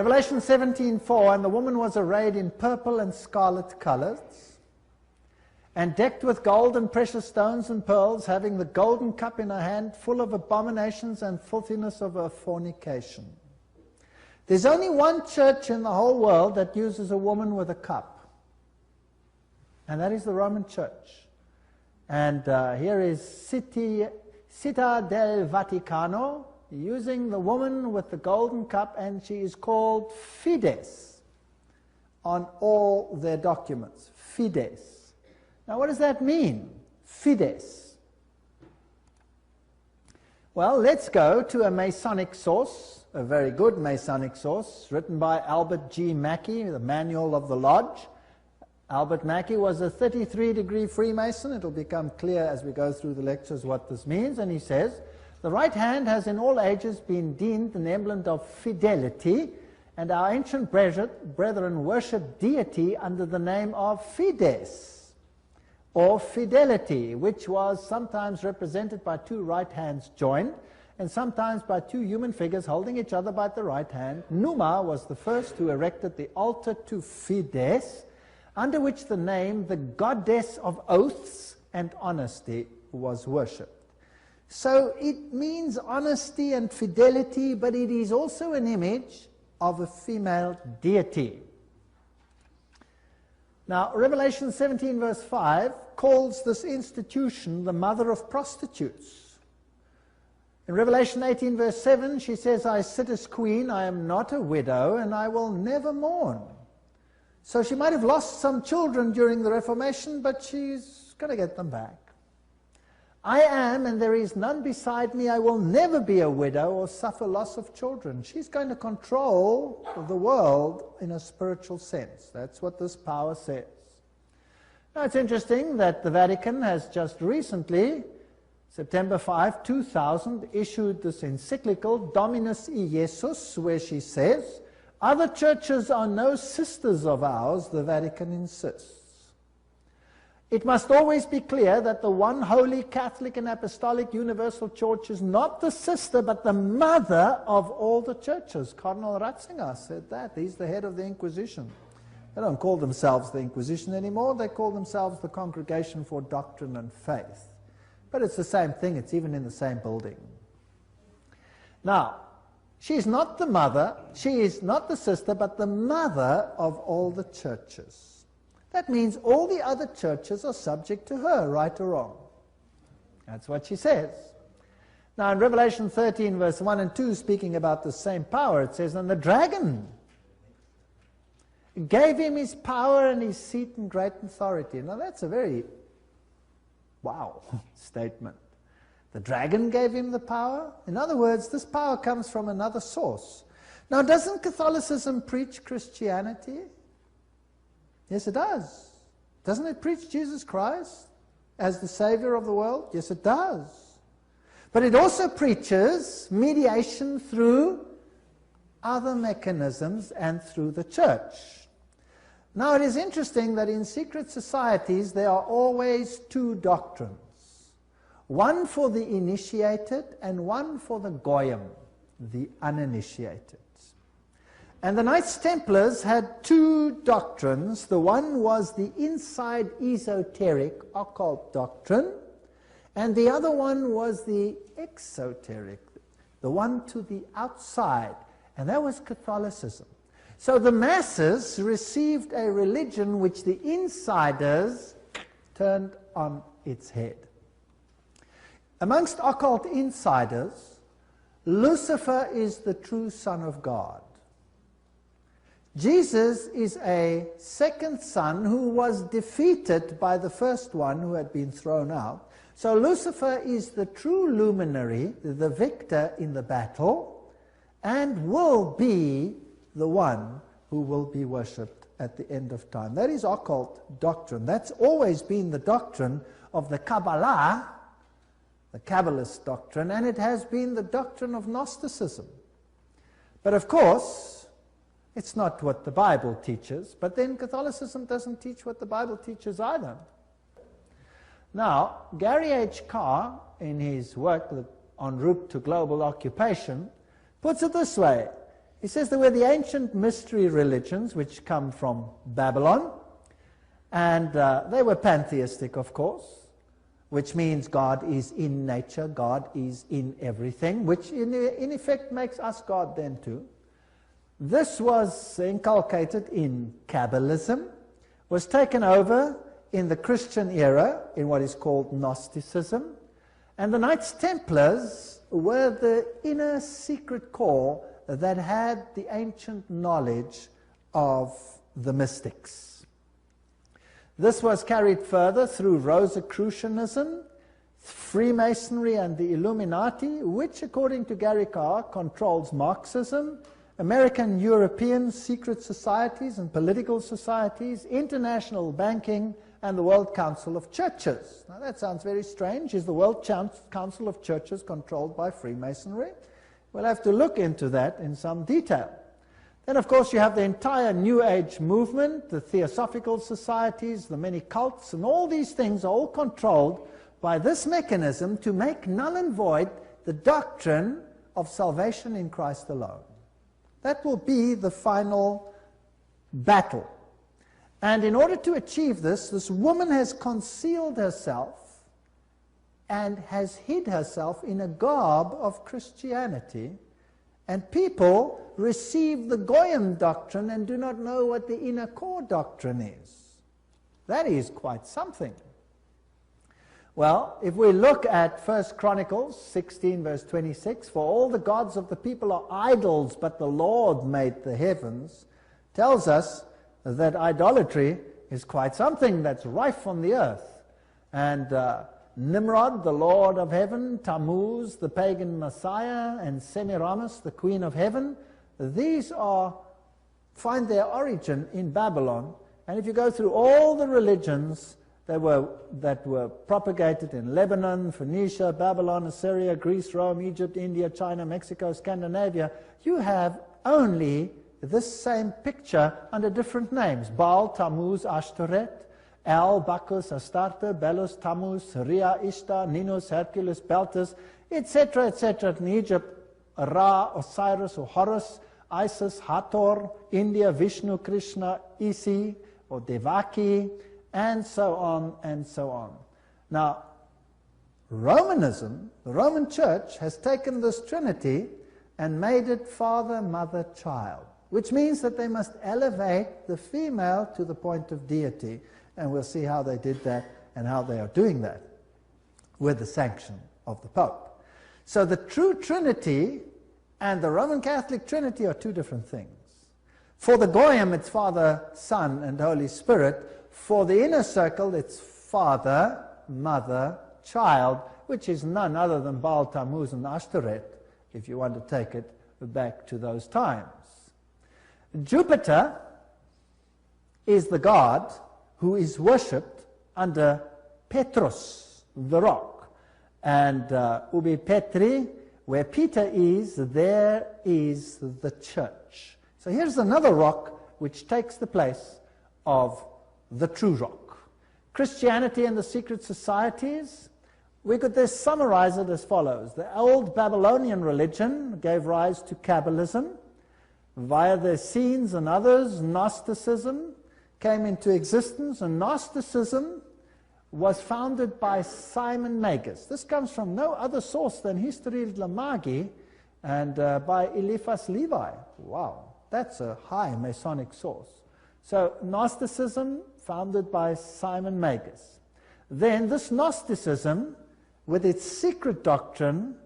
Revelation 17:4, and the woman was arrayed in purple and scarlet colors, and decked with gold and precious stones and pearls, having the golden cup in her hand, full of abominations and filthiness of her fornication. There's only one church in the whole world that uses a woman with a cup, and that is the Roman Church. And here is Città del Vaticano, using the woman with the golden cup, and she is called Fides on all their documents. Fides. Now what does that mean? Fides. Well, let's go to a Masonic source, a very good Masonic source, written by Albert G. Mackey, the Manual of the Lodge. Albert Mackey was a 33-degree Freemason. It'll become clear as we go through the lectures what this means. And he says, the right hand has in all ages been deemed an emblem of fidelity, and our ancient brethren worshipped deity under the name of Fides, or fidelity, which was sometimes represented by two right hands joined, and sometimes by two human figures holding each other by the right hand. Numa was the first who erected the altar to Fides, under which the name, the goddess of oaths and honesty, was worshipped. So it means honesty and fidelity, but it is also an image of a female deity. Now, Revelation 17 verse 5 calls this institution the mother of prostitutes. In Revelation 18 verse 7, she says, I sit as queen, I am not a widow, and I will never mourn. So she might have lost some children during the Reformation, but she's going to get them back. I am, and there is none beside me. I will never be a widow or suffer loss of children. She's going to control the world in a spiritual sense. That's what this power says. Now, it's interesting that the Vatican has just recently, September 5, 2000, issued this encyclical, Dominus Iesus, where she says, other churches are no sisters of ours, the Vatican insists. It must always be clear that the one holy Catholic and Apostolic Universal Church is not the sister, but the mother of all the churches. Cardinal Ratzinger said that. He's the head of the Inquisition. They don't call themselves the Inquisition anymore. They call themselves the Congregation for Doctrine and Faith. But it's the same thing. It's even in the same building. Now, she's not the mother, she is not the sister, but the mother of all the churches. That means all the other churches are subject to her, right or wrong. That's what she says. Now in Revelation 13 verse 1 and 2, speaking about the same power, it says, and the dragon gave him his power and his seat and great authority. Now that's a very, wow, statement. The dragon gave him the power? In other words, this power comes from another source. Now, doesn't Catholicism preach Christianity? Yes, it does. Doesn't it preach Jesus Christ as the Savior of the world? Yes, it does. But it also preaches mediation through other mechanisms and through the church. Now, it is interesting that in secret societies there are always two doctrines. One for the initiated and one for the goyim, the uninitiated. And the Knights Templars had two doctrines. The one was the inside esoteric occult doctrine, and the other one was the exoteric, the one to the outside, and that was Catholicism. So the masses received a religion which the insiders turned on its head. Amongst occult insiders, Lucifer is the true Son of God. Jesus is a second son who was defeated by the first one who had been thrown out. So Lucifer is the true luminary, the victor in the battle, and will be the one who will be worshipped at the end of time. That is occult doctrine. That's always been the doctrine of the Kabbalah, the Kabbalist doctrine, and it has been the doctrine of Gnosticism. But of course, it's not what the Bible teaches, but then Catholicism doesn't teach what the Bible teaches either. Now, Gary H. Carr, in his work En Route to Global Occupation, puts it this way. He says there were the ancient mystery religions which come from Babylon, and they were pantheistic, of course, which means God is in nature, God is in everything, which in effect makes us God then too. This was inculcated in Kabbalism, was taken over in the Christian era in what is called Gnosticism, and the Knights Templars were the inner secret core that had the ancient knowledge of the mystics. This was carried further through Rosicrucianism, Freemasonry and the Illuminati, which according to Gary Carr controls Marxism, American European secret societies and political societies, international banking, and the World Council of Churches. Now that sounds very strange. Is the World Council of Churches controlled by Freemasonry? We'll have to look into that in some detail. Then, of course, you have the entire New Age movement, the Theosophical societies, the many cults, and all these things are all controlled by this mechanism to make null and void the doctrine of salvation in Christ alone. That will be the final battle. And in order to achieve this, this woman has concealed herself and has hid herself in a garb of Christianity, and people receive the Goyim doctrine and do not know what the inner core doctrine is. That is quite something. Well, if we look at 1 Chronicles 16 verse 26, for all the gods of the people are idols, but the Lord made the heavens, tells us that idolatry is quite something that's rife on the earth. And Nimrod, the Lord of heaven, Tammuz, the pagan Messiah, and Semiramis, the Queen of heaven, these find their origin in Babylon. And if you go through all the religions that were propagated in Lebanon, Phoenicia, Babylon, Assyria, Greece, Rome, Egypt, India, China, Mexico, Scandinavia, you have only this same picture under different names: Baal, Tammuz, Ashtoreth, El, Bacchus, Astarte, Belus, Tammuz, Rhea, Ishtar, Ninus, Hercules, Beltis, etc., etc. In Egypt, Ra, Osiris, or Horus, Isis, Hathor, India, Vishnu, Krishna, Isi, or Devaki, and so on and so on. Now, Romanism, the Roman Church, has taken this Trinity and made it Father, Mother, Child, which means that they must elevate the female to the point of deity. And we'll see how they did that and how they are doing that with the sanction of the Pope. So the true Trinity and the Roman Catholic Trinity are two different things. For the Goyim, it's Father, Son, and Holy Spirit. For the inner circle, it's Father, Mother, Child, which is none other than Baal, Tammuz, and Ashtoreth, if you want to take it back to those times. Jupiter is the god who is worshipped under Petrus, the rock. And Ubi Petri, where Peter is, there is the church. So here's another rock which takes the place of the true rock. Christianity and the secret societies, we could just summarize it as follows. The old Babylonian religion gave rise to Kabbalism. Via the Essenes and others, Gnosticism came into existence, and Gnosticism was founded by Simon Magus. This comes from no other source than History de la Magie and by Eliphas Levi. Wow, that's a high Masonic source. So Gnosticism, founded by Simon Magus. Then this Gnosticism, with its secret doctrine,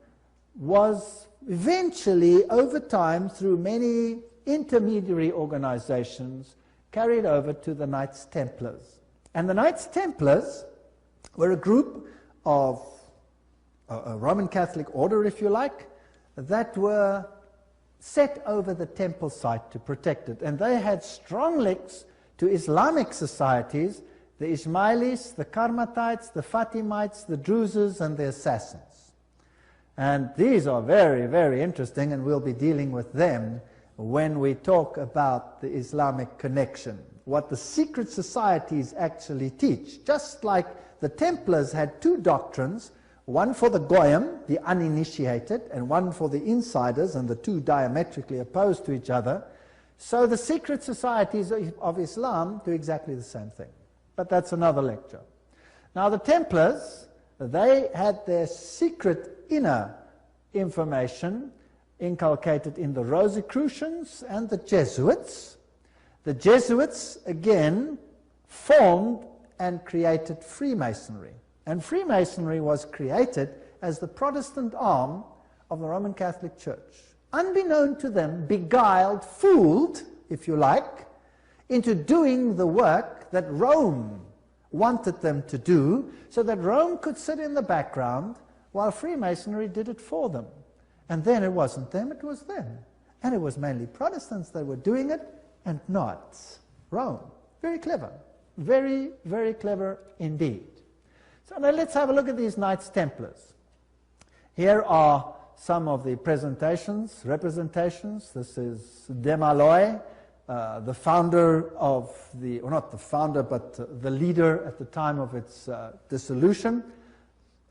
was eventually, over time, through many intermediary organizations, carried over to the Knights Templars. And the Knights Templars were a group of a Roman Catholic order, if you like, that were set over the temple site to protect it. And they had strong links to Islamic societies, the Ismailis, the Karmatites, the Fatimites, the Druzes, and the Assassins. And these are very, very interesting, and we'll be dealing with them when we talk about the Islamic connection, what the secret societies actually teach. Just like the Templars had two doctrines, one for the goyim, the uninitiated, and one for the insiders, and the two diametrically opposed to each other. So the secret societies of Islam do exactly the same thing. But that's another lecture. Now the Templars, they had their secret inner information inculcated in the Rosicrucians and the Jesuits. The Jesuits, again, formed and created Freemasonry. And Freemasonry was created as the Protestant arm of the Roman Catholic Church. Unbeknown to them, beguiled, fooled, if you like, into doing the work that Rome wanted them to do, so that Rome could sit in the background while Freemasonry did it for them. And then it wasn't them, it was them. And it was mainly Protestants that were doing it, and not Rome. Very clever. Very, very clever indeed. So now let's have a look at these Knights Templars. Here are some of the representations. This is Desmaloy, the founder of the, or not the founder, but the leader at the time of its dissolution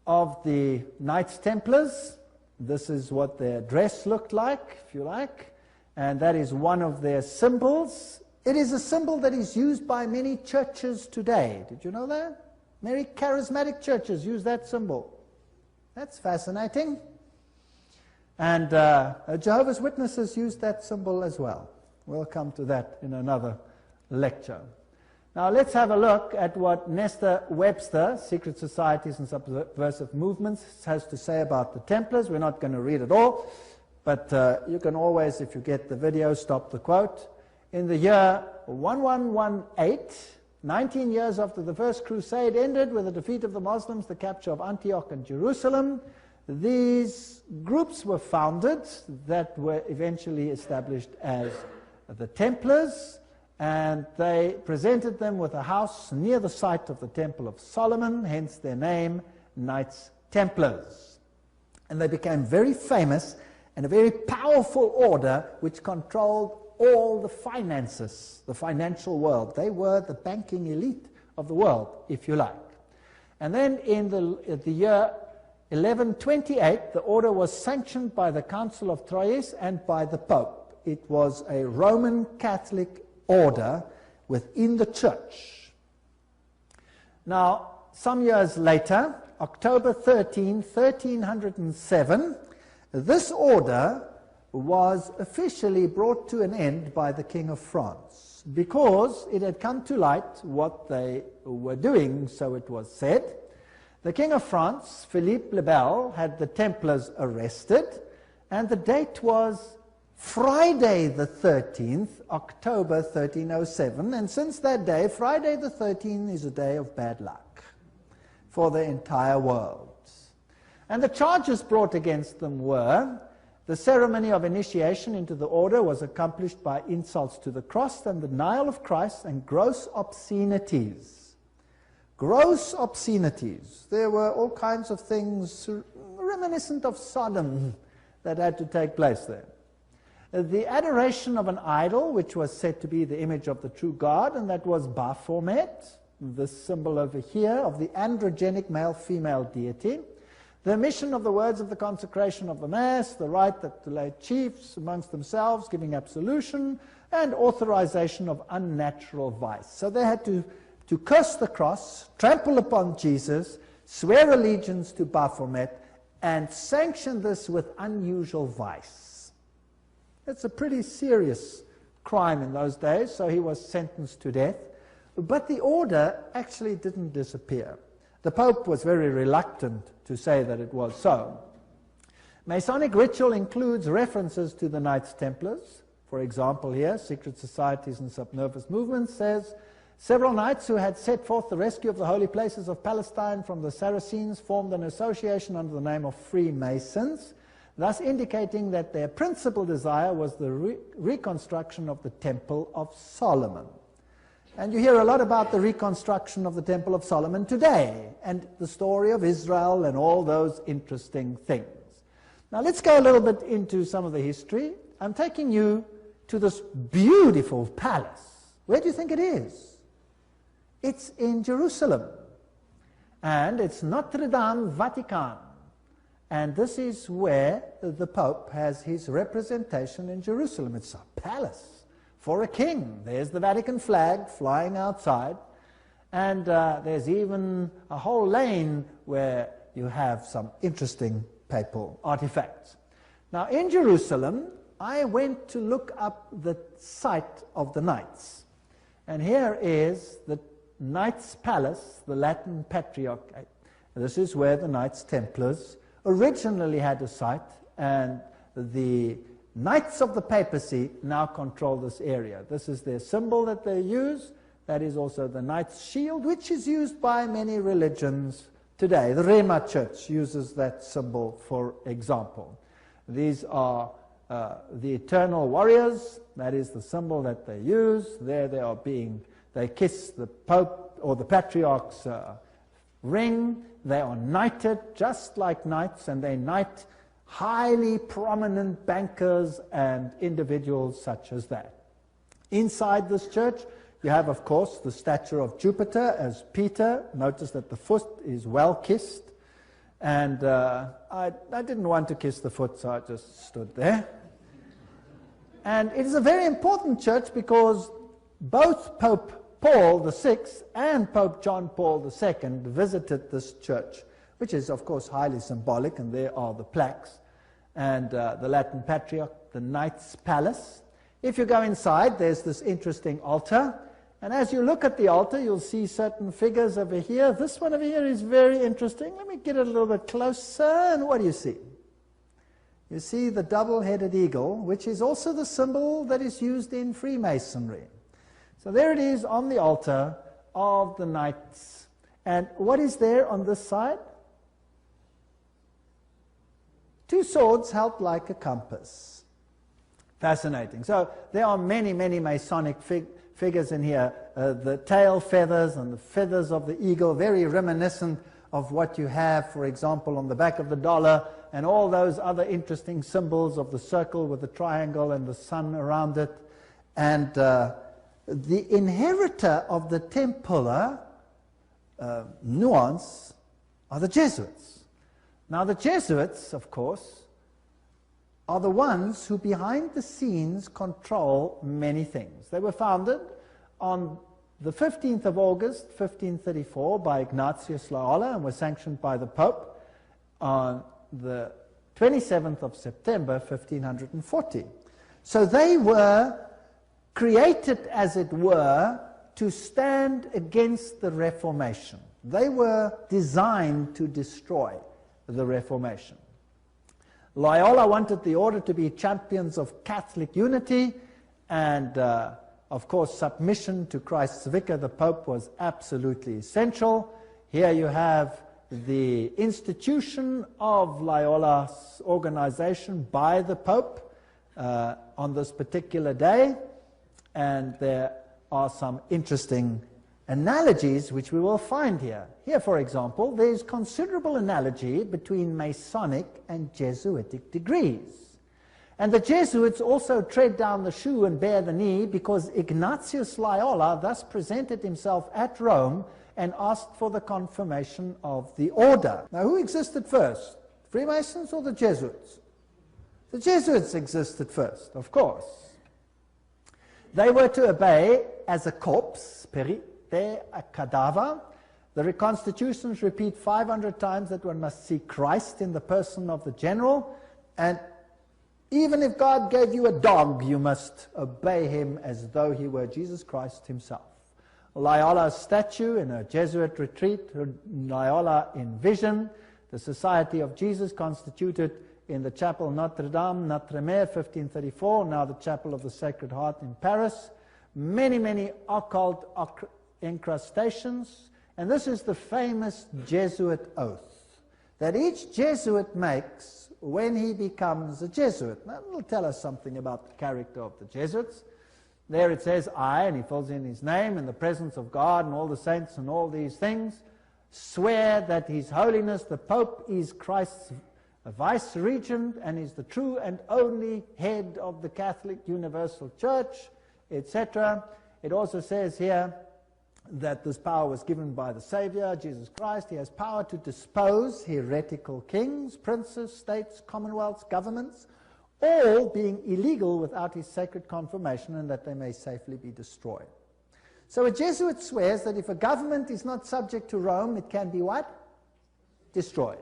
of the Knights Templars. This is what their dress looked like, if you like, and that is one of their symbols. It is a symbol that is used by many churches today. Did you know that? Many charismatic churches use that symbol. That's fascinating. And Jehovah's Witnesses use that symbol as well. We'll come to that in another lecture. Now let's have a look at what Nestor Webster, Secret Societies and Subversive Movements, has to say about the Templars. We're not going to read it all, but you can always, if you get the video, stop the quote. In the year 1118, 19 years after the First Crusade ended with the defeat of the Muslims, the capture of Antioch and Jerusalem, these groups were founded that were eventually established as the Templars, and they presented them with a house near the site of the Temple of Solomon, hence their name, Knights Templars. And they became very famous and a very powerful order which controlled all the finances, the financial world. They were the banking elite of the world, if you like. And then in the year 1128, the order was sanctioned by the Council of Troyes and by the Pope. It was a Roman Catholic order within the church. Now, some years later, October 13, 1307, this order was officially brought to an end by the King of France because it had come to light what they were doing, so it was said. The King of France, Philippe le Bel, had the Templars arrested, and the date was Friday the 13th, October 1307, and since that day, Friday the 13th is a day of bad luck for the entire world. And the charges brought against them were: the ceremony of initiation into the order was accomplished by insults to the cross and the denial of Christ and gross obscenities. Gross obscenities. There were all kinds of things reminiscent of Sodom that had to take place there. The adoration of an idol, which was said to be the image of the true God, and that was Baphomet, this symbol over here of the androgenic male-female deity. The omission of the words of the consecration of the Mass, the right that the lay chiefs amongst themselves giving absolution, and authorization of unnatural vice. So they had to curse the cross, trample upon Jesus, swear allegiance to Baphomet, and sanction this with unusual vice. It's a pretty serious crime in those days, so he was sentenced to death. But the order actually didn't disappear. The Pope was very reluctant to say that it was so. Masonic ritual includes references to the Knights Templars. For example here, Secret Societies and Subversive Movements says, several knights who had set forth the rescue of the holy places of Palestine from the Saracens formed an association under the name of Freemasons, thus indicating that their principal desire was the reconstruction of the Temple of Solomon. And you hear a lot about the reconstruction of the Temple of Solomon today, and the story of Israel and all those interesting things. Now let's go a little bit into some of the history. I'm taking you to this beautiful palace. Where do you think it is? It's in Jerusalem. And it's Notre Dame Vatican. And this is where the Pope has his representation in Jerusalem. It's a palace for a king. There's the Vatican flag flying outside, and there's even a whole lane where you have some interesting papal artifacts. Now in Jerusalem, I went to look up the site of the Knights. And here is the Knights Palace, the Latin Patriarch. This is where the Knights Templars originally had a site, and the Knights of the Papacy now control this area. This is their symbol that they use. That is also the Knight's shield, which is used by many religions today. The Rema Church uses that symbol, for example. These are the eternal warriors. That is the symbol that they use. There they are they kiss the Pope or the Patriarch's ring. They are knighted just like knights, and they knight highly prominent bankers and individuals such as that. Inside this church, you have, of course, the statue of Jupiter as Peter. Notice that the foot is well kissed. And I didn't want to kiss the foot, so I just stood there. And it is a very important church because both Pope Paul VI and Pope John Paul II visited this church, which is, of course, highly symbolic, and there are the plaques. And the Latin Patriarch, the Knights Palace. If you go inside, there's this interesting altar. And as you look at the altar, you'll see certain figures over here. This one over here is very interesting. Let me get it a little bit closer, and what do you see? You see the double-headed eagle, which is also the symbol that is used in Freemasonry. So there it is on the altar of the Knights. And what is there on this side? Two swords held like a compass. Fascinating. So there are many, many Masonic figures in here. The tail feathers and the feathers of the eagle, very reminiscent of what you have, for example, on the back of the dollar, and all those other interesting symbols of the circle with the triangle and the sun around it. And the inheritor of the Templar nuance are the Jesuits. Now the Jesuits, of course, are the ones who behind the scenes control many things. They were founded on the 15th of August, 1534, by Ignatius Loyola, and were sanctioned by the Pope on the 27th of September, 1540. So they were created, as it were, to stand against the Reformation. They were designed to destroy the Reformation. Loyola wanted the order to be champions of Catholic unity, and of course submission to Christ's vicar, the Pope, was absolutely essential. Here you have the institution of Loyola's organization by the Pope on this particular day, and there are some interesting analogies which we will find here. Here, for example, there is considerable analogy between Masonic and Jesuitic degrees. And the Jesuits also tread down the shoe and bear the knee because Ignatius Loyola thus presented himself at Rome and asked for the confirmation of the order. Now, who existed first? Freemasons or the Jesuits? The Jesuits existed first, of course. They were to obey as a corpse, perite, a cadaver. The reconstitutions repeat 500 times that one must see Christ in the person of the general, and even if God gave you a dog, you must obey him as though he were Jesus Christ himself. Loyola's statue in a Jesuit retreat, Loyola in vision, the Society of Jesus constituted in the Chapel Notre Dame, Notre-Dame, 1534, now the Chapel of the Sacred Heart in Paris. Many, many occult incrustations, and this is the famous Jesuit oath that each Jesuit makes when he becomes a Jesuit. Now, it will tell us something about the character of the Jesuits. There it says, I, and he fills in his name, in the presence of God and all the saints and all these things, swear that His Holiness the Pope is Christ's vice-regent and is the true and only head of the Catholic Universal Church, etc. It also says here, that this power was given by the Savior, Jesus Christ. He has power to dispose heretical kings, princes, states, commonwealths, governments, all being illegal without his sacred confirmation, and that they may safely be destroyed. So a Jesuit swears that if a government is not subject to Rome, it can be what? Destroyed.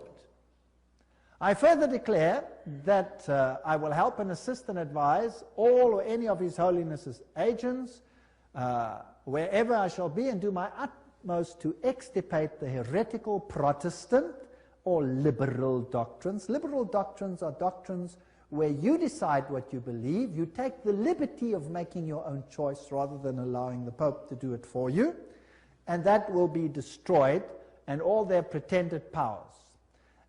I further declare that I will help and assist and advise all or any of His Holiness's agents wherever I shall be, and do my utmost to extirpate the heretical Protestant or liberal doctrines. Liberal doctrines are doctrines where you decide what you believe. You take the liberty of making your own choice rather than allowing the Pope to do it for you, and that will be destroyed, and all their pretended powers.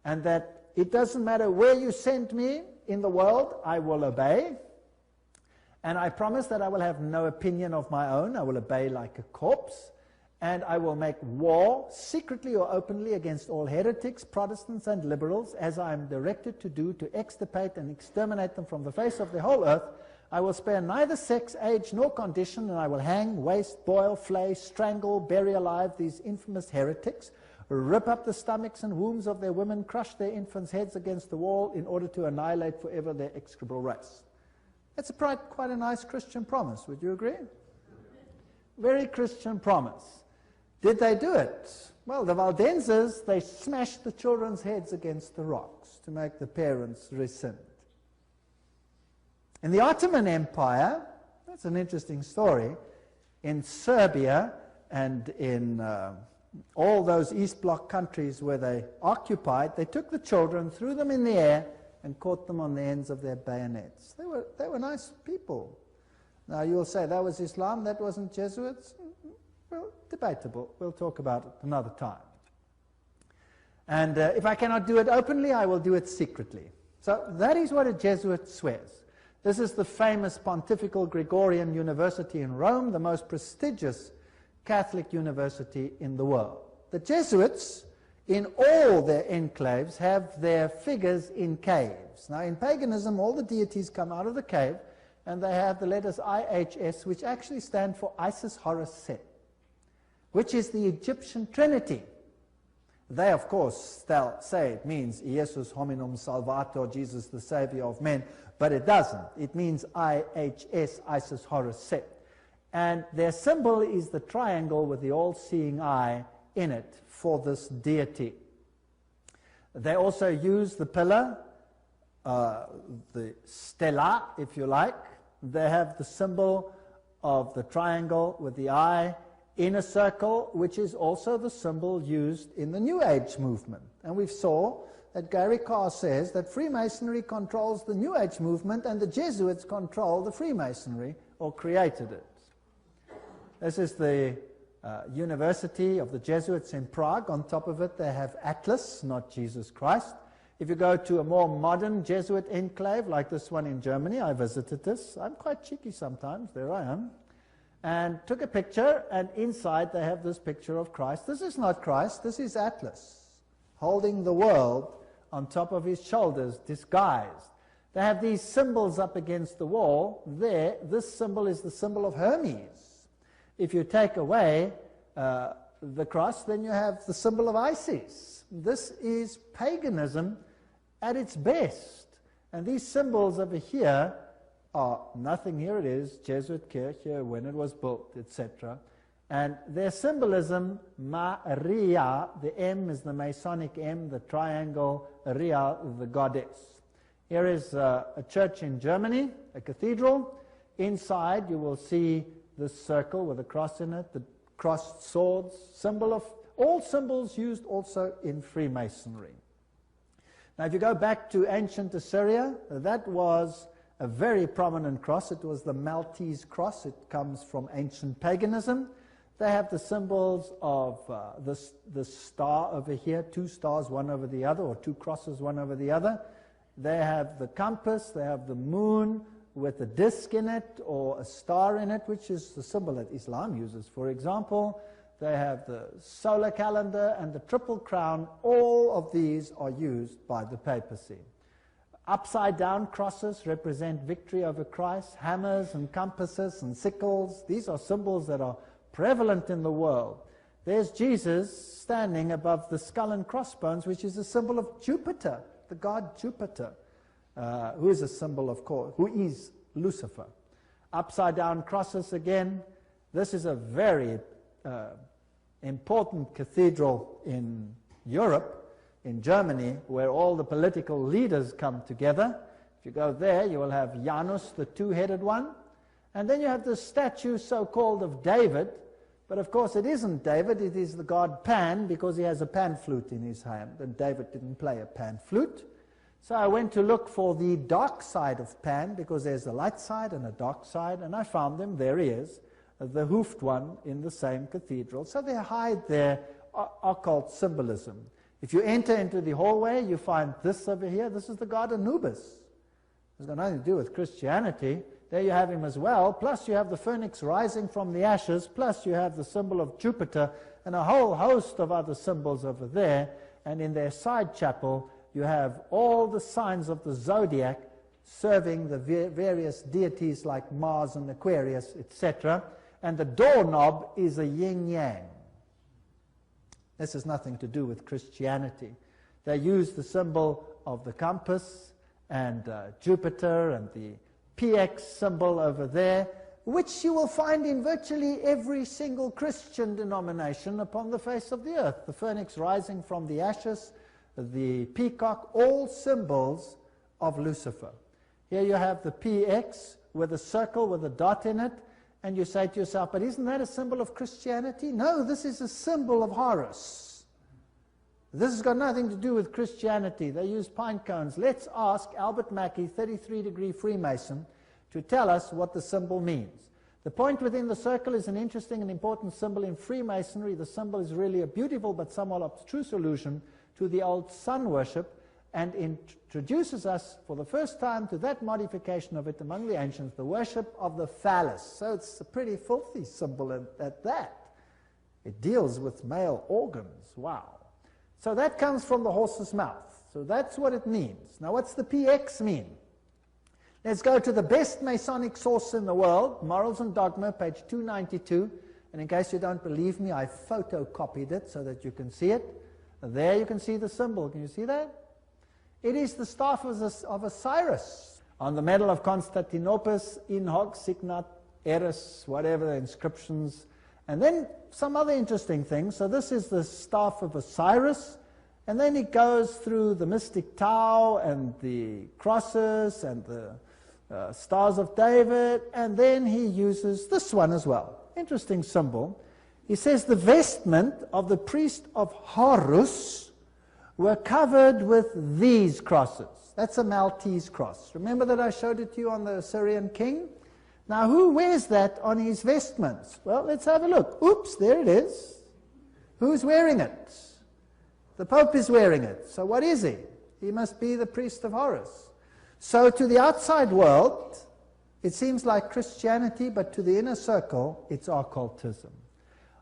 And that it doesn't matter where you send me in the world, I will obey. And I promise that I will have no opinion of my own. I will obey like a corpse. And I will make war, secretly or openly, against all heretics, Protestants, and liberals, as I am directed to do, to extirpate and exterminate them from the face of the whole earth. I will spare neither sex, age, nor condition, and I will hang, waste, boil, flay, strangle, bury alive these infamous heretics, rip up the stomachs and wombs of their women, crush their infants' heads against the wall in order to annihilate forever their execrable race. That's quite a nice Christian promise, would you agree? Very Christian promise. Did they do it? Well, the Valdenses, they smashed the children's heads against the rocks to make the parents resent. In the Ottoman Empire, that's an interesting story, in Serbia and in all those East Bloc countries where they occupied, they took the children, threw them in the air, and caught them on the ends of their bayonets. They were nice people. Now you will say, that was Islam, that wasn't Jesuits? Well, debatable. We'll talk about it another time. And if I cannot do it openly, I will do it secretly. So that is what a Jesuit swears. This is the famous Pontifical Gregorian University in Rome, the most prestigious Catholic university in the world. The Jesuits, in all their enclaves, have their figures in caves. Now, in paganism, all the deities come out of the cave, and they have the letters IHS, which actually stand for Isis, Horus, Set, which is the Egyptian Trinity. They, of course, say it means Iesus hominum salvator, Jesus the Savior of men, but it doesn't. It means IHS, Isis, Horus, Set. And their symbol is the triangle with the all-seeing eye in it for this deity. They also use the pillar, the stella, if you like. They have the symbol of the triangle with the eye in a circle, which is also the symbol used in the New Age movement. And we saw that Gary Carr says that Freemasonry controls the New Age movement and the Jesuits control the Freemasonry, or created it. This is the University of the Jesuits in Prague. On top of it, they have Atlas, not Jesus Christ. If you go to a more modern Jesuit enclave, like this one in Germany, I visited this. I'm quite cheeky sometimes. There I am. And took a picture, and inside they have this picture of Christ. This is not Christ. This is Atlas, holding the world on top of his shoulders, disguised. They have these symbols up against the wall. There, this symbol is the symbol of Hermes. If you take away the cross, then you have the symbol of Isis. This is paganism at its best. And these symbols over here are nothing. Here it is, Jesuit Kirche, when it was built, etc. And their symbolism, Maria, the M is the Masonic M, the triangle, Ria, the goddess. Here is a church in Germany, a cathedral. Inside you will see this circle with a cross in it, the crossed swords, symbol of all symbols used also in Freemasonry. Now, if you go back to ancient Assyria, that was a very prominent cross. It was the Maltese cross. It comes from ancient paganism. They have the symbols of the star over here, two stars, one over the other, or two crosses, one over the other. They have the compass. They have the moon with a disc in it or a star in it, which is the symbol that Islam uses, for example. They have the solar calendar and the triple crown. All of these are used by the papacy. Upside down crosses represent victory over Christ. Hammers and compasses and sickles, these are symbols that are prevalent in the world. There's Jesus standing above the skull and crossbones, which is a symbol of Jupiter, the god Jupiter, who is a symbol, of course, who is Lucifer. Upside down crosses again. This is a very important cathedral in Europe, in Germany, where all the political leaders come together. If you go there, you will have Janus, the two-headed one, and then you have the statue so-called of David, but of course it isn't David, it is the god Pan, because he has a pan flute in his hand, and David didn't play a pan flute. So I went to look for the dark side of Pan, because there's a light side and a dark side, and I found him. There he is, the hoofed one in the same cathedral. So they hide their occult symbolism. If you enter into the hallway, you find this over here. This is the god Anubis. It's got nothing to do with Christianity. There you have him as well. Plus you have the phoenix rising from the ashes. Plus you have the symbol of Jupiter and a whole host of other symbols over there. And in their side chapel, you have all the signs of the zodiac serving the various deities like Mars and Aquarius, etc. And the doorknob is a yin-yang. This has nothing to do with Christianity. They use the symbol of the compass and Jupiter and the PX symbol over there, which you will find in virtually every single Christian denomination upon the face of the earth. The phoenix rising from the ashes, the peacock, all symbols of Lucifer. Here you have the PX with a circle with a dot in it, and you say to yourself, but isn't that a symbol of Christianity? No, this is a symbol of Horus. This has got nothing to do with Christianity. They use pine cones. Let's ask Albert Mackey, 33-degree Freemason, to tell us what the symbol means. The point within the circle is an interesting and important symbol in Freemasonry. The symbol is really a beautiful but somewhat abstruse allusion to the old sun worship, and introduces us for the first time to that modification of it among the ancients, the worship of the phallus. So it's a pretty filthy symbol at that. It deals with male organs. Wow. So that comes from the horse's mouth. So that's what it means. Now what's the PX mean? Let's go to the best Masonic source in the world, Morals and Dogma, page 292. And in case you don't believe me, I photocopied it so that you can see it. There you can see the symbol. Can you see that? It is the staff of Osiris. On the medal of Constantinople, in hoc signat eris, whatever the inscriptions. And then some other interesting things. So this is the staff of Osiris. And then it goes through the mystic Tau and the crosses and the stars of David. And then he uses this one as well. Interesting symbol. He says the vestment of the priest of Horus were covered with these crosses. That's a Maltese cross. Remember that I showed it to you on the Assyrian king? Now who wears that on his vestments? Well, let's have a look. Oops, there it is. Who's wearing it? The Pope is wearing it. So what is he? He must be the priest of Horus. So to the outside world, it seems like Christianity, but to the inner circle, it's occultism.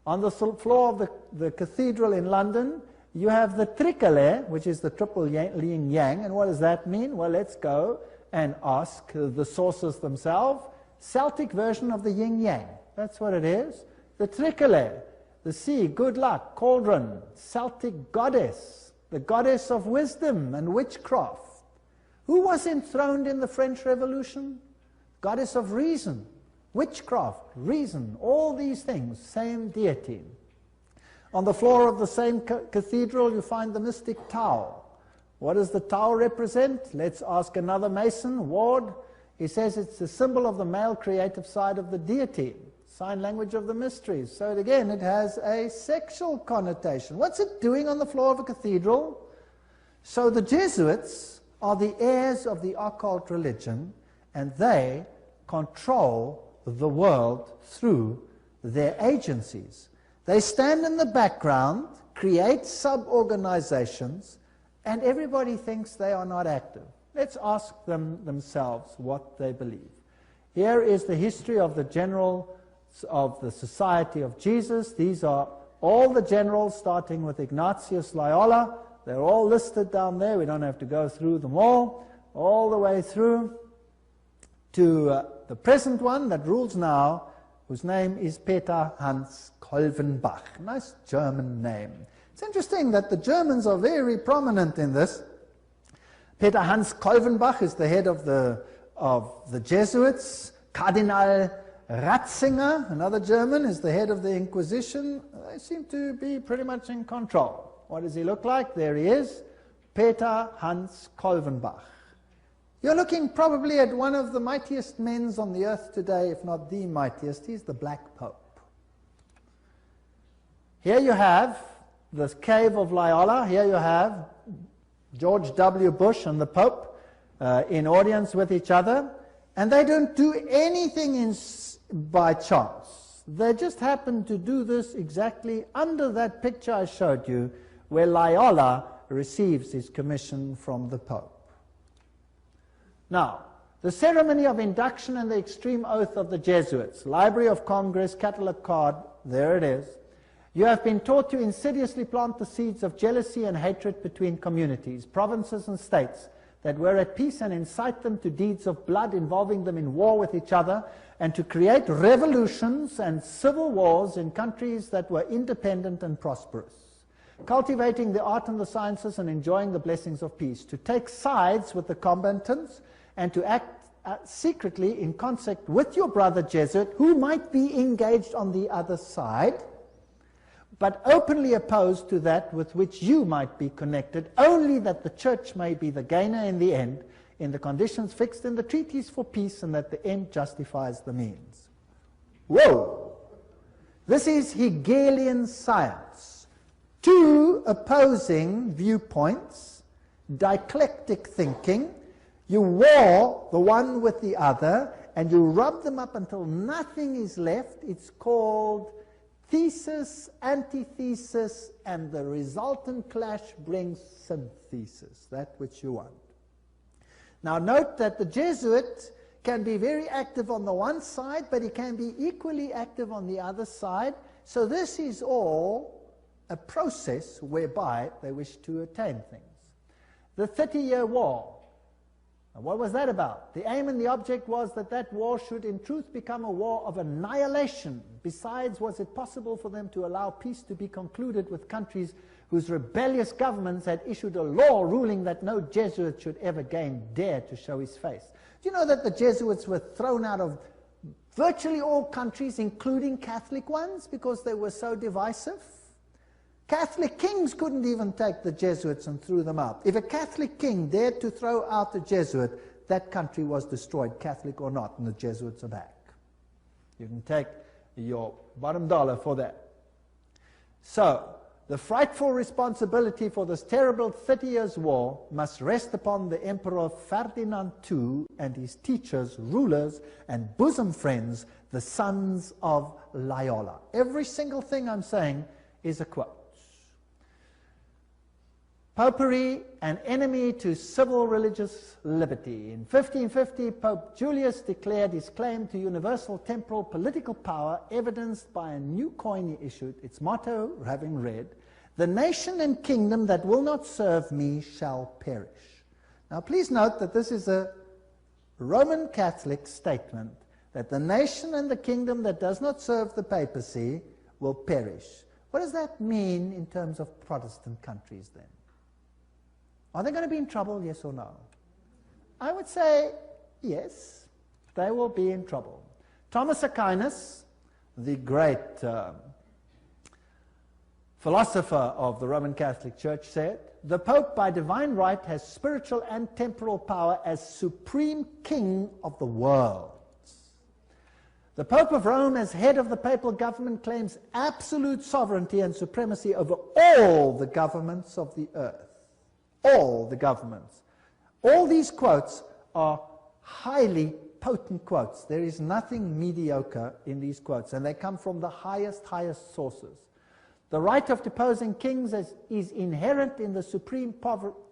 On the floor of the cathedral in London, you have the tricolour, which is the triple yin-yang. And what does that mean? Well, let's go and ask the sources themselves. Celtic version of the yin-yang. That's what it is. The tricolour, the sea, good luck, cauldron, Celtic goddess, the goddess of wisdom and witchcraft. Who was enthroned in the French Revolution? Goddess of reason, witchcraft, reason, all these things, same deity. On the floor of the same cathedral, you find the mystic Tau. What does the Tau represent? Let's ask another Mason, Ward. He says it's the symbol of the male creative side of the deity, sign language of the mysteries. So again, it has a sexual connotation. What's it doing on the floor of a cathedral? So the Jesuits are the heirs of the occult religion, and they control the world through their agencies. They stand in the background, create sub-organizations, and everybody thinks they are not active. Let's ask them themselves what they believe. Here is the history of the generals of the Society of Jesus. These are all the generals, starting with Ignatius Loyola. They're all listed down there. We don't have to go through them all the way through to the present one that rules now, whose name is Peter Hans Kolvenbach. Nice German name. It's interesting that the Germans are very prominent in this. Peter Hans Kolvenbach is the head of the Jesuits. Cardinal Ratzinger, another German, is the head of the Inquisition. They seem to be pretty much in control. What does he look like? There he is, Peter Hans Kolvenbach. You're looking probably at one of the mightiest men on the earth today, if not the mightiest. He's the Black Pope. Here you have the cave of Loyola. Here you have George W. Bush and the Pope in audience with each other. And they don't do anything by chance. They just happen to do this exactly under that picture I showed you, where Loyola receives his commission from the Pope. Now, the ceremony of induction and the extreme oath of the Jesuits, Library of Congress, catalog card, there it is. You have been taught to insidiously plant the seeds of jealousy and hatred between communities, provinces and states that were at peace, and incite them to deeds of blood involving them in war with each other, and to create revolutions and civil wars in countries that were independent and prosperous, cultivating the art and the sciences and enjoying the blessings of peace, to take sides with the combatants and to act secretly in concert with your brother Jesuit, who might be engaged on the other side, but openly opposed to that with which you might be connected, only that the church may be the gainer in the end, in the conditions fixed in the treaties for peace, and that the end justifies the means. Whoa! This is Hegelian science. Two opposing viewpoints, dialectic thinking. You war the one with the other, and you rub them up until nothing is left. It's called thesis, antithesis, and the resultant clash brings synthesis, that which you want. Now note that the Jesuit can be very active on the one side, but he can be equally active on the other side. So this is all a process whereby they wish to attain things. The 30-Year War. Now, what was that about? The aim and the object was that that war should in truth become a war of annihilation. Besides, was it possible for them to allow peace to be concluded with countries whose rebellious governments had issued a law ruling that no Jesuit should ever again dare to show his face? Do you know that the Jesuits were thrown out of virtually all countries, including Catholic ones, because they were so divisive? Catholic kings couldn't even take the Jesuits and threw them out. If a Catholic king dared to throw out a Jesuit, that country was destroyed, Catholic or not, and the Jesuits are back. You can take your bottom dollar for that. So, the frightful responsibility for this terrible 30 Years' War must rest upon the Emperor Ferdinand II and his teachers, rulers, and bosom friends, the sons of Loyola. Every single thing I'm saying is a quote. Popery, an enemy to civil religious liberty. In 1550, Pope Julius declared his claim to universal temporal political power, evidenced by a new coin he issued, its motto having read, "The nation and kingdom that will not serve me shall perish." Now please note that this is a Roman Catholic statement, that the nation and the kingdom that does not serve the papacy will perish. What does that mean in terms of Protestant countries then? Are they going to be in trouble, yes or no? I would say yes, they will be in trouble. Thomas Aquinas, the great philosopher of the Roman Catholic Church, said, "The Pope by divine right has spiritual and temporal power as supreme king of the world. The Pope of Rome, as head of the papal government, claims absolute sovereignty and supremacy over all the governments of the earth." All the governments. All these quotes are highly potent quotes. There is nothing mediocre in these quotes, and they come from the highest sources. The right of deposing kings is inherent in the supreme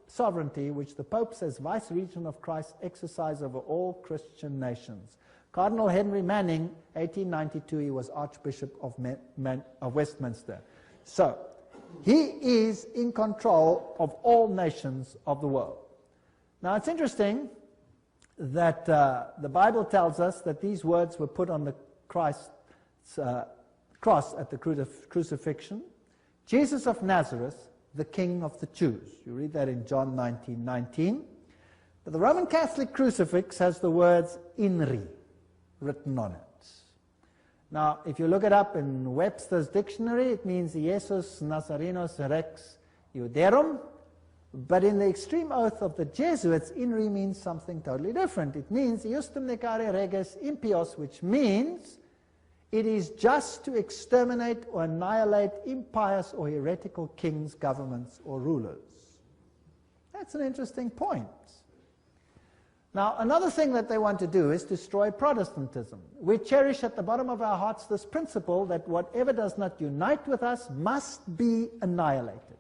sovereignty which the popes as vice-regent of Christ exercise over all Christian nations. Cardinal Henry Manning, 1892, he was Archbishop of Westminster. So, he is in control of all nations of the world. Now it's interesting that the Bible tells us that these words were put on the Christ cross at the crucifixion. Jesus of Nazareth, the King of the Jews. You read that in John 19:19. But the Roman Catholic crucifix has the words INRI written on it. Now, if you look it up in Webster's dictionary, it means Iesus Nazarenos Rex Iuderum. But in the extreme oath of the Jesuits, INRI means something totally different. It means Iustum necare reges impios, which means it is just to exterminate or annihilate impious or heretical kings, governments, or rulers. That's an interesting point. Now, another thing that they want to do is destroy Protestantism. We cherish at the bottom of our hearts this principle that whatever does not unite with us must be annihilated.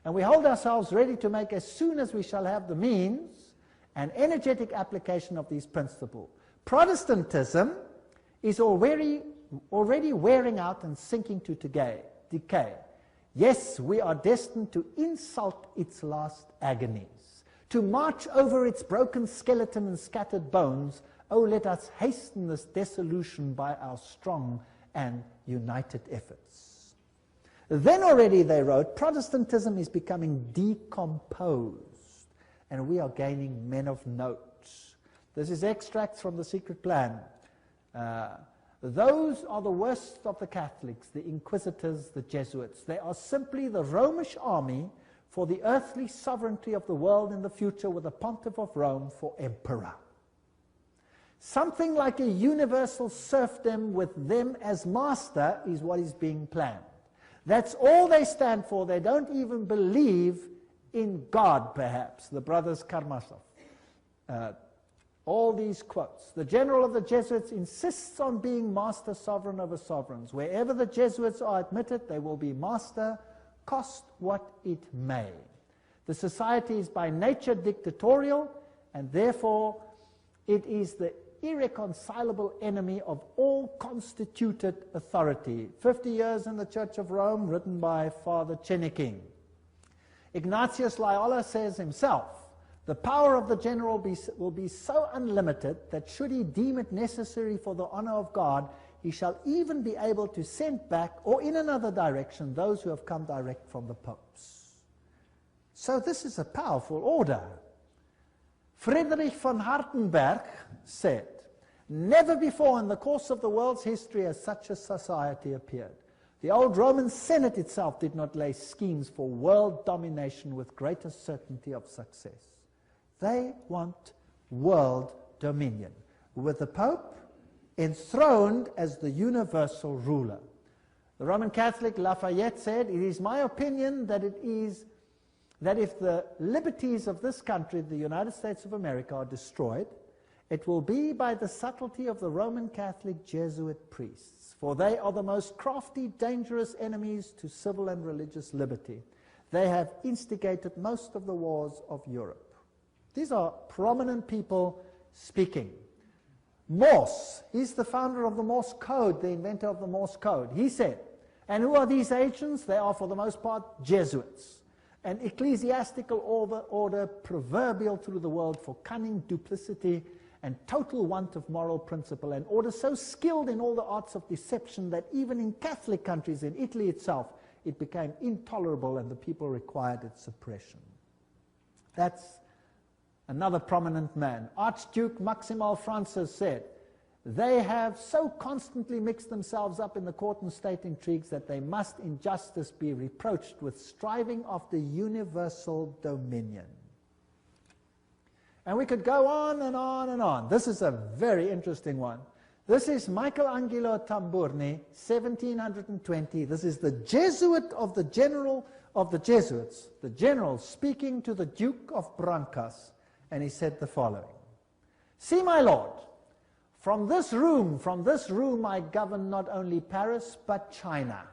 And we hold ourselves ready to make, as soon as we shall have the means, an energetic application of these principles. Protestantism is already wearing out and sinking to decay. Yes, we are destined to insult its last agonies, to march over its broken skeleton and scattered bones. Oh, let us hasten this dissolution by our strong and united efforts. Then already, they wrote, Protestantism is becoming decomposed, and we are gaining men of note. This is extracts from The Secret Plan. Those are the worst of the Catholics, the Inquisitors, the Jesuits. They are simply the Romish army for the earthly sovereignty of the world in the future, with the Pontiff of Rome for emperor. Something like a universal serfdom with them as master is what is being planned. That's all they stand for. They don't even believe in God, perhaps, the brothers Karamazov. All these quotes. The general of the Jesuits insists on being master sovereign over sovereigns. Wherever the Jesuits are admitted, they will be master, cost what it may. The society is by nature dictatorial, and therefore it is the irreconcilable enemy of all constituted authority. 50 Years in the Church of Rome, written by Father Cheniking. Ignatius Loyola says himself, the power of the general will be so unlimited that should he deem it necessary for the honor of God, he shall even be able to send back, or in another direction, those who have come direct from the popes. So this is a powerful order. Friedrich von Hartenberg said, never before in the course of the world's history has such a society appeared. The old Roman Senate itself did not lay schemes for world domination with greater certainty of success. They want world dominion, with the Pope enthroned as the universal ruler. The Roman Catholic Lafayette said, it is my opinion that if the liberties of this country, the United States of America, are destroyed, it will be by the subtlety of the Roman Catholic Jesuit priests, for they are the most crafty, dangerous enemies to civil and religious liberty. They have instigated most of the wars of Europe. These are prominent people speaking. Morse, he's the founder of the Morse code, the inventor of the Morse code. He said, and who are these agents? They are for the most part Jesuits, an ecclesiastical order proverbial through the world for cunning, duplicity, and total want of moral principle, an order so skilled in all the arts of deception that even in Catholic countries, in Italy itself, it became intolerable and the people required its suppression. That's another prominent man. Archduke Maximal Francis said, they have so constantly mixed themselves up in the court and state intrigues that they must in justice be reproached with striving after universal dominion. And we could go on and on and on. This is a very interesting one. This is Michelangelo Tamburni, 1720. This is the Jesuit of the general of the Jesuits, the general speaking to the Duke of Brancas. And he said the following, see, my lord, from this room I govern not only Paris, but China.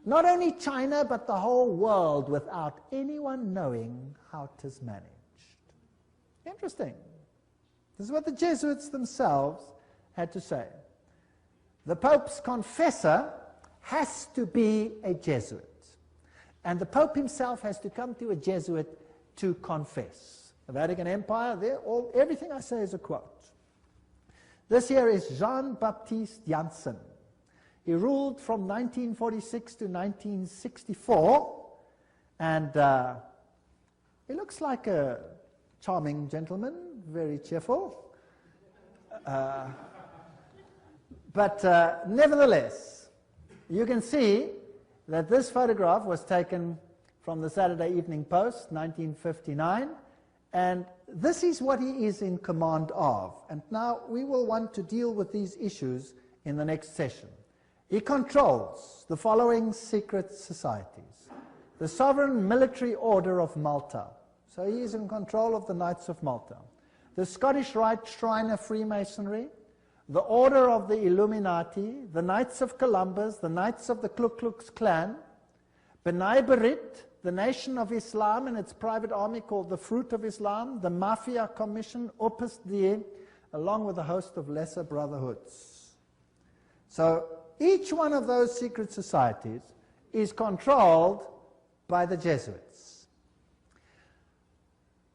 Not only China, but the whole world, without anyone knowing how 'tis managed. Interesting. This is what the Jesuits themselves had to say. The Pope's confessor has to be a Jesuit. And the Pope himself has to come to a Jesuit to confess. The Vatican Empire, everything I say is a quote. This here is Jean-Baptiste Janssen. He ruled from 1946 to 1964, and he looks like a charming gentleman, very cheerful. But nevertheless, you can see that this photograph was taken from the Saturday Evening Post, 1959, and this is what he is in command of. And now we will want to deal with these issues in the next session. He controls the following secret societies: the Sovereign Military Order of Malta, so he is in control of the Knights of Malta; the Scottish Rite Shriner Freemasonry; the Order of the Illuminati; the Knights of Columbus; the Knights of the Ku Klux Klan; B'nai B'rith, the Nation of Islam and its private army called the Fruit of Islam; the Mafia Commission, Opus Dei, along with a host of lesser brotherhoods. So each one of those secret societies is controlled by the Jesuits.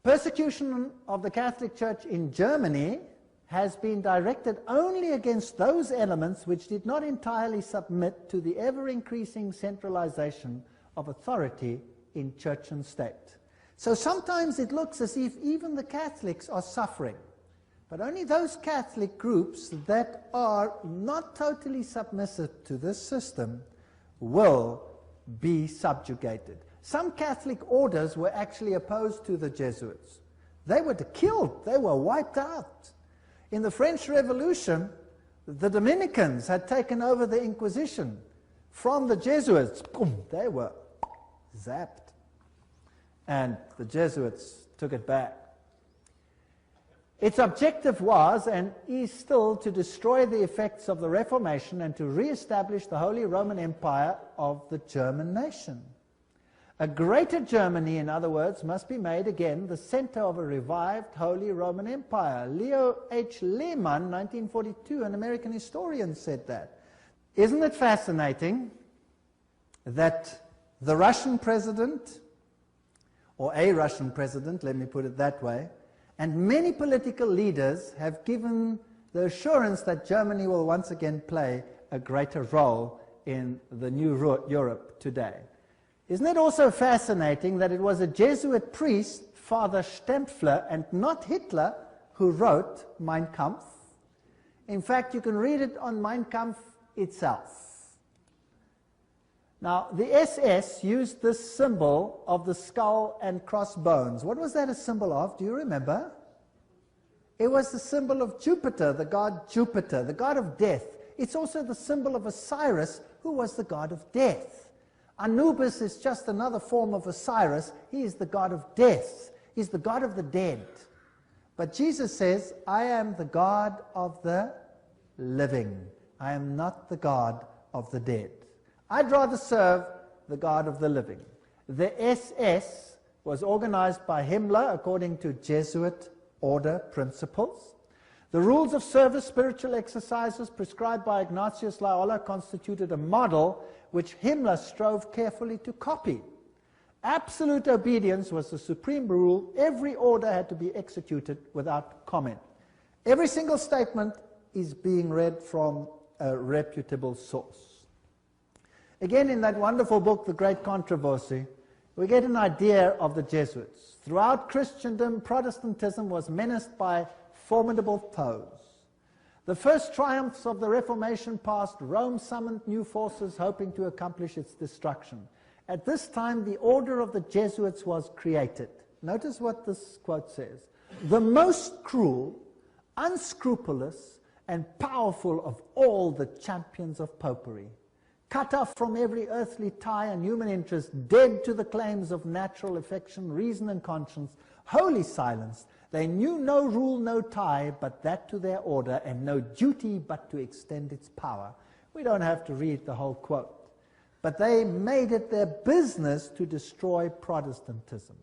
Persecution of the Catholic Church in Germany has been directed only against those elements which did not entirely submit to the ever-increasing centralization of authority in church and state. So sometimes it looks as if even the Catholics are suffering, but only those Catholic groups that are not totally submissive to this system will be subjugated. Some Catholic orders were actually opposed to the Jesuits. They were killed, they were wiped out. In the French Revolution, the Dominicans had taken over the Inquisition from the Jesuits. Boom, they were zapped. And the Jesuits took it back. Its objective was, and is still, to destroy the effects of the Reformation and to re-establish the Holy Roman Empire of the German nation. A greater Germany, in other words, must be made again the center of a revived Holy Roman Empire. Leo H. Lehman, 1942, an American historian, said that. Isn't it fascinating that the Russian president, or a Russian president, let me put it that way, and many political leaders have given the assurance that Germany will once again play a greater role in the new Europe today? Isn't it also fascinating that it was a Jesuit priest, Father Stempfler, and not Hitler, who wrote Mein Kampf? In fact, you can read it on Mein Kampf itself. Now, the SS used this symbol of the skull and crossbones. What was that a symbol of? Do you remember? It was the symbol of Jupiter, the god Jupiter, the god of death. It's also the symbol of Osiris, who was the god of death. Anubis is just another form of Osiris. He is the god of death. He's the god of the dead. But Jesus says, I am the God of the living. I am not the God of the dead. I'd rather serve the God of the living. The SS was organized by Himmler according to Jesuit order principles. The rules of service, spiritual exercises prescribed by Ignatius Loyola constituted a model which Himmler strove carefully to copy. Absolute obedience was the supreme rule. Every order had to be executed without comment. Every single statement is being read from a reputable source. Again, in that wonderful book, The Great Controversy, we get an idea of the Jesuits. Throughout Christendom, Protestantism was menaced by formidable foes. The first triumphs of the Reformation past, Rome summoned new forces hoping to accomplish its destruction. At this time, the order of the Jesuits was created. Notice what this quote says. The most cruel, unscrupulous, and powerful of all the champions of popery, cut off from every earthly tie and human interest, dead to the claims of natural affection, reason, and conscience, wholly silenced. They knew no rule, no tie, but that to their order, and no duty but to extend its power. We don't have to read the whole quote. But they made it their business to destroy Protestantism.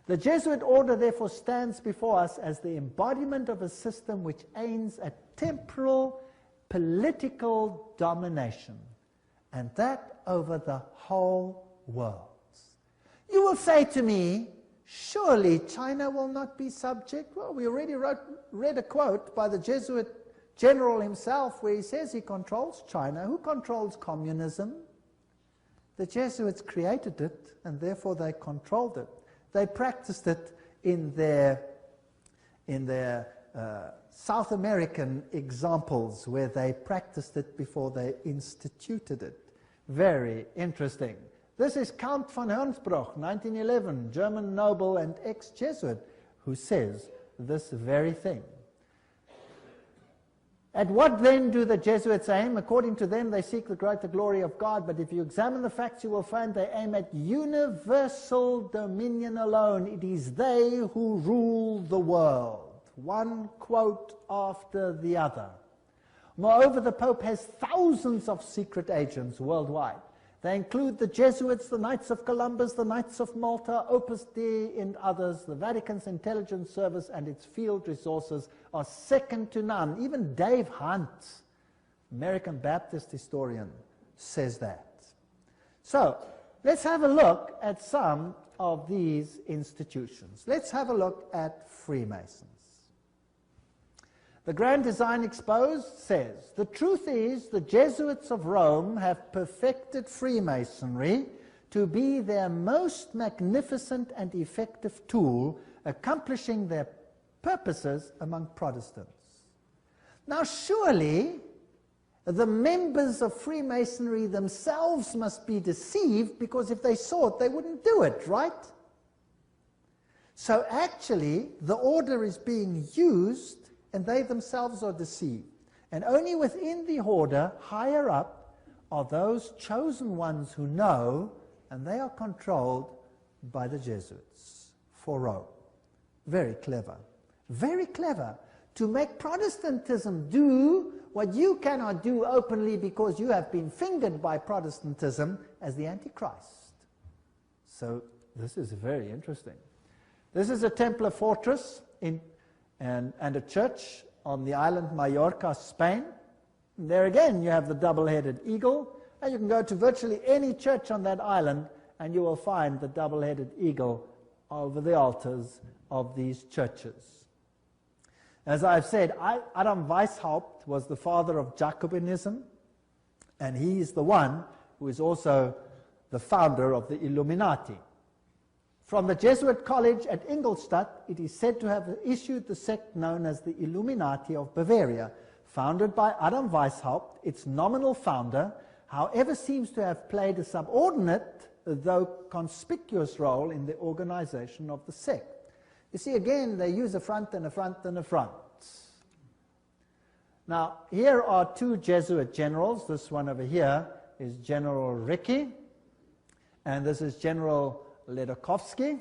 The Jesuit order therefore stands before us as the embodiment of a system which aims at temporal political domination, and that over the whole world. You will say to me, surely China will not be subject? Well, we already read a quote by the Jesuit general himself, where he says he controls China. Who controls communism? The Jesuits created it, and therefore they controlled it. They practiced it in their South American examples, where they practiced it before they instituted it. Very interesting. This is Count von Hernsbruch, 1911, German noble and ex-Jesuit, who says this very thing. At what then do the Jesuits aim? According to them, they seek the greater glory of God, but if you examine the facts, you will find they aim at universal dominion alone. It is they who rule the world. One quote after the other. Moreover, the Pope has thousands of secret agents worldwide. They include the Jesuits, the Knights of Columbus, the Knights of Malta, Opus Dei, and others. The Vatican's intelligence service and its field resources are second to none. Even Dave Hunt, American Baptist historian, says that. So, let's have a look at some of these institutions. Let's have a look at Freemasons. The Grand Design Exposed says, the truth is the Jesuits of Rome have perfected Freemasonry to be their most magnificent and effective tool, accomplishing their purposes among Protestants. Now surely the members of Freemasonry themselves must be deceived, because if they saw it, they wouldn't do it, right? So actually the order is being used, and they themselves are deceived. And only within the order, higher up, are those chosen ones who know, and they are controlled by the Jesuits for Rome. Very clever. Very clever. To make Protestantism do what you cannot do openly because you have been fingered by Protestantism as the Antichrist. So this is very interesting. This is a Templar fortress and a church on the island Mallorca, Spain. And there again you have the double-headed eagle, and you can go to virtually any church on that island and you will find the double-headed eagle over the altars of these churches. As I've said, Adam Weishaupt was the father of Jacobinism, and he is the one who is also the founder of the Illuminati. From the Jesuit college at Ingolstadt, it is said to have issued the sect known as the Illuminati of Bavaria, founded by Adam Weishaupt. Its nominal founder, however, seems to have played a subordinate, though conspicuous, role in the organization of the sect. You see, again, they use a front and a front and a front. Now, here are two Jesuit generals. This one over here is General Ricci, and this is General Ledochowski.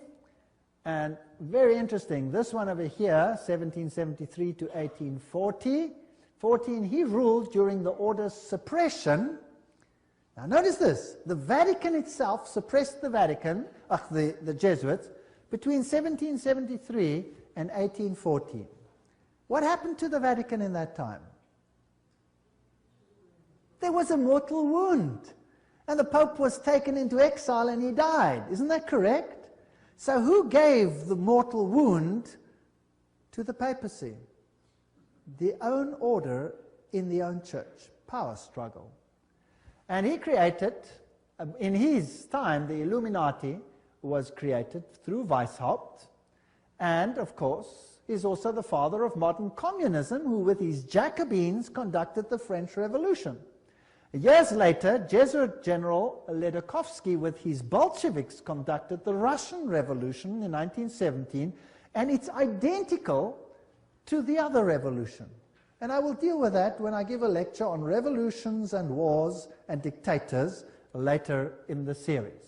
And very interesting, this one over here, 1773 to 1840, he ruled during the order's suppression. Now notice this, the Vatican itself suppressed the Jesuits, between 1773 and 1814. What happened to the Vatican in that time? There was a mortal wound. And the Pope was taken into exile and he died. Isn't that correct? So who gave the mortal wound to the papacy? The own order in the own church. Power struggle. And he created, in his time, the Illuminati was created through Weishaupt, and of course is also the father of modern communism, who with his Jacobins conducted the French Revolution. Years later, Jesuit General Ledochowski with his Bolsheviks conducted the Russian Revolution in 1917, and it's identical to the other revolution. And I will deal with that when I give a lecture on revolutions and wars and dictators later in the series.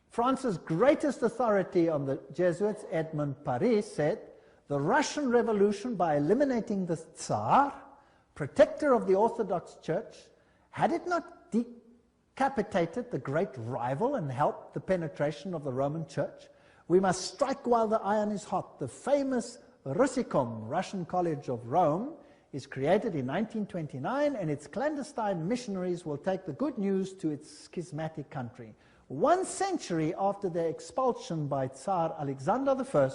France's greatest authority on the Jesuits, Edmond Paris, said, the Russian Revolution, by eliminating the Tsar, protector of the Orthodox Church, had it not decapitated the great rival and helped the penetration of the Roman Church? We must strike while the iron is hot. The famous Russicum, Russian College of Rome, is created in 1929, and its clandestine missionaries will take the good news to its schismatic country. 1 century after their expulsion by Tsar Alexander I,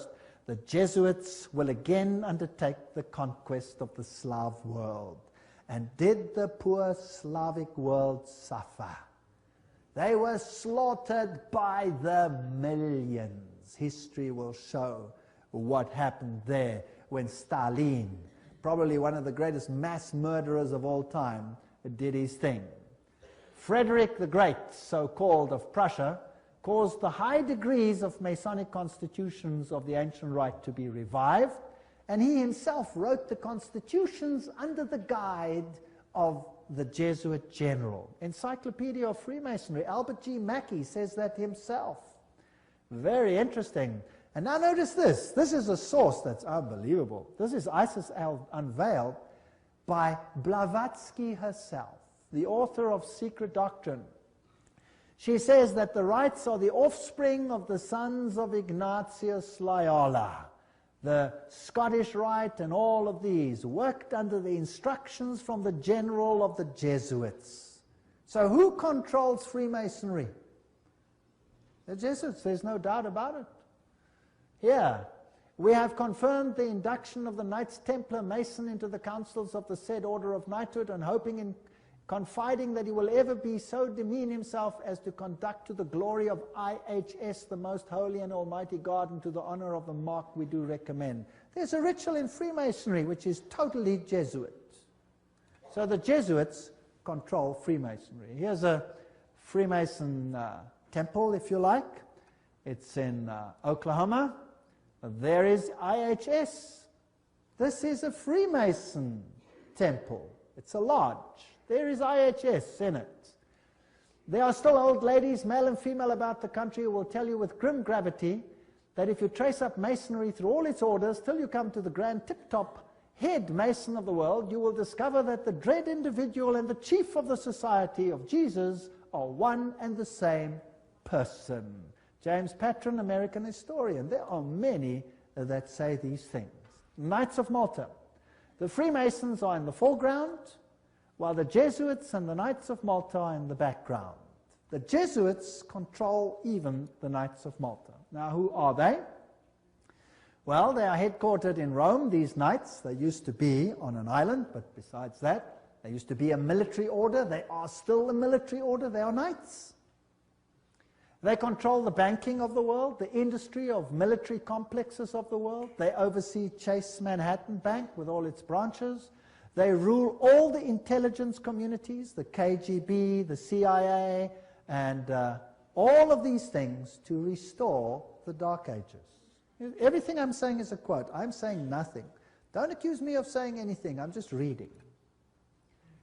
the Jesuits will again undertake the conquest of the Slav world. And did the poor Slavic world suffer? They were slaughtered by the millions. History will show what happened there when Stalin, probably one of the greatest mass murderers of all time, did his thing. Frederick the Great, so-called, of Prussia, caused the high degrees of Masonic constitutions of the ancient rite to be revived, and he himself wrote the constitutions under the guide of the Jesuit general. Encyclopedia of Freemasonry, Albert G. Mackey says that himself. Very interesting. And now notice this. This is a source that's unbelievable. This is Isis Unveiled by Blavatsky herself, the author of Secret Doctrine. She says that the rites are the offspring of the sons of Ignatius Loyola. The Scottish Rite and all of these worked under the instructions from the general of the Jesuits. So who controls Freemasonry? The Jesuits, there's no doubt about it. Here, we have confirmed the induction of the Knights Templar Mason into the councils of the said order of knighthood, and hoping and confiding that he will ever be so demean himself as to conduct to the glory of IHS, the most holy and almighty God, and to the honor of the mark we do recommend. There's a ritual in Freemasonry which is totally Jesuit. So the Jesuits control Freemasonry. Here's a Freemason temple, if you like. It's in Oklahoma. There is IHS. This is a Freemason temple. It's a lodge. There is IHS in it. There are still old ladies, male and female, about the country who will tell you with grim gravity that if you trace up Masonry through all its orders till you come to the grand tip-top head Mason of the world, you will discover that the dread individual and the chief of the Society of Jesus are one and the same person. James Patron, American historian. There are many that say these things. Knights of Malta. The Freemasons are in the foreground, while the Jesuits and the Knights of Malta are in the background. The Jesuits control even the Knights of Malta. Now, who are they? Well, they are headquartered in Rome, these Knights. They used to be on an island, but besides that, they used to be a military order. They are still a military order. They are Knights. They control the banking of the world, the industry of military complexes of the world. They oversee Chase Manhattan Bank with all its branches. They rule all the intelligence communities, the KGB, the CIA, and all of these things to restore the Dark Ages. Everything I'm saying is a quote. I'm saying nothing. Don't accuse me of saying anything. I'm just reading.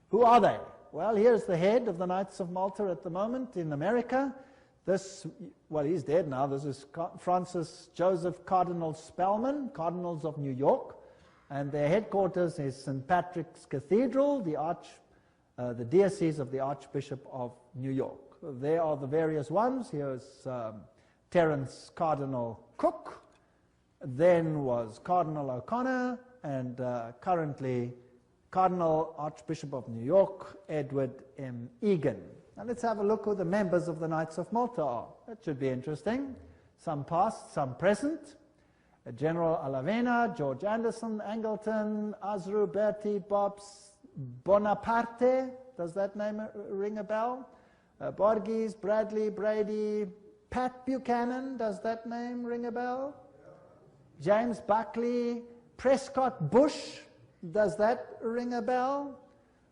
Who are they? Well, here's the head of the Knights of Malta at the moment in America. This, well, he's dead now. This is Francis Joseph Cardinal Spellman, Cardinals of New York. And their headquarters is St. Patrick's Cathedral, the diocese of the Archbishop of New York. There are the various ones. Here's Terence Cardinal Cook. Then was Cardinal O'Connor, and currently Cardinal Archbishop of New York, Edward M. Egan. Now let's have a look who the members of the Knights of Malta are. That should be interesting. Some past, some present. General Alavena, George Anderson, Angleton, Azru, Bertie, Bobs, Bonaparte. Does that name ring a bell? Borges, Bradley, Brady, Pat Buchanan. Does that name ring a bell? James Buckley, Prescott Bush. Does that ring a bell?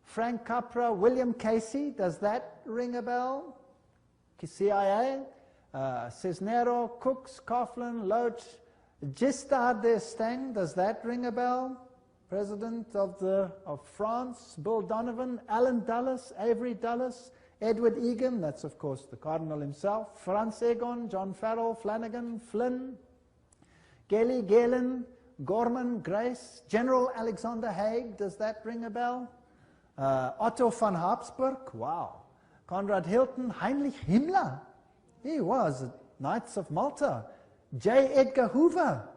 Frank Capra, William Casey. Does that ring a bell? CIA, Cisnero, Cooks, Coughlin, Loach, Giscard d'Estaing. Does that ring a bell? President of France, Bill Donovan, Alan Dulles, Avery Dulles, Edward Egan, that's of course the Cardinal himself, Franz Egon, John Farrell, Flanagan, Flynn, Gelly, Galen, Gorman, Grace, General Alexander Haig. Does that ring a bell? Otto von Habsburg, wow. Conrad Hilton, Heinrich Himmler, he was Knights of Malta. J. Edgar Hoover,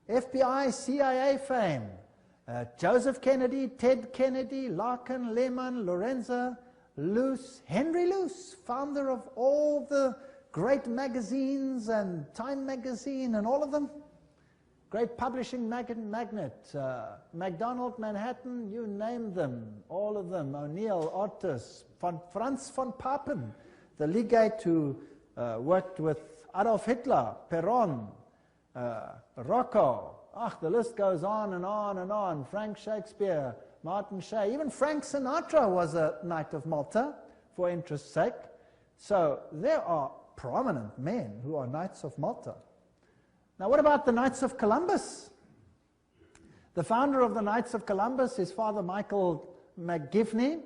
FBI, CIA fame. Joseph Kennedy, Ted Kennedy, Larkin, Lehman, Lorenza, Luce, Henry Luce, founder of all the great magazines and Time magazine and all of them. Great publishing magnate, MacDonald, Manhattan, you name them, all of them, O'Neill, Otis, Franz von Papen, the legate who worked with Adolf Hitler, Perón, Rocco, the list goes on and on and on, Frank Shakespeare, Martin Shea, even Frank Sinatra was a Knight of Malta, for interest's sake. So there are prominent men who are Knights of Malta. Now what about the Knights of Columbus? The founder of the Knights of Columbus is Father Michael McGivney.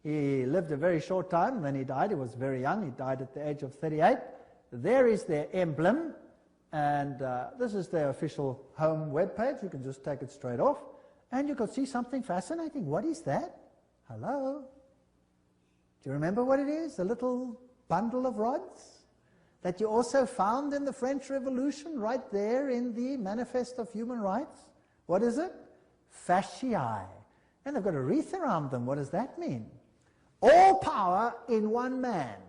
He lived a very short time, then he died. He was very young. He died at the age of 38. There is their emblem, and this is their official home webpage. You can just take it straight off, and you can see something fascinating. What is that? Hello? Do you remember what it is? A little bundle of rods that you also found in the French Revolution, right there in the Manifest of Human Rights. What is it? Fasciae. And they've got a wreath around them. What does that mean? All power in one man.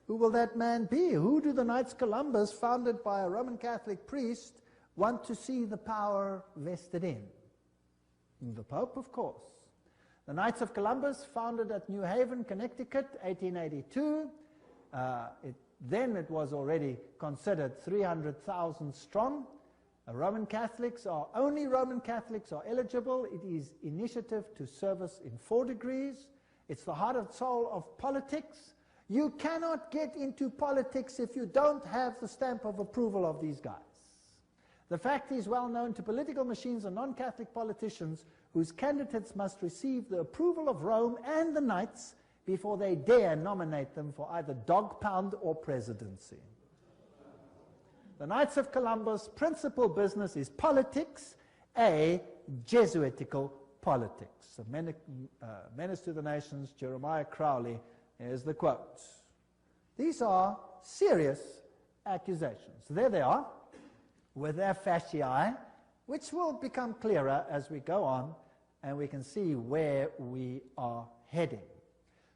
Who will that man be? Who do the Knights Columbus, founded by a Roman Catholic priest, want to see the power vested in? The Pope, of course. The Knights of Columbus, founded at New Haven, Connecticut, 1882. Then it was already considered 300,000 strong. Only Roman Catholics are eligible. It is initiative to service in 4 degrees. It's the heart and soul of politics. You cannot get into politics if you don't have the stamp of approval of these guys. The fact is well known to political machines and non-Catholic politicians whose candidates must receive the approval of Rome and the Knights before they dare nominate them for either dog pound or presidency. The Knights of Columbus' principal business is politics, a Jesuitical politics. A menace to the nations, Jeremiah Crowley, is the quote. These are serious accusations. There they are, with their fasciae, which will become clearer as we go on, and we can see where we are heading.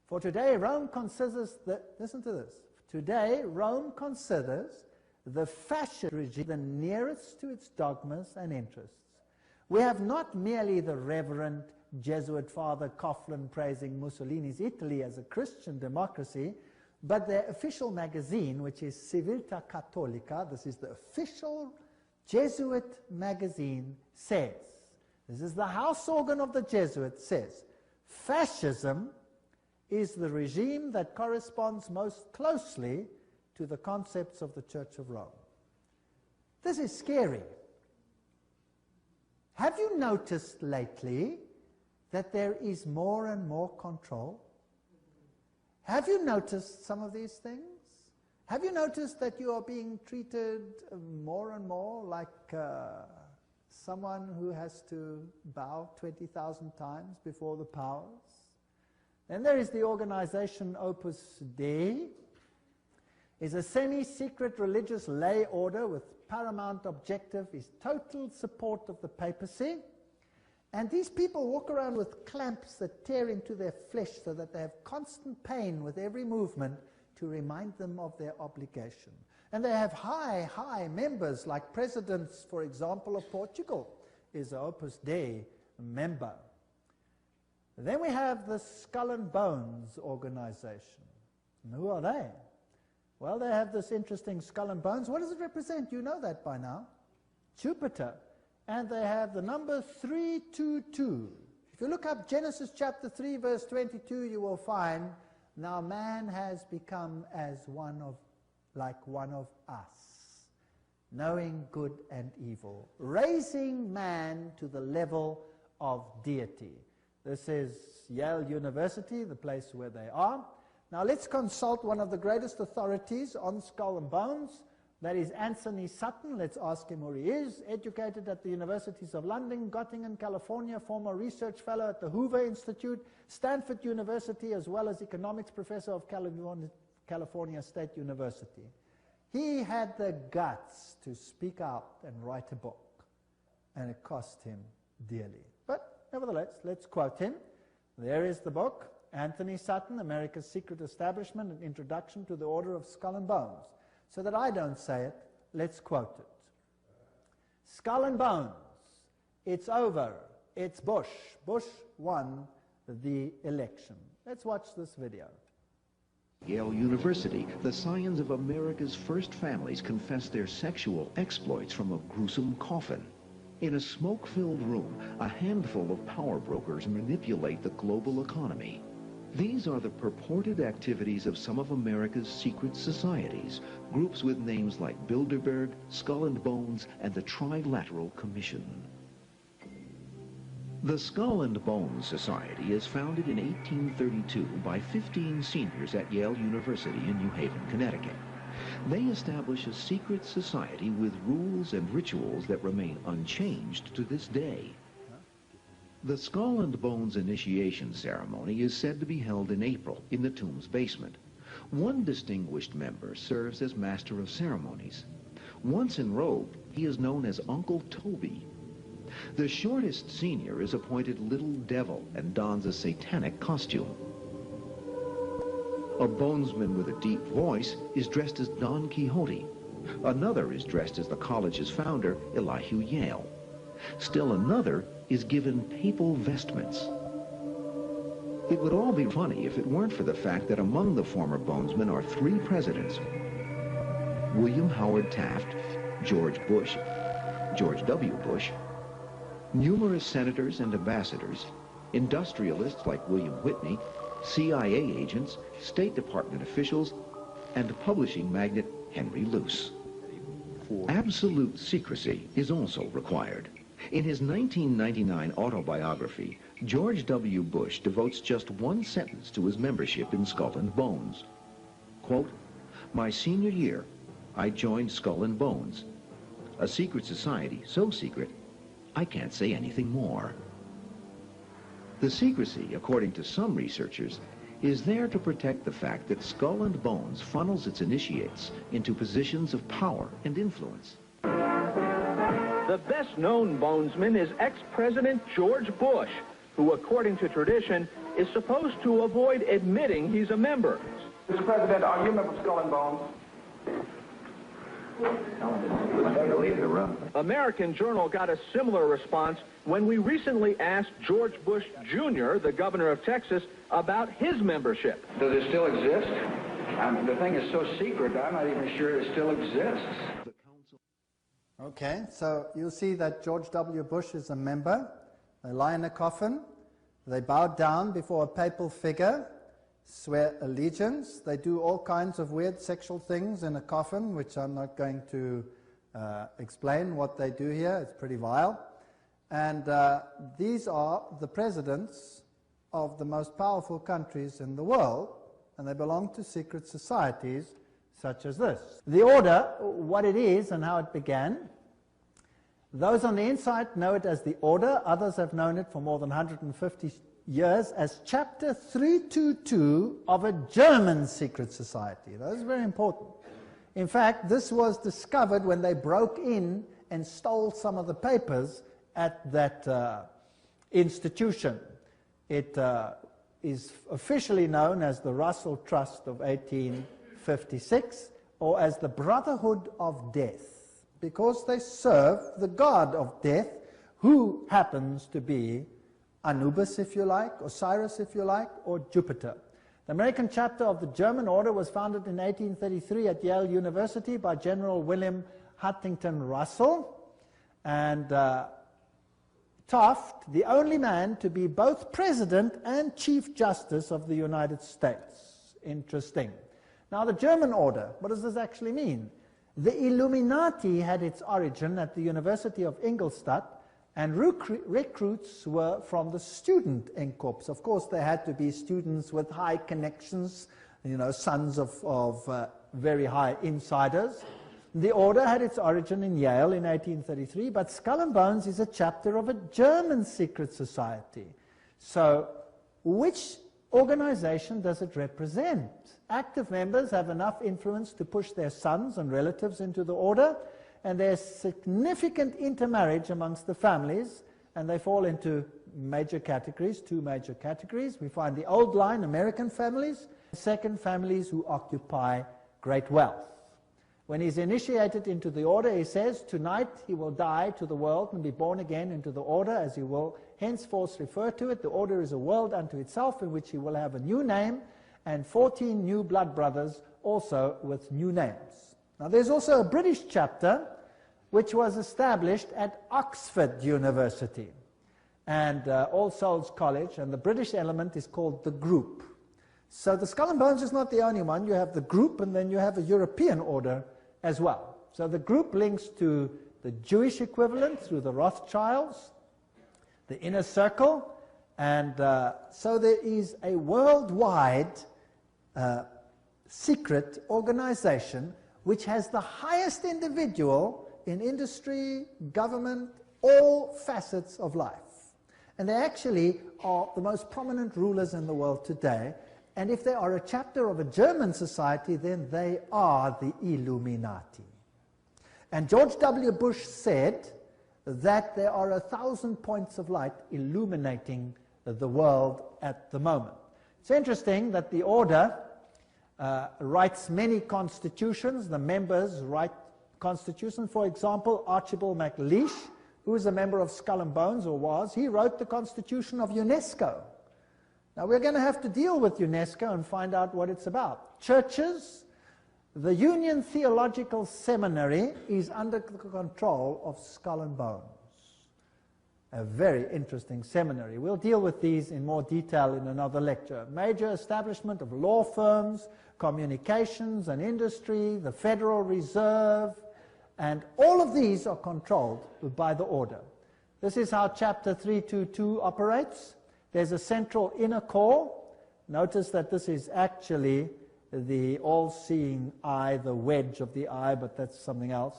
For today, Rome considers listen to this. Today, Rome considers the fascist regime the nearest to its dogmas and interests. We have not merely the Reverend Jesuit Father Coughlin praising Mussolini's Italy as a Christian democracy, but their official magazine, which is Civiltà Cattolica, this is the official Jesuit magazine, says, this is the house organ of the Jesuits, says, fascism is the regime that corresponds most closely to the concepts of the Church of Rome. This is scary. Have you noticed lately that there is more and more control? Have you noticed some of these things? Have you noticed that you are being treated more and more like someone who has to bow 20,000 times before the powers? Then there is the organization Opus Dei. Is a semi-secret religious lay order with paramount objective is total support of the papacy. And these people walk around with clamps that tear into their flesh so that they have constant pain with every movement to remind them of their obligation. And they have high members, like presidents, for example, of Portugal is an Opus Dei member. Then we have the Skull and Bones organization. And who are they? Well, they have this interesting skull and bones. What does it represent? You know that by now. Jupiter. And they have the number 322. If you look up Genesis chapter 3, verse 22, you will find, now man has become like one of us, knowing good and evil, raising man to the level of deity. This is Yale University, the place where they are. Now let's consult one of the greatest authorities on skull and bones. That is Anthony Sutton. Let's ask him who he is. Educated at the Universities of London, Göttingen, California, former research fellow at the Hoover Institute, Stanford University, as well as economics professor of California State University. He had the guts to speak out and write a book, and it cost him dearly. But nevertheless, let's quote him. There is the book. Anthony Sutton, America's Secret Establishment, an Introduction to the Order of Skull and Bones. So that I don't say it, let's quote it. Skull and bones. It's over. It's Bush. Bush won the election. Let's watch this video. Yale University, the scions of America's first families confess their sexual exploits from a gruesome coffin. In a smoke-filled room, a handful of power brokers manipulate the global economy. These are the purported activities of some of America's secret societies, groups with names like Bilderberg, Skull and Bones, and the Trilateral Commission. The Skull and Bones Society is founded in 1832 by 15 seniors at Yale University in New Haven, Connecticut. They establish a secret society with rules and rituals that remain unchanged to this day. The Skull and Bones initiation ceremony is said to be held in April in the tomb's basement. One distinguished member serves as master of ceremonies. Once enrobed, he is known as Uncle Toby. The shortest senior is appointed Little Devil and dons a satanic costume. A bonesman with a deep voice is dressed as Don Quixote. Another is dressed as the college's founder, Elihu Yale. Still another is given papal vestments. It would all be funny if it weren't for the fact that among the former bonesmen are 3 presidents: William Howard Taft, George Bush, George W. Bush, numerous senators and ambassadors, industrialists like William Whitney, CIA agents, State Department officials, and publishing magnate Henry Luce. Absolute secrecy is also required. In his 1999 autobiography, George W. Bush devotes just one sentence to his membership in Skull and Bones. Quote, "My senior year, I joined Skull and Bones, a secret society so secret, I can't say anything more." The secrecy, according to some researchers, is there to protect the fact that Skull and Bones funnels its initiates into positions of power and influence. The best-known bonesman is ex-President George Bush, who, according to tradition, is supposed to avoid admitting he's a member. Mr. President, are you a member of Skull and Bones? American Journal got a similar response when we recently asked George Bush Jr., the governor of Texas, about his membership. Does it still exist? The thing is so secret, I'm not even sure it still exists. Okay, so you'll see that George W. Bush is a member. They lie in a coffin. They bow down before a papal figure, swear allegiance. They do all kinds of weird sexual things in a coffin, which I'm not going to explain what they do here. It's pretty vile. And these are the presidents of the most powerful countries in the world, and they belong to secret societies such as this. The order, what it is and how it began, those on the inside know it as the order. Others have known it for more than 150 years as Chapter 322 of a German secret society. That is very important. In fact, this was discovered when they broke in and stole some of the papers at that institution. It is officially known as the Russell Trust of 1856, or as the Brotherhood of Death, because they serve the god of death, who happens to be Anubis, if you like, Osiris, if you like, or Jupiter. The American chapter of the German order was founded in 1833 at Yale University by General William Huntington Russell, and Taft, the only man to be both President and Chief Justice of the United States. Interesting. Now, the German order, what does this actually mean? The Illuminati had its origin at the University of Ingolstadt, and recruits were from the student Corps. Of course, they had to be students with high connections, you know, sons of very high insiders. The order had its origin in Yale in 1833, but Skull and Bones is a chapter of a German secret society. So, which organization does it represent? Active members have enough influence to push their sons and relatives into the order, and there's significant intermarriage amongst the families, and they fall into major categories, 2 major categories. We find the old line, American families, second, families who occupy great wealth. When he's initiated into the order, he says, tonight he will die to the world and be born again into the order, as he will henceforth refer to it. The order is a world unto itself, in which he will have a new name, and 14 new blood brothers also with new names. Now there's also a British chapter which was established at Oxford University and All Souls College, and the British element is called the Group. So the Skull and Bones is not the only one. You have the Group, and then you have a European order as well. So the Group links to the Jewish equivalent through the Rothschilds, the Inner Circle, and so there is a worldwide secret organization which has the highest individual in industry, government, all facets of life. And they actually are the most prominent rulers in the world today. And if they are a chapter of a German society, then they are the Illuminati. And George W. Bush said that there are 1,000 points of light illuminating the world at the moment. It's interesting that the order writes many constitutions. The members write constitutions. For example, Archibald MacLeish, who is a member of Skull and Bones, or was, he wrote the constitution of UNESCO. Now we're going to have to deal with UNESCO and find out what it's about. Churches, the Union Theological Seminary is under the control of Skull and Bones. A very interesting seminary. We'll deal with these in more detail in another lecture. Major establishment of law firms, communications and industry, the Federal Reserve, and all of these are controlled by the order. This is how Chapter 322 operates. There's a central inner core. Notice that this is actually the all-seeing eye, the wedge of the eye, but that's something else.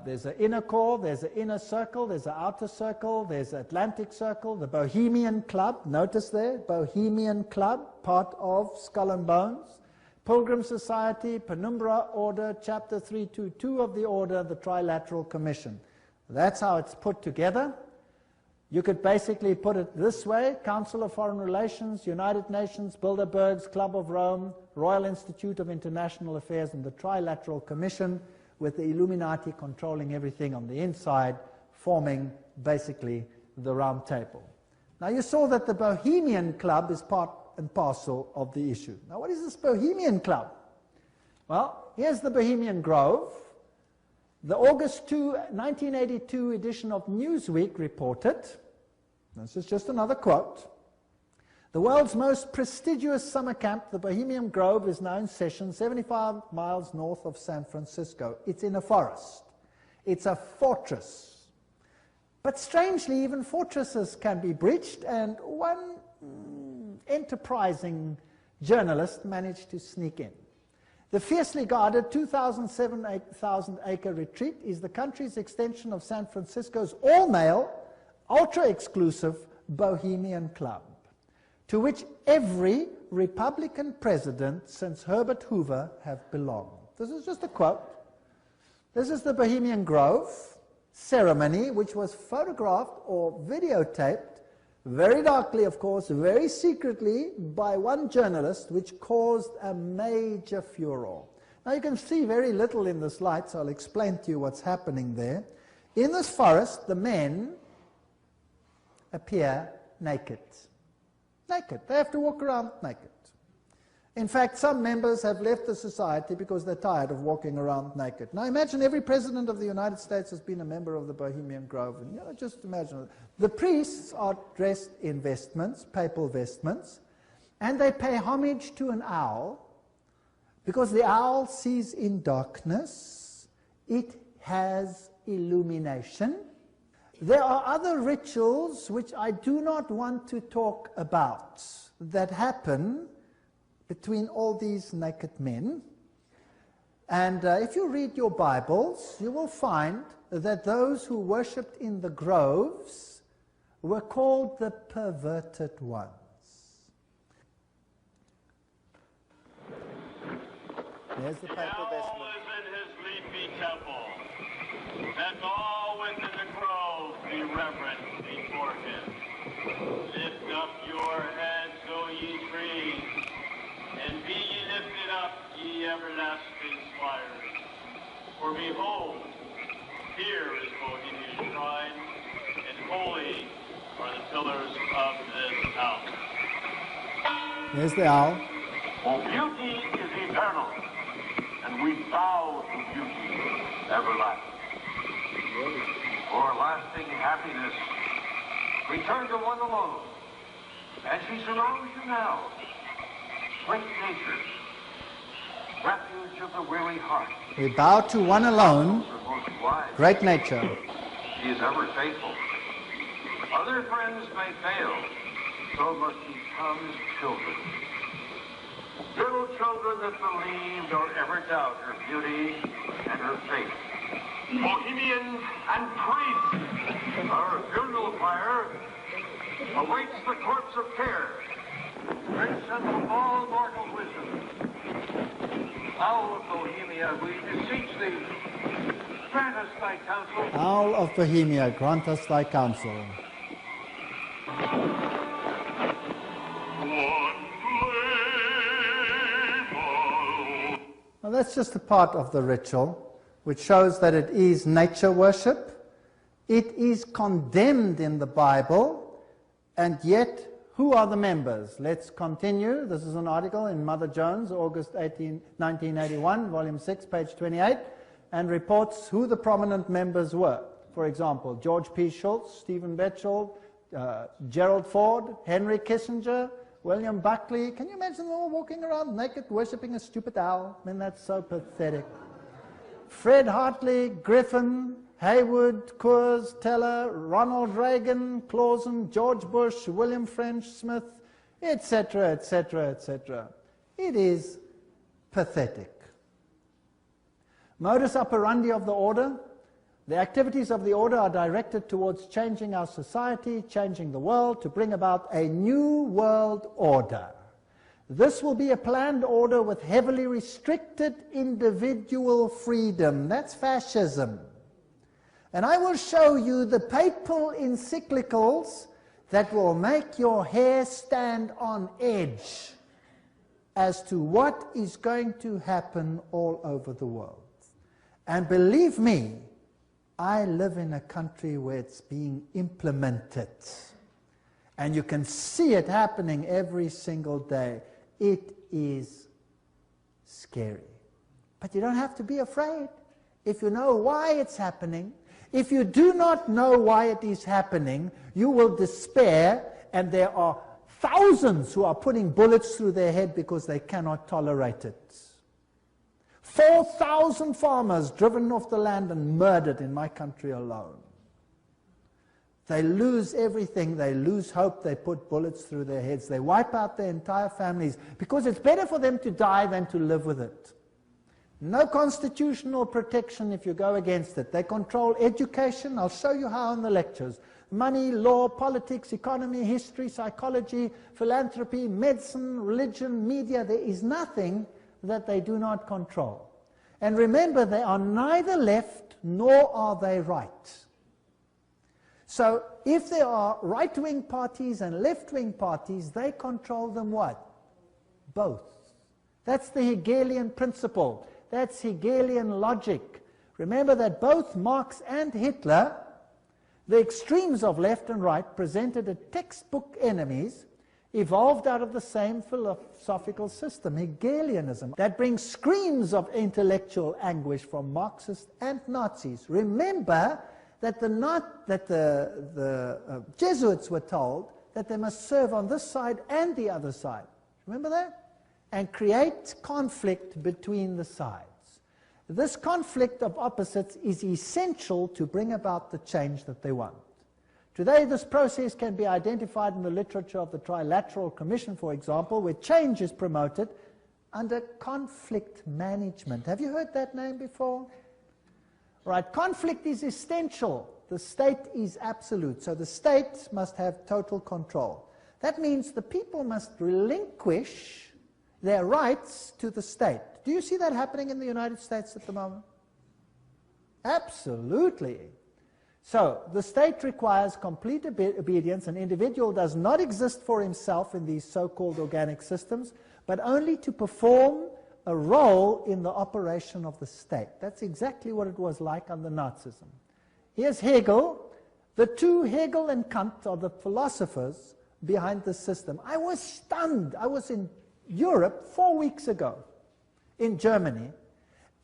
There's an inner core, there's an inner circle, there's an outer circle, there's an Atlantic Circle, the Bohemian Club, notice there, Bohemian Club, part of Skull and Bones, Pilgrim Society, Penumbra Order, Chapter 322 of the Order, the Trilateral Commission. That's how it's put together. You could basically put it this way: Council of Foreign Relations, United Nations, Bilderbergs, Club of Rome, Royal Institute of International Affairs, and the Trilateral Commission, with the Illuminati controlling everything on the inside, forming basically the round table. Now you saw that the Bohemian Club is part and parcel of the issue. Now what is this Bohemian Club? Well, here's the Bohemian Grove. The August 2, 1982 edition of Newsweek reported, this is just another quote, the world's most prestigious summer camp, the Bohemian Grove, is now in session 75 miles north of San Francisco. It's in a forest. It's a fortress. But strangely, even fortresses can be breached, and one enterprising journalist managed to sneak in. The fiercely guarded 2,000-acre retreat is the country's extension of San Francisco's all-male, ultra-exclusive Bohemian Club, to which every Republican president since Herbert Hoover have belonged. This is just a quote. This is the Bohemian Grove ceremony, which was photographed or videotaped, very darkly, of course, very secretly, by one journalist, which caused a major furor. Now you can see very little in this light, so I'll explain to you what's happening there. In this forest, the men appear naked. Naked. They have to walk around naked. In fact, some members have left the society because they're tired of walking around naked. Now imagine every president of the United States has been a member of the Bohemian Grove. And just imagine. The priests are dressed in vestments, papal vestments, and they pay homage to an owl, because the owl sees in darkness. It has illumination. There are other rituals which I do not want to talk about that happen between all these naked men. And if you read your Bibles, you will find that those who worshipped in the groves were called the perverted ones. There's the papal vestment. All is in his leafy temple. Let all within the grove be reverent before him. Lift up your heads, O ye trees, and be ye lifted up, ye everlasting spires. For behold, here is Bohemia's shrine, and holy are the pillars of this house. There's the owl. For beauty is eternal, and we bow to beauty everlasting. For lasting happiness, return to one alone, and she surrounds you now. Great nature, refuge of the weary heart. We bow to one alone, great nature. She is ever faithful. Other friends may fail, so must he come as children. Little children that believe nor ever doubt her beauty and her faith. Bohemians and priests, our funeral pyre awaits the corpse of care. Great symbol of all mortal wisdom. Owl of Bohemia, we beseech thee, grant us thy counsel. Owl of Bohemia, grant us thy counsel. Now that's just a part of the ritual, which shows that it is nature worship. It is condemned in the Bible, and yet, who are the members? Let's continue. This is an article in Mother Jones, August 1981, volume 6, page 28, and reports who the prominent members were. For example, George P. Schultz, Stephen Batchelor, Gerald Ford, Henry Kissinger, William Buckley. Can you imagine them all walking around naked, worshipping a stupid owl? I mean, that's so pathetic. Fred Hartley, Griffin, Haywood, Coors, Teller, Ronald Reagan, Clausen, George Bush, William French Smith, etc., etc., etc. It is pathetic. Modus operandi of the order. The activities of the order are directed towards changing our society, changing the world, to bring about a new world order. This will be a planned order with heavily restricted individual freedom. That's fascism. And I will show you the papal encyclicals that will make your hair stand on edge as to what is going to happen all over the world. And believe me, I live in a country where it's being implemented. And you can see it happening every single day. It is scary. But you don't have to be afraid if you know why it's happening. If you do not know why it is happening, you will despair, and there are thousands who are putting bullets through their head because they cannot tolerate it. 4,000 farmers driven off the land and murdered in my country alone. They lose everything, they lose hope, they put bullets through their heads, they wipe out their entire families because it's better for them to die than to live with it. No constitutional protection if you go against it. They control education. I'll show you how in the lectures. Money, law, politics, economy, history, psychology, philanthropy, medicine, religion, media. There is nothing that they do not control. And remember, they are neither left nor are they right. So if there are right-wing parties and left-wing parties, they control them what? Both. That's the Hegelian principle. That's Hegelian logic. Remember that both Marx and Hitler, the extremes of left and right, presented as textbook enemies, evolved out of the same philosophical system, Hegelianism, that brings screams of intellectual anguish from Marxists and Nazis. Remember that the Jesuits were told that they must serve on this side and the other side. Remember that? And create conflict between the sides. This conflict of opposites is essential to bring about the change that they want. Today, this process can be identified in the literature of the Trilateral Commission, for example, where change is promoted under conflict management. Have you heard that name before? Right, conflict is essential. The state is absolute, so the state must have total control. That means the people must relinquish their rights to the state. Do you see that happening in the United States at the moment? Absolutely. So, the state requires complete obedience. An individual does not exist for himself in these so-called organic systems, but only to perform a role in the operation of the state. That's exactly what it was like under Nazism. Here's Hegel. The two, Hegel and Kant, are the philosophers behind the system. I was stunned. I was in Europe 4 weeks ago, in Germany,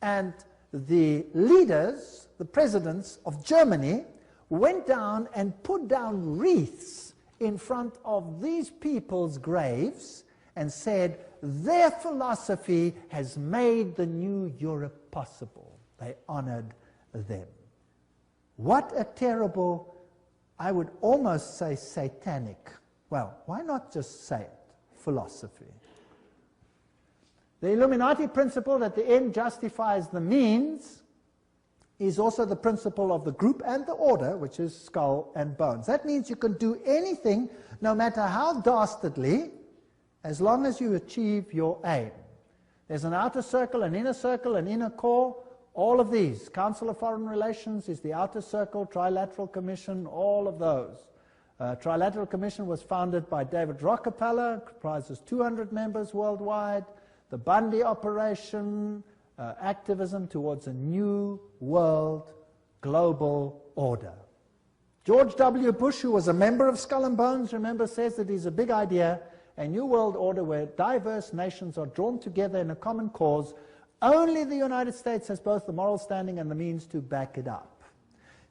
and the leaders, the presidents of Germany, went down and put down wreaths in front of these people's graves and said, their philosophy has made the new Europe possible. They honored them. What a terrible, I would almost say satanic, well, why not just say it, philosophy. The Illuminati principle that the end justifies the means is also the principle of the group and the order, which is skull and bones. That means you can do anything, no matter how dastardly, as long as you achieve your aim. There's an outer circle, an inner core, all of these. Council of Foreign Relations is the outer circle, Trilateral Commission, all of those. Trilateral Commission was founded by David Rockefeller, comprises 200 members worldwide. The Bundy operation, activism towards a new world global order. George W. Bush, who was a member of Skull and Bones, remember, says that it's a big idea, a new world order where diverse nations are drawn together in a common cause. Only the United States has both the moral standing and the means to back it up.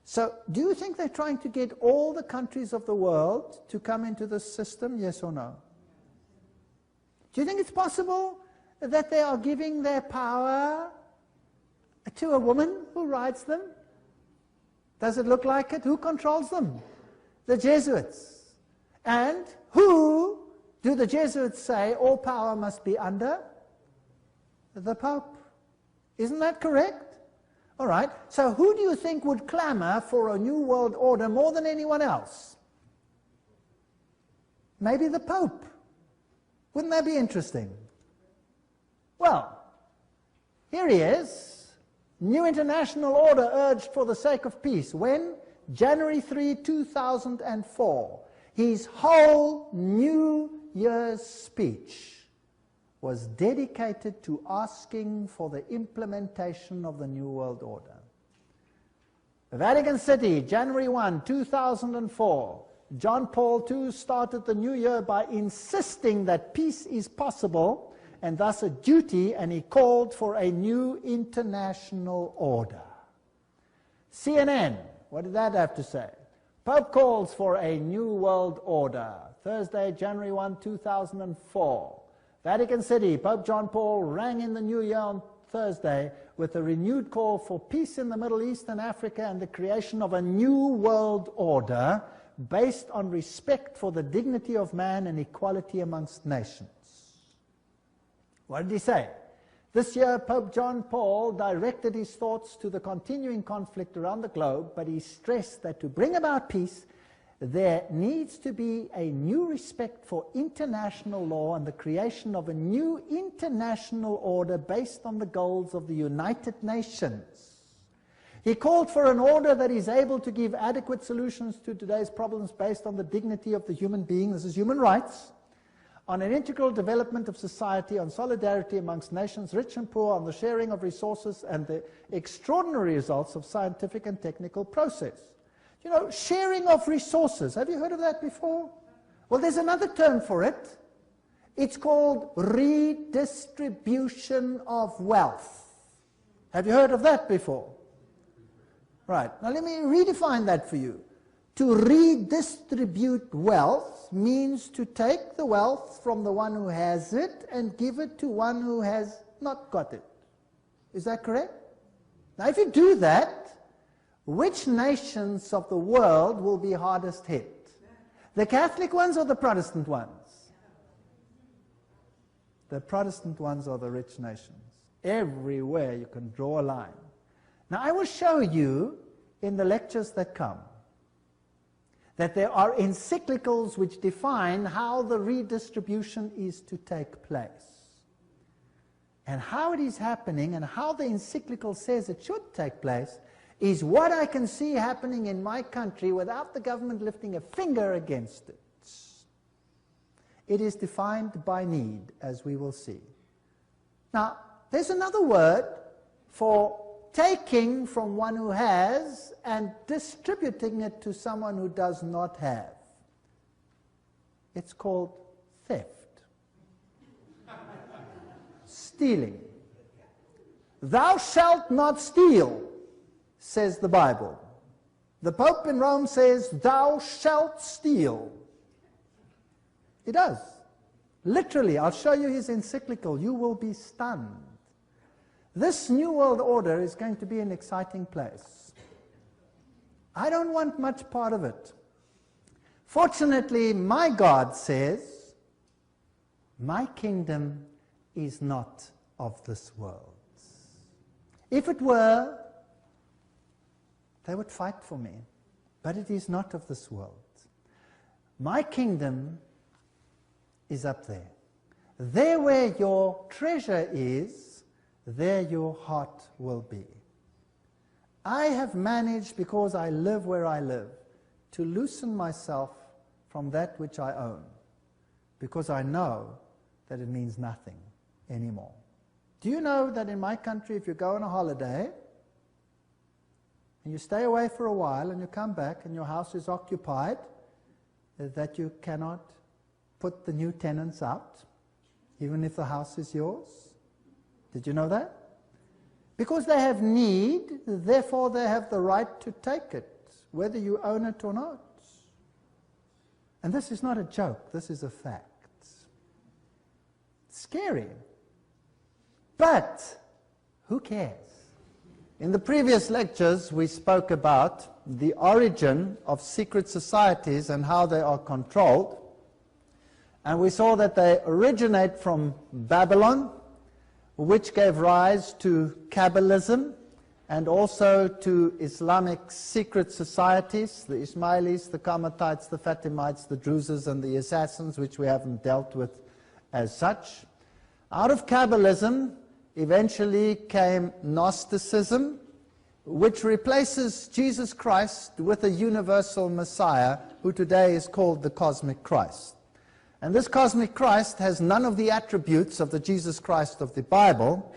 So, do you think they're trying to get all the countries of the world to come into this system, yes or no? Do you think it's possible that they are giving their power to a woman who rides them? Does it look like it? Who controls them? The Jesuits. And who do the Jesuits say all power must be under? The Pope. Isn't that correct? All right. So who do you think would clamor for a new world order more than anyone else? Maybe the Pope. Wouldn't that be interesting? Well, here he is. New international order urged for the sake of peace. When? January 3, 2004. His whole New Year's speech was dedicated to asking for the implementation of the New World Order. Vatican City, January 1, 2004. John Paul II started the new year by insisting that peace is possible and thus a duty, and he called for a new international order. CNN, what did that have to say? Pope calls for a new world order. Thursday, January 1, 2004. Vatican City, Pope John Paul rang in the new year on Thursday with a renewed call for peace in the Middle East and Africa and the creation of a new world order based on respect for the dignity of man and equality amongst nations. What did he say? This year, Pope John Paul directed his thoughts to the continuing conflict around the globe, but he stressed that to bring about peace, there needs to be a new respect for international law and the creation of a new international order based on the goals of the United Nations. He called for an order that is able to give adequate solutions to today's problems based on the dignity of the human being, this is human rights, on an integral development of society, on solidarity amongst nations, rich and poor, on the sharing of resources and the extraordinary results of scientific and technical process. You know, sharing of resources. Have you heard of that before? Well, there's another term for it. It's called redistribution of wealth. Have you heard of that before? Right. Now let me redefine that for you. To redistribute wealth means to take the wealth from the one who has it and give it to one who has not got it. Is that correct? Now if you do that, which nations of the world will be hardest hit? The Catholic ones or the Protestant ones? The Protestant ones are the rich nations. Everywhere you can draw a line. Now I will show you in the lectures that come that there are encyclicals which define how the redistribution is to take place. And how it is happening and how the encyclical says it should take place is what I can see happening in my country without the government lifting a finger against it. It is defined by need, as we will see. Now, there's another word for taking from one who has and distributing it to someone who does not have. It's called theft. Stealing. Thou shalt not steal, says the Bible. The Pope in Rome says, thou shalt steal. He does. Literally, I'll show you his encyclical. You will be stunned. This New World Order is going to be an exciting place. I don't want much part of it. Fortunately, my God says, my kingdom is not of this world. If it were, they would fight for me. But it is not of this world. My kingdom is up there. There where your treasure is, there your heart will be. I have managed, because I live where I live, to loosen myself from that which I own, because I know that it means nothing anymore. Do you know that in my country, if you go on a holiday, and you stay away for a while, and you come back, and your house is occupied, that you cannot put the new tenants out, even if the house is yours? Did you know that? Because they have need, therefore they have the right to take it, whether you own it or not. And this is not a joke, this is a fact. It's scary. But who cares? In the previous lectures, we spoke about the origin of secret societies and how they are controlled. And we saw that they originate from Babylon, which gave rise to Kabbalism and also to Islamic secret societies, the Ismailis, the Qarmatites, the Fatimites, the Druzes, and the Assassins, which we haven't dealt with as such. Out of Kabbalism eventually came Gnosticism, which replaces Jesus Christ with a universal Messiah, who today is called the Cosmic Christ. And this Cosmic Christ has none of the attributes of the Jesus Christ of the Bible,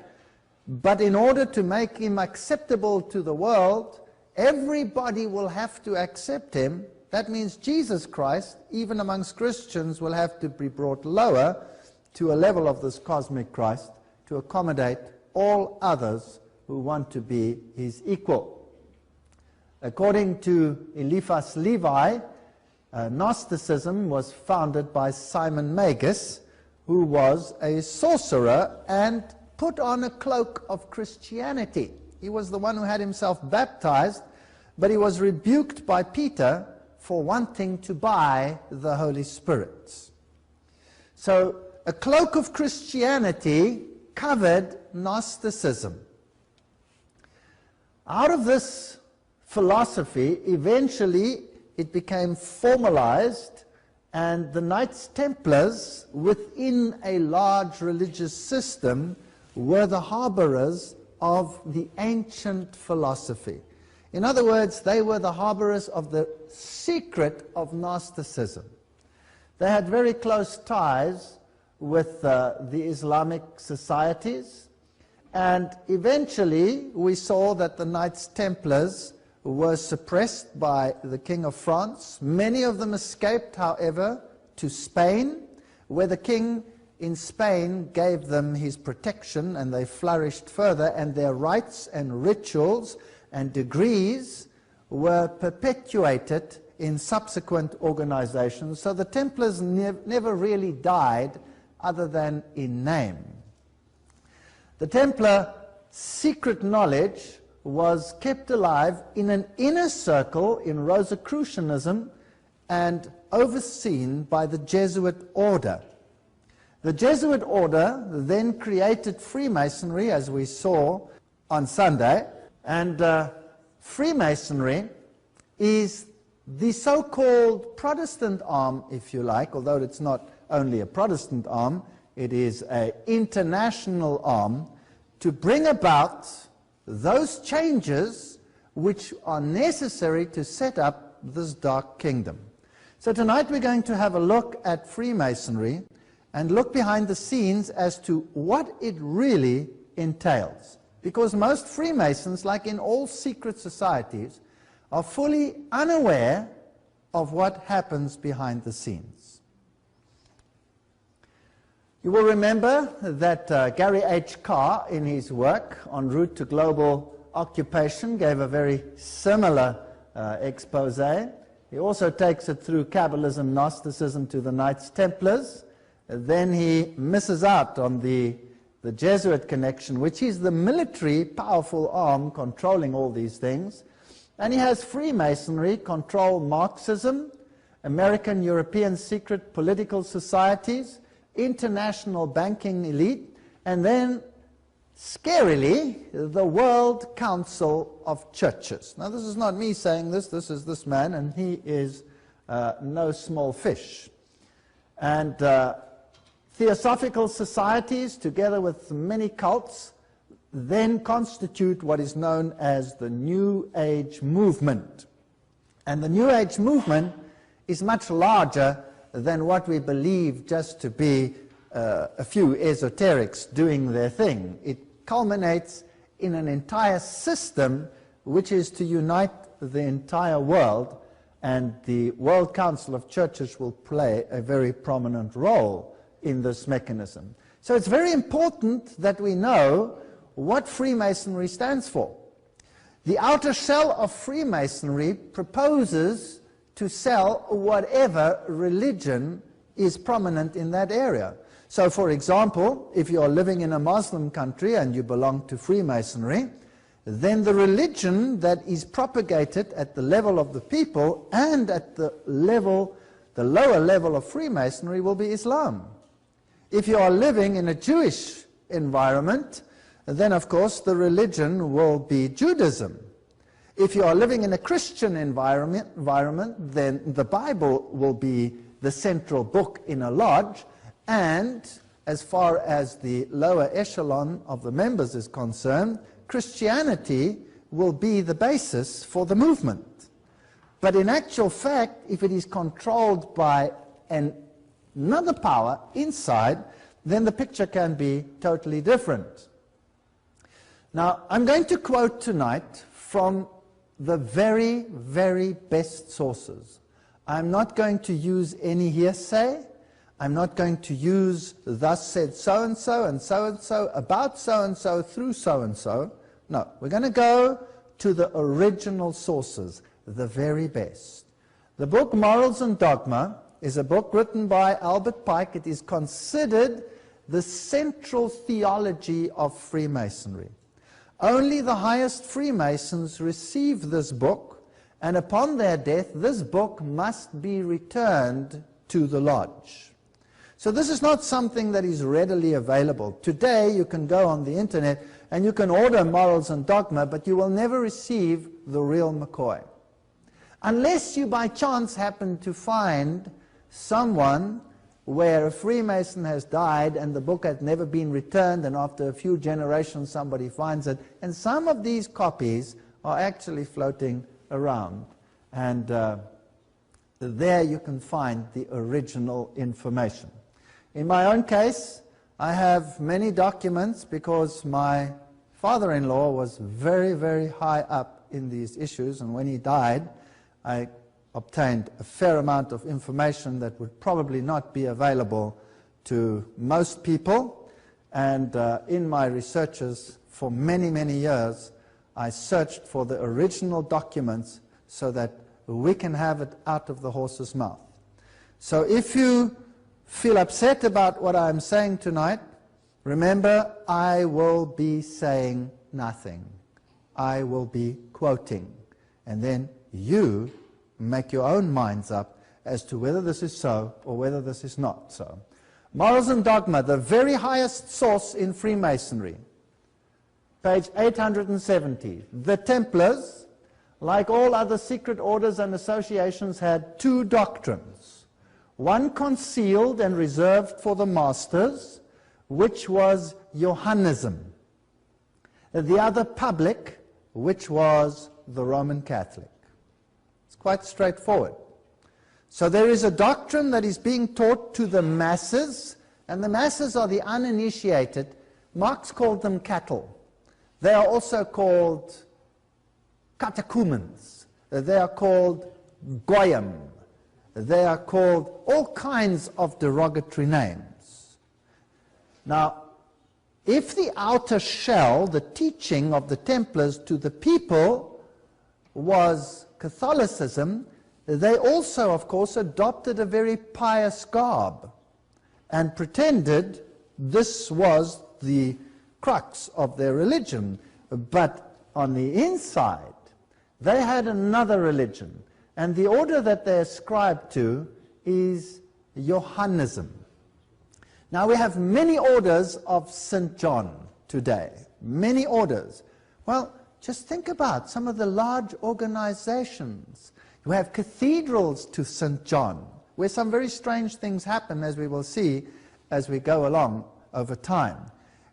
but in order to make him acceptable to the world, everybody will have to accept him. That means Jesus Christ, even amongst Christians, will have to be brought lower to a level of this Cosmic Christ to accommodate all others who want to be his equal. According to Eliphas Levi, Gnosticism was founded by Simon Magus, who was a sorcerer and put on a cloak of Christianity. He was the one who had himself baptized, but he was rebuked by Peter for wanting to buy the Holy Spirit. So a cloak of Christianity covered Gnosticism. Out of this philosophy, eventually it became formalized, and the Knights Templars, within a large religious system, were the harborers of the ancient philosophy. In other words, they were the harborers of the secret of Gnosticism. They had very close ties with the Islamic societies, and eventually we saw that the Knights Templars were suppressed by the King of France. Many of them escaped, however, to Spain, where the king in Spain gave them his protection, and they flourished further, and their rites and rituals and degrees were perpetuated in subsequent organizations. So the Templars never really died, other than in name. The Templar secret knowledge was kept alive in an inner circle in Rosicrucianism and overseen by the Jesuit order. The Jesuit order then created Freemasonry, as we saw on Sunday, and Freemasonry is the so-called Protestant arm, if you like, although it's not only a Protestant arm, it is an international arm to bring about those changes which are necessary to set up this dark kingdom. So tonight we're going to have a look at Freemasonry and look behind the scenes as to what it really entails. Because most Freemasons, like in all secret societies, are fully unaware of what happens behind the scenes. You will remember that Gary H. Carr, in his work En route to Global Occupation, gave a very similar expose. He also takes it through Kabbalism, Gnosticism to the Knights Templars. Then he misses out on the Jesuit connection, which is the military powerful arm controlling all these things. And he has Freemasonry control Marxism, American European secret political societies, international banking elite, and then, scarily, the World Council of Churches. Now, this is not me saying this is this man, and he is no small fish. And theosophical societies, together with many cults, then constitute what is known as the New Age movement. And the New Age movement is much larger than what we believe just to be a few esoterics doing their thing. It culminates in an entire system which is to unite the entire world, and the World Council of Churches will play a very prominent role in this mechanism. So it's very important that we know what Freemasonry stands for. The outer shell of Freemasonry proposes to sell whatever religion is prominent in that area. So, for example, if you are living in a Muslim country and you belong to Freemasonry, then the religion that is propagated at the level of the people and at the lower level of Freemasonry will be Islam. If you are living in a Jewish environment, then of course the religion will be Judaism. If you are living in a Christian environment, then the Bible will be the central book in a lodge, and as far as the lower echelon of the members is concerned, Christianity will be the basis for the movement. But in actual fact, if it is controlled by another power inside, then the picture can be totally different. Now, I'm going to quote tonight from the very, very best sources. I'm not going to use any hearsay. I'm not going to use thus said so-and-so and so-and-so, about so-and-so, through so-and-so. No, we're going to go to the original sources, the very best. The book Morals and Dogma is a book written by Albert Pike. It is considered the central theology of Freemasonry. Only the highest Freemasons receive this book, and upon their death, this book must be returned to the lodge. So this is not something that is readily available. Today, you can go on the internet and you can order Morals and Dogma, but you will never receive the real McCoy. Unless you by chance happen to find someone where a Freemason has died and the book had never been returned, and after a few generations somebody finds it, and some of these copies are actually floating around. And there you can find the original information. In my own case, I have many documents because my father-in-law was very, very high up in these issues, and when he died, I obtained a fair amount of information that would probably not be available to most people. And in my researches for many, many years, I searched for the original documents so that we can have it out of the horse's mouth. So if you feel upset about what I'm saying tonight, remember, I will be saying nothing. I will be quoting. And then you make your own minds up as to whether this is so or whether this is not so. Morals and Dogma, the very highest source in Freemasonry. Page 870. The Templars, like all other secret orders and associations, had two doctrines. One concealed and reserved for the masters, which was Johannism. The other public, which was the Roman Catholic. It's quite straightforward. So there is a doctrine that is being taught to the masses, and the masses are the uninitiated, Marx called them cattle. They are also called catechumens. They are called goyim. They are called all kinds of derogatory names. Now, if the outer shell, the teaching of the Templars to the people, was Catholicism, they also, of course, adopted a very pious garb and pretended this was the crux of their religion. But on the inside, they had another religion. And the order that they ascribe to is Johannism. Now, we have many orders of St. John today. Many orders. Well, just think about some of the large organizations. You have cathedrals to St. John, where some very strange things happen, as we will see as we go along over time.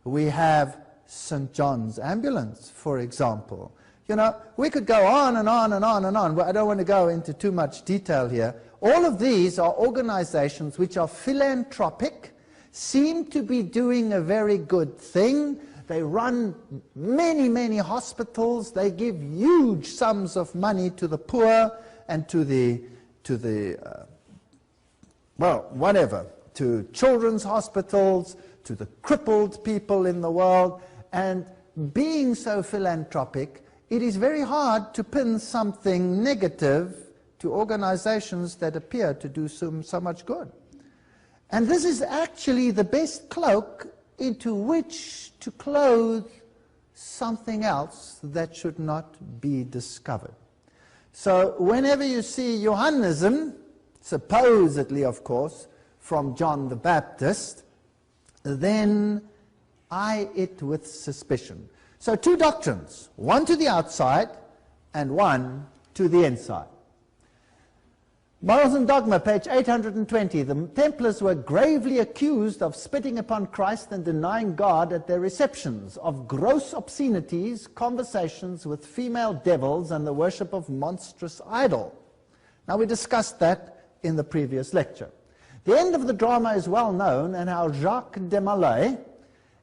We have St. John's Ambulance, for example. You know, we could go on and on and on and on. I don't want to go into too much detail here. All of these are organizations which are philanthropic, seem to be doing a very good thing. They run many, many hospitals. They give huge sums of money to the poor and to children's hospitals, to the crippled people in the world. And being so philanthropic, it is very hard to pin something negative to organizations that appear to do so much good. And this is actually the best cloak into which to clothe something else that should not be discovered. So whenever you see Johannism, supposedly, of course, from John the Baptist, then eye it with suspicion. So two doctrines, one to the outside and one to the inside. Morals and Dogma, page 820. The Templars were gravely accused of spitting upon Christ and denying God at their receptions, of gross obscenities, conversations with female devils, and the worship of monstrous idol. Now, we discussed that in the previous lecture. The end of the drama is well known, and how Jacques de Molay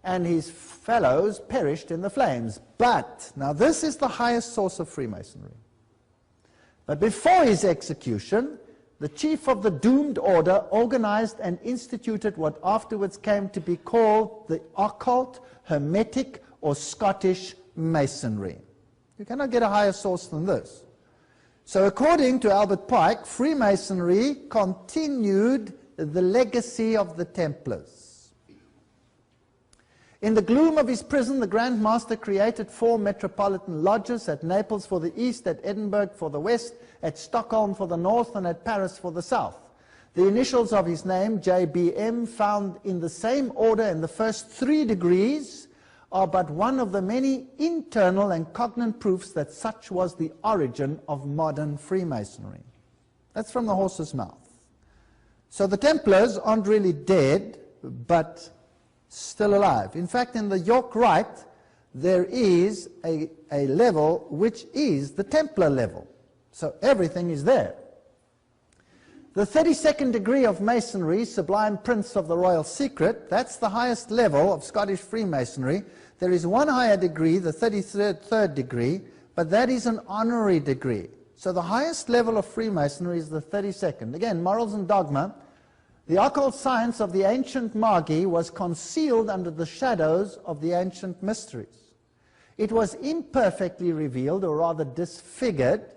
and his fellows perished in the flames. But, now this is the highest source of Freemasonry. But before his execution, the chief of the doomed order organized and instituted what afterwards came to be called the occult, Hermetic, or Scottish Masonry. You cannot get a higher source than this. So according to Albert Pike, Freemasonry continued the legacy of the Templars. In the gloom of his prison, the Grand Master created 4 metropolitan lodges, at Naples for the east, at Edinburgh for the west, at Stockholm for the north, and at Paris for the south. The initials of his name, JBM, found in the same order in the first 3 degrees, are but one of the many internal and cognate proofs that such was the origin of modern Freemasonry. That's from the horse's mouth. So the Templars aren't really dead, but still alive. In fact, in the York Rite, there is a level which is the Templar level. So everything is there. The 32nd degree of Masonry, Sublime Prince of the Royal Secret, that's the highest level of Scottish Freemasonry. There is one higher degree, the 33rd degree, but that is an honorary degree. So the highest level of Freemasonry is the 32nd. Again, Morals and Dogma. The occult science of the ancient Magi was concealed under the shadows of the ancient mysteries. It was imperfectly revealed, or rather disfigured,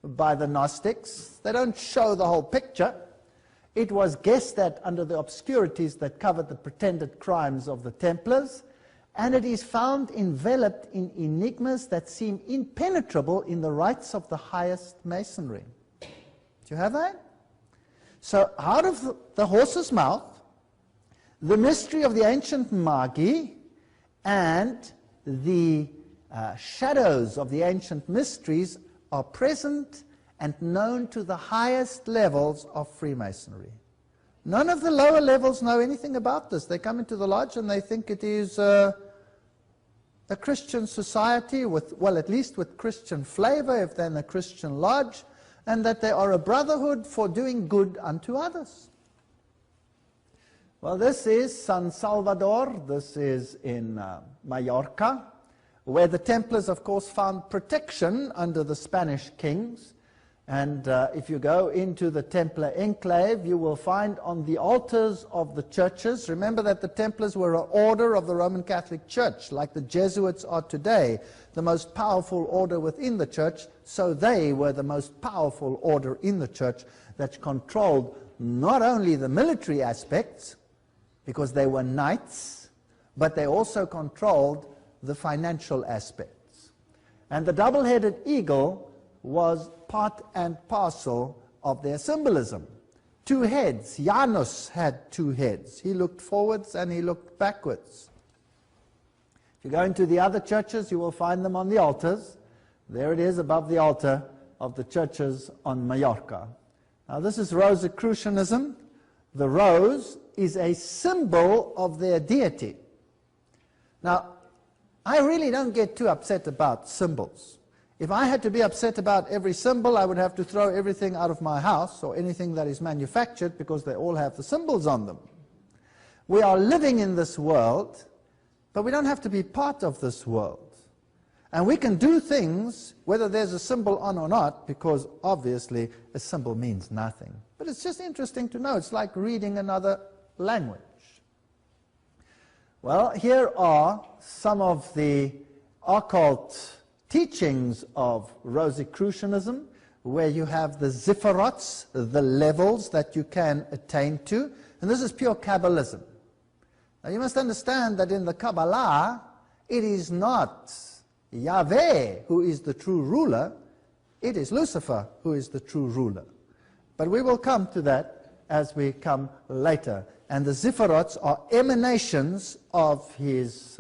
by the Gnostics. They don't show the whole picture. It was guessed at under the obscurities that covered the pretended crimes of the Templars, and it is found enveloped in enigmas that seem impenetrable in the rites of the highest Masonry. Do you have that? So out of the horse's mouth, the mystery of the ancient Magi and the shadows of the ancient mysteries are present and known to the highest levels of Freemasonry. None of the lower levels know anything about this. They come into the lodge and they think it is a Christian society with, well, at least with Christian flavor, if they're in a Christian lodge, and that they are a brotherhood for doing good unto others. Well, this is San Salvador. This is in Mallorca, where the Templars, of course, found protection under the Spanish kings. And if you go into the Templar enclave, you will find on the altars of the churches, remember that the Templars were an order of the Roman Catholic Church, like the Jesuits are today, the most powerful order within the church, so they were the most powerful order in the church that controlled not only the military aspects, because they were knights, but they also controlled the financial aspects. And the double-headed eagle was part and parcel of their symbolism. Two heads. Janus had two heads. He looked forwards and he looked backwards. If you go into the other churches, you will find them on the altars. There it is above the altar of the churches on Mallorca. Now this is Rosicrucianism. The rose is a symbol of their deity. Now, I really don't get too upset about symbols. If I had to be upset about every symbol, I would have to throw everything out of my house or anything that is manufactured because they all have the symbols on them. We are living in this world, but we don't have to be part of this world. And we can do things whether there's a symbol on or not, because obviously a symbol means nothing. But it's just interesting to know. It's like reading another language. Well, here are some of the occult teachings of Rosicrucianism, where you have the zipharots, the levels that you can attain to, and this is pure Kabbalism. Now you must understand that in the Kabbalah, it is not Yahweh who is the true ruler, it is Lucifer who is the true ruler. But we will come to that as we come later. And the zipharots are emanations of his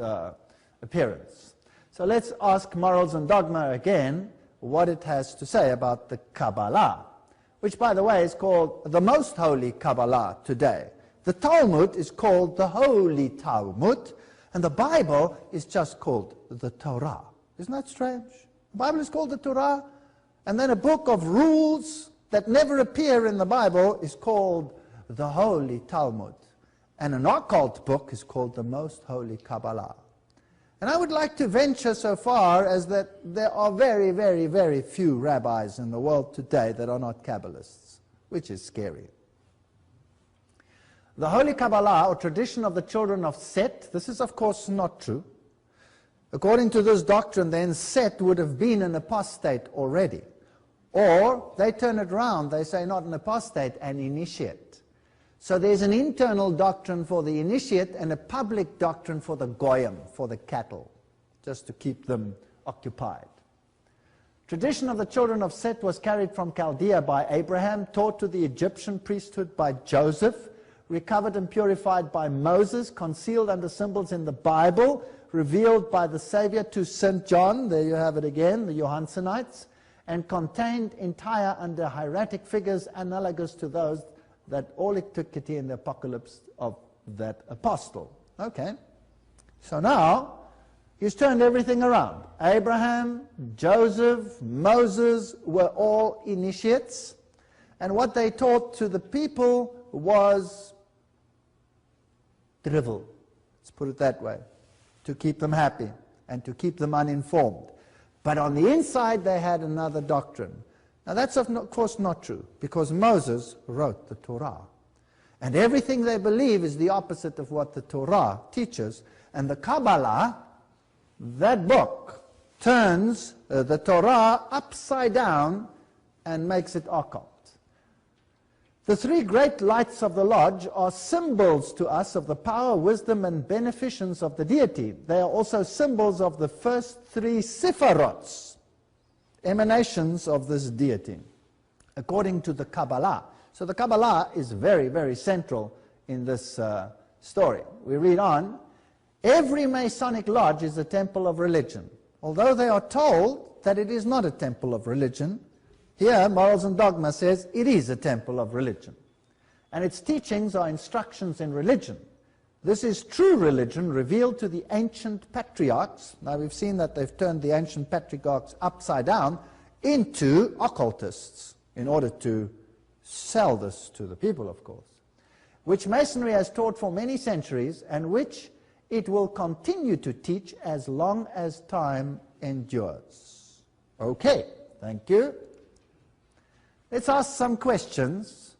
appearance. So let's ask Morals and Dogma again what it has to say about the Kabbalah, which, by the way, is called the most holy Kabbalah today. The Talmud is called the Holy Talmud, and the Bible is just called the Torah. Isn't that strange? The Bible is called the Torah, and then a book of rules that never appear in the Bible is called the Holy Talmud. And an occult book is called the Most Holy Kabbalah. And I would like to venture so far as that there are very, very, very few rabbis in the world today that are not Kabbalists, which is scary. The Holy Kabbalah, or tradition of the children of Set, this is of course not true. According to this doctrine, then, Set would have been an apostate already. Or they turn it around, they say not an apostate, an initiate. So there's an internal doctrine for the initiate and a public doctrine for the goyim, for the cattle, just to keep them occupied. Tradition of the children of Set was carried from Chaldea by Abraham, taught to the Egyptian priesthood by Joseph, recovered and purified by Moses, concealed under symbols in the Bible, revealed by the Savior to St. John, there you have it again, the Johansonites, and contained entire under hieratic figures analogous to those that all antiquity in the apocalypse of that apostle. Okay, so now he's turned everything around. Abraham, Joseph, Moses were all initiates, and what they taught to the people was drivel, let's put it that way, to keep them happy and to keep them uninformed. But on the inside they had another doctrine. Now that's of course not true, because Moses wrote the Torah. And everything they believe is the opposite of what the Torah teaches. And the Kabbalah, that book, turns the Torah upside down and makes it occult. The three great lights of the lodge are symbols to us of the power, wisdom, and beneficence of the deity. They are also symbols of the first three Sephirots, emanations of this deity, according to the Kabbalah. So the Kabbalah is very, very central in this story. We read on. Every Masonic lodge is a temple of religion, although they are told that it is not a temple of religion. Here, Morals and Dogma says it is a temple of religion, and its teachings are instructions in religion. This is true religion revealed to the ancient patriarchs. Now we've seen that they've turned the ancient patriarchs upside down into occultists in order to sell this to the people, of course. which Masonry has taught for many centuries and which it will continue to teach as long as time endures. Okay, thank you. Let's ask some questions,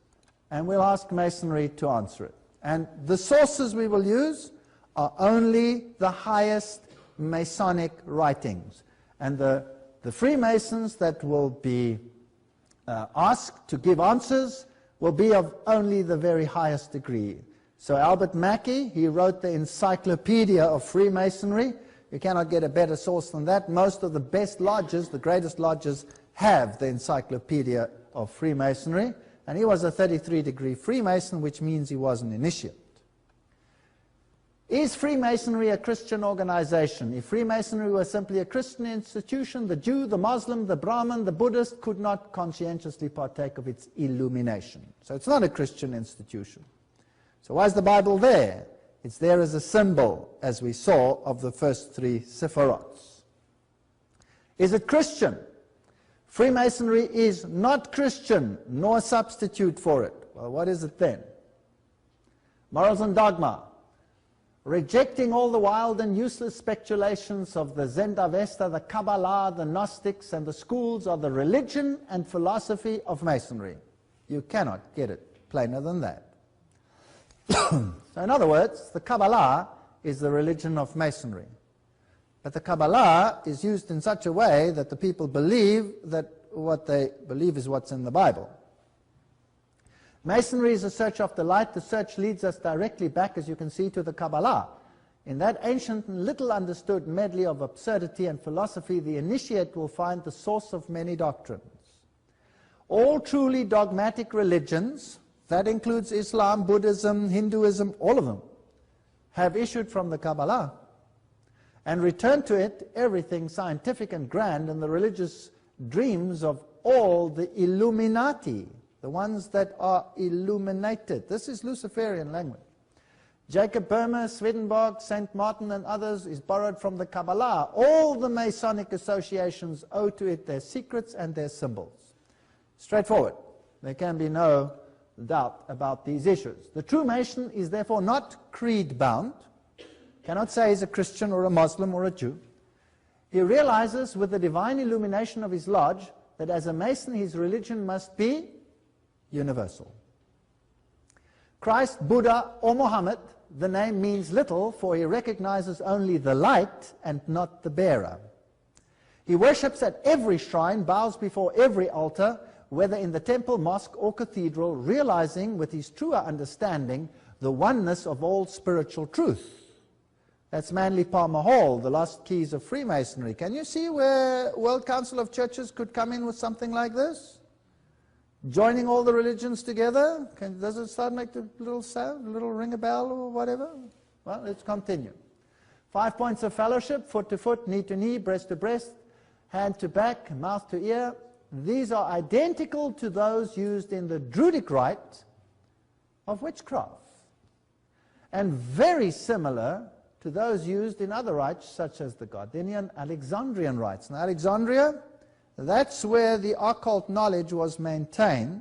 and we'll ask Masonry to answer it. And the sources we will use are only the highest Masonic writings. And the Freemasons that will be asked to give answers will be of only the very highest degree. So Albert Mackey, he wrote the Encyclopedia of Freemasonry. You cannot get a better source than that. Most of the best lodges, the greatest lodges, have the Encyclopedia of Freemasonry. And he was a 33-degree Freemason, which means he was an initiate. Is Freemasonry a Christian organization? If Freemasonry were simply a Christian institution, the Jew, the Muslim, the Brahmin, the Buddhist could not conscientiously partake of its illumination. So it's not a Christian institution. So why is the Bible there? It's there as a symbol, as we saw, of the first three Sephiroths. Is it Christian? Freemasonry is not Christian, nor a substitute for it. Well, what is it then? Morals and dogma. Rejecting all the wild and useless speculations of the Zendavesta, the Kabbalah, the Gnostics, and the schools of the religion and philosophy of Masonry. You cannot get it plainer than that. So in other words, the Kabbalah is the religion of Masonry. But the Kabbalah is used in such a way that the people believe that what they believe is what's in the Bible. Masonry is a search after light. The search leads us directly back, as you can see, to the Kabbalah. In that ancient and little understood medley of absurdity and philosophy, the initiate will find the source of many doctrines. All truly dogmatic religions, that includes Islam, Buddhism, Hinduism, all of them, have issued from the Kabbalah and returned to it everything scientific and grand and the religious dreams of all the Illuminati, the ones that are illuminated. This is Luciferian language. Jacob Boehme, Swedenborg, St. Martin and others is borrowed from the Kabbalah. All the Masonic associations owe to it their secrets and their symbols. Straightforward. There can be no doubt about these issues. The true Mason is therefore not creed-bound, cannot say he's a Christian or a Muslim or a Jew. He realizes with the divine illumination of his lodge that as a Mason his religion must be universal. Christ, Buddha, or Muhammad, the name means little, for he recognizes only the light and not the bearer. He worships at every shrine, bows before every altar, whether in the temple, mosque, or cathedral, realizing with his truer understanding the oneness of all spiritual truth. That's Manly Palmer Hall, the lost keys of Freemasonry. Can you see where World Council of Churches could come in with something like this? Joining all the religions together? Does it start to make a little sound, a little ring a bell or whatever? Well, let's continue. 5 points of fellowship: foot to foot, knee to knee, breast to breast, hand to back, mouth to ear. These are identical to those used in the Druidic rite of witchcraft, and very similar to those used in other rites such as the Gardenian Alexandrian rites. Now, Alexandria, that's where the occult knowledge was maintained.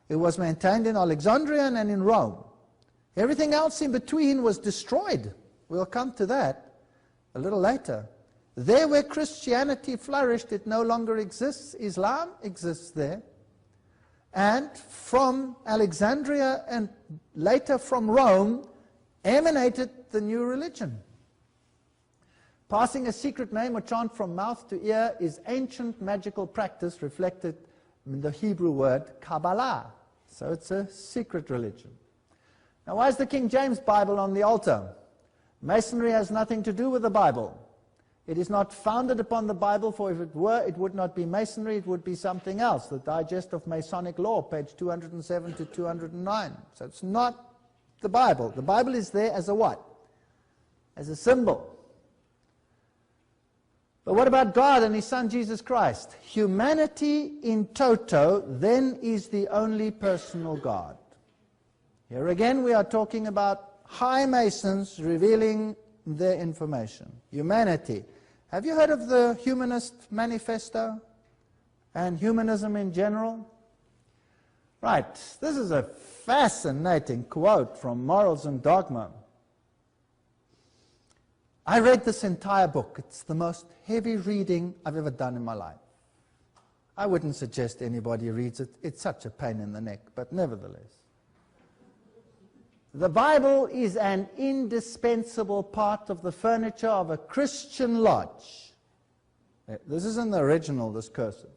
It was maintained in Alexandria and in Rome. Everything else in between was destroyed. We'll come to that a little later. There where Christianity flourished, it no longer exists. Islam exists there. And from Alexandria and later from Rome emanated the new religion. Passing a secret name or chant from mouth to ear is ancient magical practice reflected in the Hebrew word Kabbalah. So it's a secret religion. Now, why is the King James Bible on the altar? Masonry has nothing to do with the Bible. It is not founded upon the Bible, for if it were, it would not be Masonry, it would be something else. The Digest of Masonic Law, page 207 to 209. So it's not the Bible. The Bible is there as a what? As a symbol. But what about God and His Son Jesus Christ? Humanity in toto then is the only personal God. Here again we are talking about high Masons revealing their information. Humanity. Have you heard of the Humanist Manifesto and humanism in general? Right, this is a fascinating quote from Morals and Dogma. I read this entire book. It's the most heavy reading I've ever done in my life. I wouldn't suggest anybody reads it. It's such a pain in the neck, but nevertheless. The Bible is an indispensable part of the furniture of a Christian lodge. This is in the original, this cursive.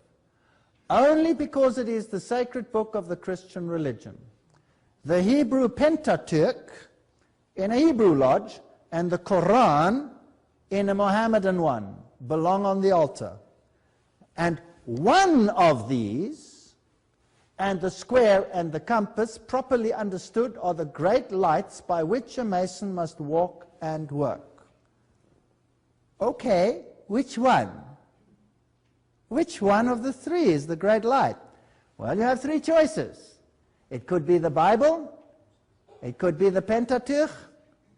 Only because it is the sacred book of the Christian religion. The Hebrew Pentateuch in a Hebrew lodge and the Quran in a Mohammedan one belong on the altar. And one of these, and the square and the compass, properly understood, are the great lights by which a Mason must walk and work. Okay, which one? Which one of the three is the great light? Well, you have three choices. It could be the Bible, it could be the Pentateuch,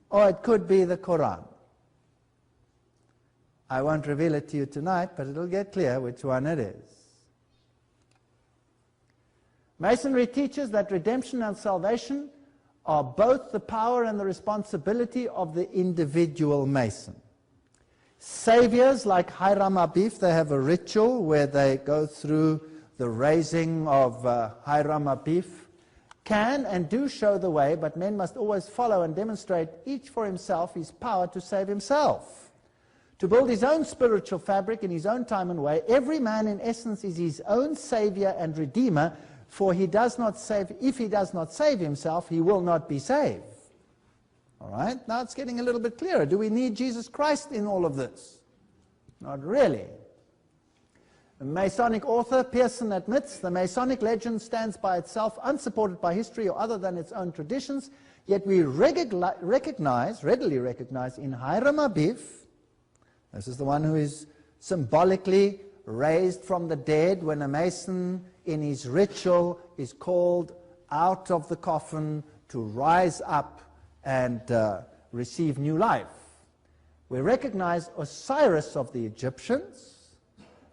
or it could be the Quran. I won't reveal it to you tonight, but it'll get clear which one it is. Masonry teaches that redemption and salvation are both the power and the responsibility of the individual Mason. Saviors like Hiram Abif, they have a ritual where they go through the raising of Hiram Abif, can and do show the way, but men must always follow and demonstrate each for himself his power to save himself. To build his own spiritual fabric in his own time and way, every man in essence is his own savior and redeemer, for he does not save, if he does not save himself, he will not be saved. All right, now it's getting a little bit clearer. Do we need Jesus Christ in all of this? Not really. The Masonic author Pearson admits the Masonic legend stands by itself, unsupported by history or other than its own traditions, yet we readily recognize in Hiram Abif, this is the one who is symbolically raised from the dead when a Mason in his ritual is called out of the coffin to rise up and receive new life. We recognize Osiris of the Egyptians,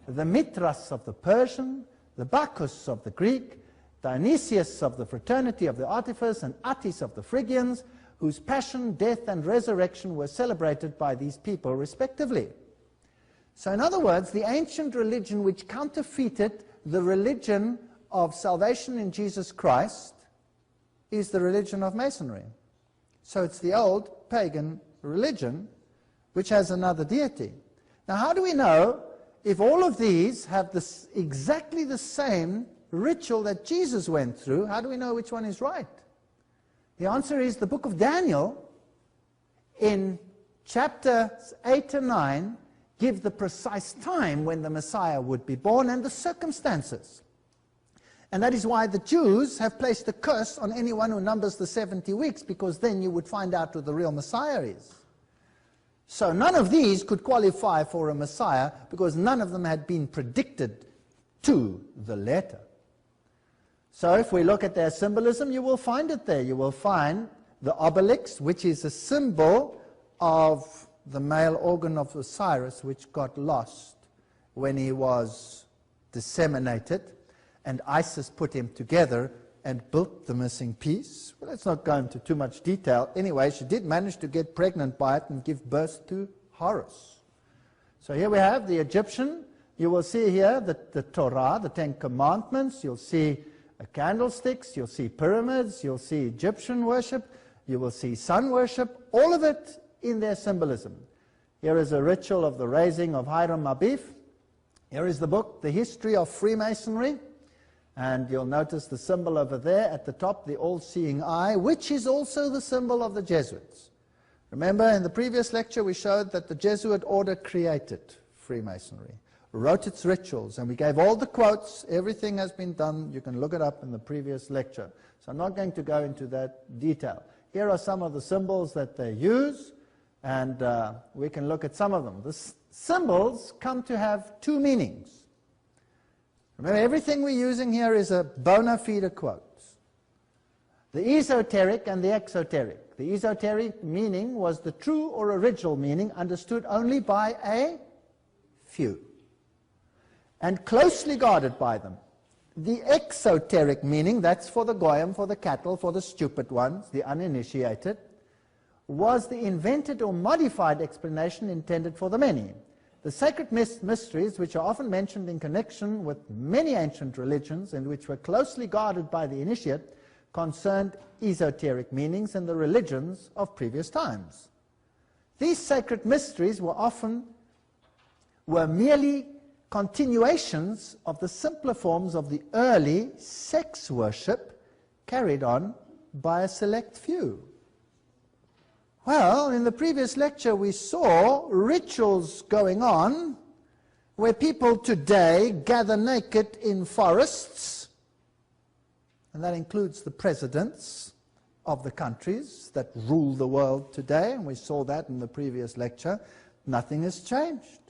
the Mithras of the Persian, the Bacchus of the Greek, Dionysius of the fraternity of the Artificers, and Attis of the Phrygians, whose passion, death, and resurrection were celebrated by these people respectively. So in other words, the ancient religion which counterfeited the religion of salvation in Jesus Christ is the religion of Masonry. So it's the old pagan religion which has another deity. Now how do we know if all of these have exactly the same ritual that Jesus went through? How do we know which one is right? The answer is the book of Daniel in chapters 8 and 9 give the precise time when the Messiah would be born and the circumstances. And that is why the Jews have placed a curse on anyone who numbers the 70 weeks, because then you would find out who the real Messiah is. So none of these could qualify for a Messiah because none of them had been predicted to the letter. So if we look at their symbolism, you will find it there. You will find the obelix, which is a symbol of the male organ of Osiris, which got lost when he was disseminated, and Isis put him together and built the missing piece. Well, let's not go into too much detail. Anyway, she did manage to get pregnant by it and give birth to Horus. So here we have the Egyptian. You will see here the Torah, the Ten Commandments. You'll see candlesticks, you'll see pyramids, you'll see Egyptian worship, you will see sun worship, all of it in their symbolism. Here is a ritual of the raising of Hiram Abif. Here is the book, The History of Freemasonry, and you'll notice the symbol over there at the top, the all-seeing eye, which is also the symbol of the Jesuits. Remember, in the previous lecture we showed that the Jesuit order created Freemasonry, wrote its rituals, and we gave all the quotes. Everything has been done. You can look it up in the previous lecture. So I'm not going to go into that detail. Here are some of the symbols that they use, and we can look at some of them. The symbols come to have two meanings. Remember, everything we're using here is a bona fide quote. The esoteric and the exoteric. The esoteric meaning was the true or original meaning understood only by a few, and closely guarded by them. The exoteric meaning, that's for the goyim, for the cattle, for the stupid ones, the uninitiated, was the invented or modified explanation intended for the many. The sacred mysteries, which are often mentioned in connection with many ancient religions and which were closely guarded by the initiate, concerned esoteric meanings in the religions of previous times. These sacred mysteries were merely continuations of the simpler forms of the early sex worship carried on by a select few. Well, in the previous lecture we saw rituals going on where people today gather naked in forests, and that includes the presidents of the countries that rule the world today, and we saw that in the previous lecture. Nothing has changed.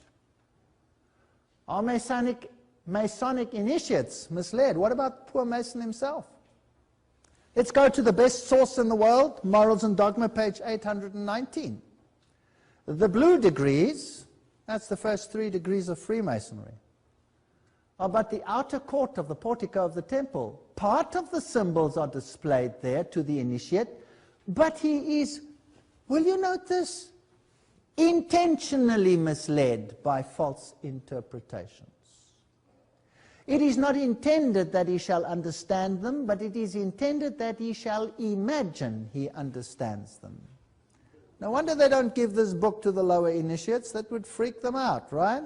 Are Masonic initiates misled? What about poor Mason himself? Let's go to the best source in the world, Morals and Dogma, page 819. The blue degrees, that's the first 3 degrees of Freemasonry, are but the outer court of the portico of the temple. Part of the symbols are displayed there to the initiate, but he is, will you note this, intentionally misled by false interpretations. It is not intended that he shall understand them, but it is intended that he shall imagine he understands them. No wonder they don't give this book to the lower initiates. That would freak them out, right?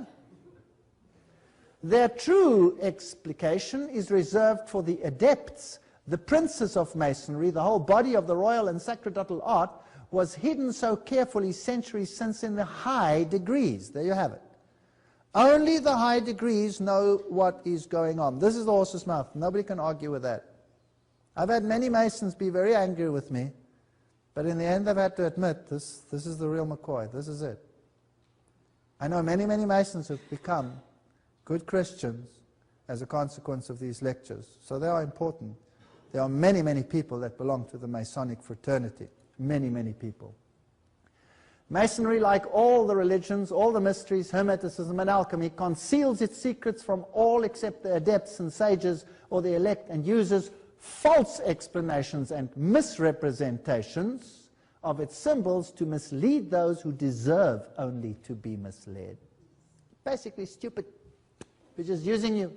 Their true explication is reserved for the adepts, the princes of Masonry. The whole body of the royal and sacerdotal art was hidden so carefully centuries since in the high degrees. There you have it. Only the high degrees know what is going on. This is the horse's mouth. Nobody can argue with that. I've had many Masons be very angry with me, but in the end they've had to admit this is the real McCoy. This is it. I know many, many Masons who've become good Christians as a consequence of these lectures. So they are important. There are many, many people that belong to the Masonic fraternity. Many, many people. Masonry, like all the religions, all the mysteries, Hermeticism and alchemy, conceals its secrets from all except the adepts and sages or the elect, and uses false explanations and misrepresentations of its symbols to mislead those who deserve only to be misled. Basically stupid. We're just using you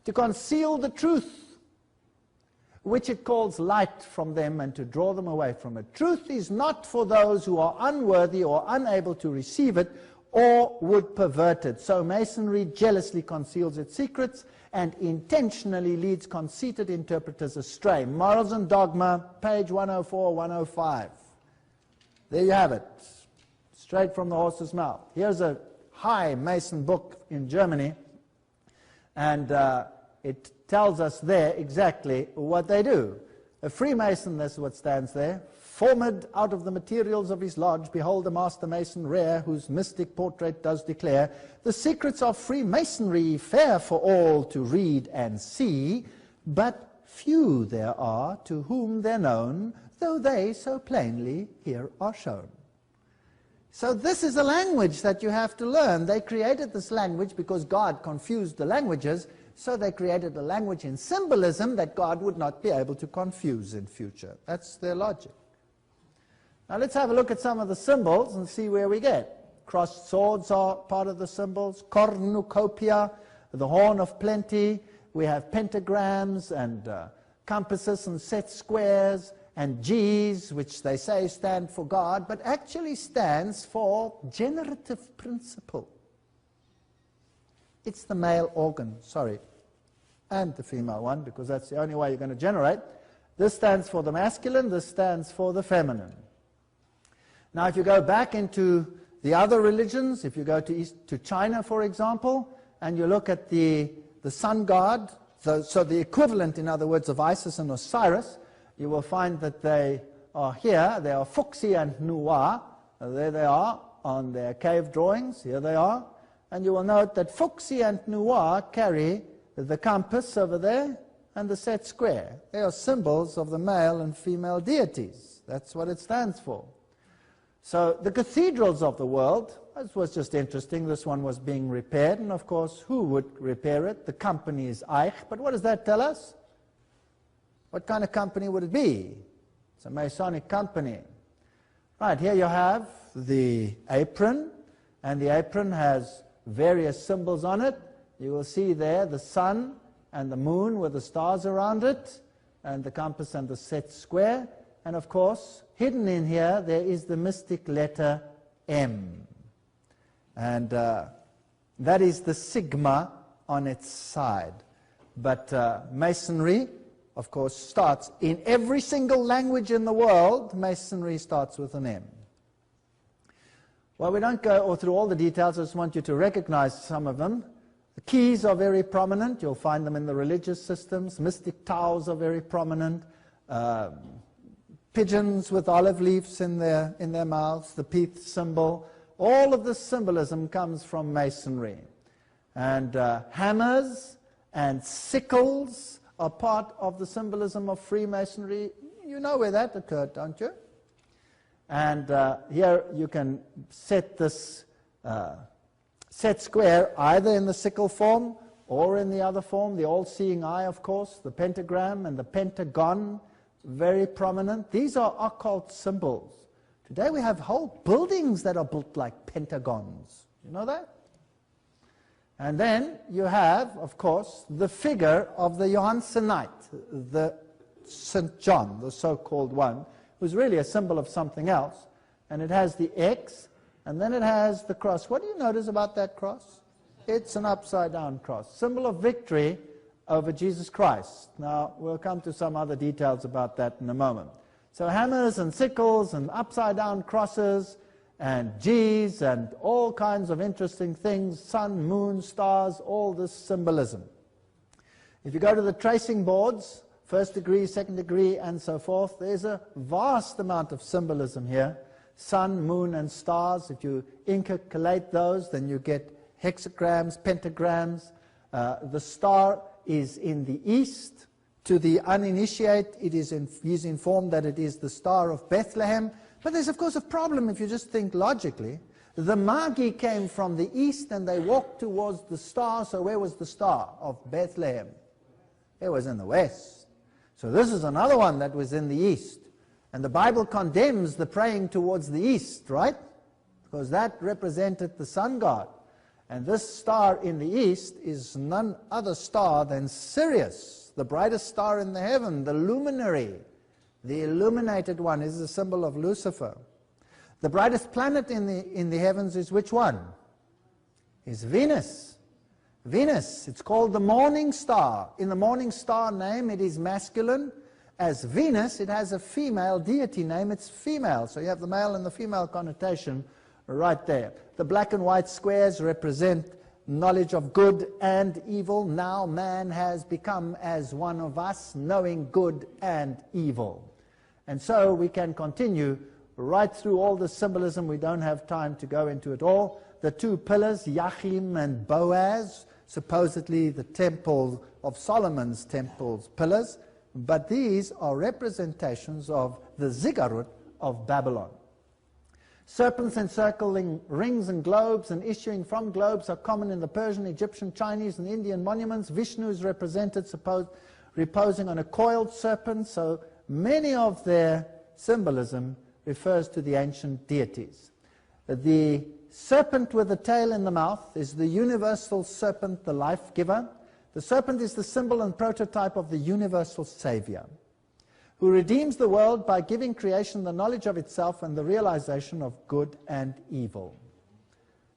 to conceal the truth, which it calls light from them, and to draw them away from it. Truth is not for those who are unworthy or unable to receive it or would pervert it. So Masonry jealously conceals its secrets and intentionally leads conceited interpreters astray. Morals and Dogma, page 104, 105. There you have it, straight from the horse's mouth. Here's a high Mason book in Germany, and it tells us there exactly what they do. A Freemason, that's what stands there. Formed out of the materials of his lodge, behold a master mason rare, whose mystic portrait does declare the secrets of Freemasonry fair for all to read and see, but few there are to whom they're known, though they so plainly here are shown. So this is a language that you have to learn. They created this language because God confused the languages, so they created a language in symbolism that God would not be able to confuse in future. That's their logic. Now let's have a look at some of the symbols and see where we get. Crossed swords are part of the symbols. Cornucopia, the horn of plenty. We have pentagrams and compasses and set squares and G's, which they say stand for God, but actually stands for generative principle. It's the male organ, sorry, and the female one, because that's the only way you're going to generate. This stands for the masculine, this stands for the feminine. Now, if you go back into the other religions, if you go to China, for example, and you look at the sun god, so the equivalent, in other words, of Isis and Osiris, you will find that they are here. They are Fuxi and Nuwa. There they are on their cave drawings. Here they are. And you will note that Fuxi and Nuwa carry the compass over there and the set square. They are symbols of the male and female deities. That's what it stands for. So the cathedrals of the world, this was just interesting, this one was being repaired, and of course, who would repair it? The company is Eich, but what does that tell us? What kind of company would it be? It's a Masonic company. Right, here you have the apron, and the apron has various symbols on it. You will see there the sun and the moon with the stars around it, and the compass and the set square. And of course, hidden in here, there is the mystic letter M. And that is the sigma on its side. But Masonry, of course, starts in every single language in the world. Masonry starts with an M. Well, we don't go through all the details. I just want you to recognize some of them. The keys are very prominent. You'll find them in the religious systems. Mystic towers are very prominent. Pigeons with olive leaves in their mouths, the Veith symbol. All of this symbolism comes from Masonry. And hammers and sickles are part of the symbolism of Freemasonry. You know where that occurred, don't you? And here you can set this set square either in the sickle form or in the other form, the all-seeing eye, of course, the pentagram and the pentagon, very prominent. These are occult symbols. Today we have whole buildings that are built like pentagons. You know that? And then you have, of course, the figure of the Johannite, the St. John, the so-called one, who's really a symbol of something else. And it has the X, and then it has the cross. What do you notice about that cross? It's an upside-down cross, symbol of victory over Jesus Christ. Now, we'll come to some other details about that in a moment. So hammers and sickles and upside-down crosses and G's and all kinds of interesting things, sun, moon, stars, all this symbolism. If you go to the tracing boards, first degree, second degree, and so forth, there's a vast amount of symbolism here. Sun, moon, and stars. If you intercalate those, then you get hexagrams, pentagrams. The star is in the east. To the uninitiated, he's informed that it is the Star of Bethlehem. But there's, of course, a problem if you just think logically. The Magi came from the east and they walked towards the star. So where was the Star of Bethlehem? It was in the west. So this is another one that was in the east. And the Bible condemns the praying towards the east, right? Because that represented the sun god. And this star in the east is none other star than Sirius, the brightest star in the heaven, the luminary. The illuminated one is the symbol of Lucifer. The brightest planet in the heavens is which one? Is Venus. Venus, it's called the morning star. In the morning star name, it is masculine. As Venus, it has a female deity name, it's female. So you have the male and the female connotation right there. The black and white squares represent knowledge of good and evil. Now man has become as one of us, knowing good and evil. And so we can continue right through all the symbolism. We don't have time to go into it all. The two pillars, Yachim and Boaz, supposedly the temple of Solomon's temple's pillars, but these are representations of the ziggurat of Babylon. Serpents encircling rings and globes and issuing from globes are common in the Persian, Egyptian, Chinese, and Indian monuments. Vishnu is represented reposing on a coiled serpent, so many of their symbolism refers to the ancient deities. The serpent with the tail in the mouth is the universal serpent, the life giver. The serpent is the symbol and prototype of the universal Savior, who redeems the world by giving creation the knowledge of itself and the realization of good and evil.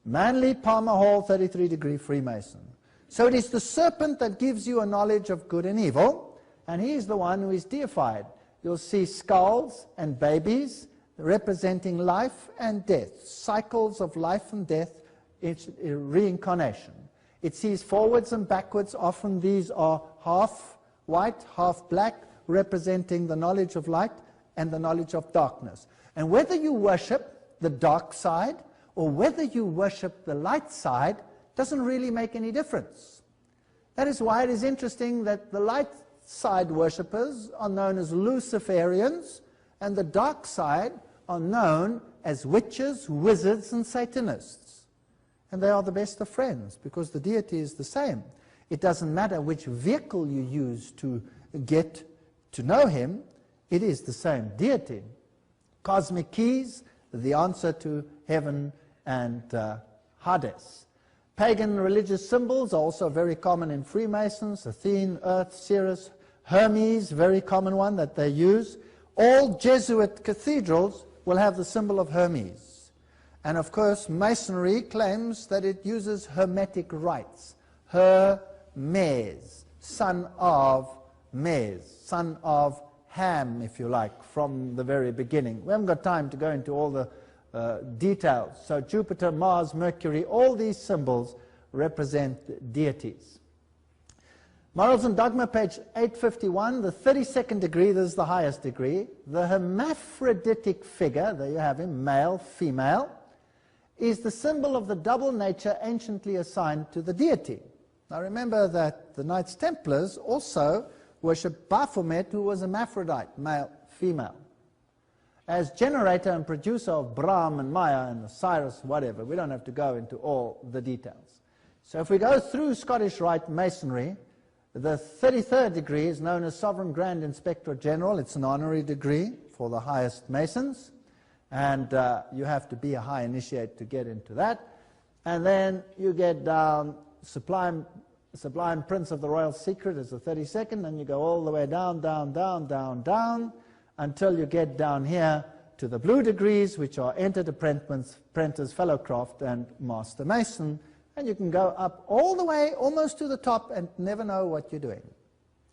Manly Palmer Hall, 33-degree Freemason. So it is the serpent that gives you a knowledge of good and evil, and he is the one who is deified. You'll see skulls and babies representing life and death, cycles of life and death, it's reincarnation. It sees forwards and backwards. Often these are half white, half black, representing the knowledge of light and the knowledge of darkness. And whether you worship the dark side or whether you worship the light side doesn't really make any difference. That is why it is interesting that the light side worshippers are known as Luciferians and the dark side are known as witches, wizards, and Satanists. And they are the best of friends, because the deity is the same. It doesn't matter which vehicle you use to get to know him, it is the same deity. Cosmic keys, the answer to heaven and Hades. Pagan religious symbols are also very common in Freemasons. Athene, Earth, Ceres, Hermes, very common one that they use. All Jesuit cathedrals will have the symbol of Hermes. And of course, Masonry claims that it uses Hermetic rites. Hermes, son of Mes, son of Ham, if you like, from the very beginning. We haven't got time to go into all the details. So Jupiter, Mars, Mercury, all these symbols represent deities. Morals and Dogma, page 851, the 32nd degree, this is the highest degree. The hermaphroditic figure, there you have him, male, female, is the symbol of the double nature anciently assigned to the deity. Now remember that the Knights Templars also worshipped Baphomet, who was a hermaphrodite, male, female. As generator and producer of Brahm and Maya and Osiris, whatever. We don't have to go into all the details. So if we go through Scottish Rite Masonry, the 33rd degree is known as Sovereign Grand Inspector General. It's an honorary degree for the highest Masons. And you have to be a high initiate to get into that. And then you get down Sublime Prince of the Royal Secret is the 32nd, and you go all the way down, down, down, down, down, until you get down here to the blue degrees, which are Entered Apprentice, Fellowcraft, and Master Mason. And you can go up all the way, almost to the top, and never know what you're doing.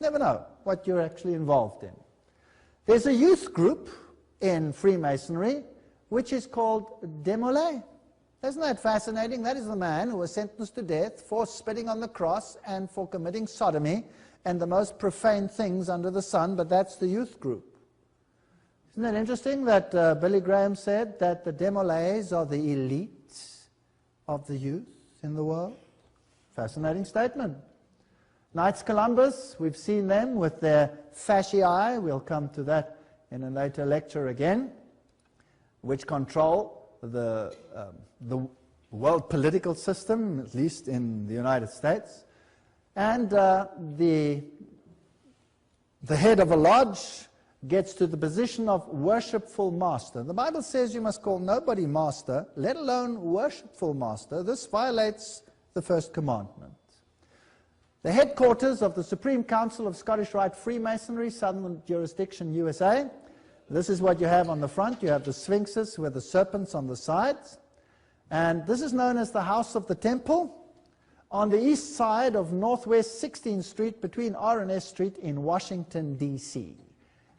Never know what you're actually involved in. There's a youth group in Freemasonry, which is called Demolay. Isn't that fascinating? That is the man who was sentenced to death for spitting on the cross and for committing sodomy and the most profane things under the sun, but that's the youth group. Isn't it interesting that Billy Graham said that the Demolays are the elite of the youth in the world? Fascinating statement. Knights Columbus, we've seen them with their fasciae. We'll come to that in a later lecture again, which control the world political system, at least in the United States. And the head of a lodge gets to the position of worshipful master. The Bible says you must call nobody master, let alone worshipful master. This violates the first commandment. The headquarters of the Supreme Council of Scottish Rite Freemasonry, Southern Jurisdiction, USA. This is what you have on the front. You have the sphinxes with the serpents on the sides. And this is known as the House of the Temple on the east side of Northwest 16th Street between R&S Street in Washington, D.C.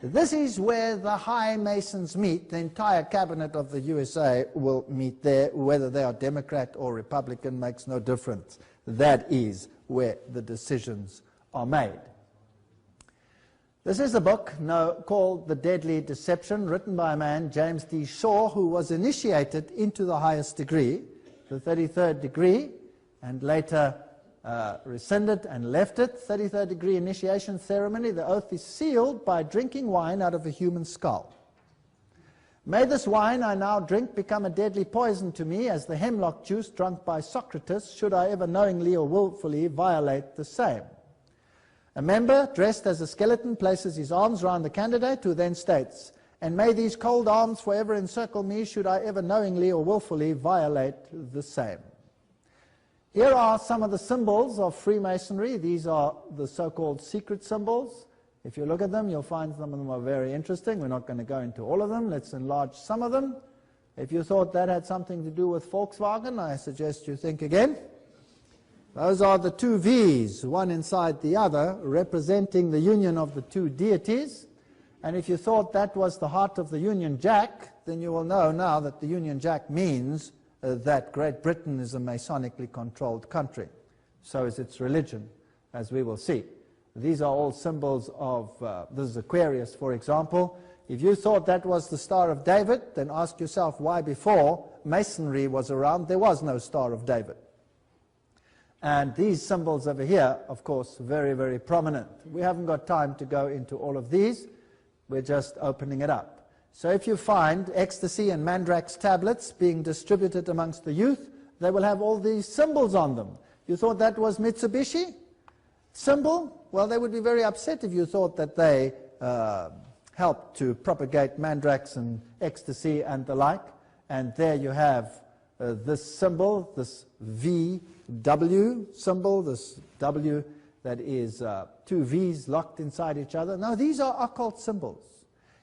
This is where the high Masons meet. The entire cabinet of the USA will meet there. Whether they are Democrat or Republican makes no difference. That is where the decisions are made. This is a book called The Deadly Deception, written by a man, James D. Shaw, who was initiated into the highest degree, the 33rd degree, and later rescinded and left it. 33rd degree initiation ceremony. The oath is sealed by drinking wine out of a human skull. May this wine I now drink become a deadly poison to me, as the hemlock juice drunk by Socrates, should I ever knowingly or willfully violate the same. A member, dressed as a skeleton, places his arms round the candidate, who then states, and may these cold arms forever encircle me, should I ever knowingly or willfully violate the same. Here are some of the symbols of Freemasonry. These are the so-called secret symbols. If you look at them, you'll find some of them are very interesting. We're not going to go into all of them. Let's enlarge some of them. If you thought that had something to do with Volkswagen, I suggest you think again. Those are the two V's, one inside the other, representing the union of the two deities. And if you thought that was the heart of the Union Jack, then you will know now that the Union Jack means that Great Britain is a Masonically controlled country. So is its religion, as we will see. These are all symbols of, this is Aquarius, for example. If you thought that was the Star of David, then ask yourself why before Masonry was around, there was no Star of David. And these symbols over here, of course, very, very prominent. We haven't got time to go into all of these. We're just opening it up. So if you find ecstasy and mandrax tablets being distributed amongst the youth, they will have all these symbols on them. You thought that was Mitsubishi symbol? Well, they would be very upset if you thought that they helped to propagate mandrax and ecstasy and the like. And there you have this symbol, this VW symbol, this W that is two V's locked inside each other. Now, these are occult symbols.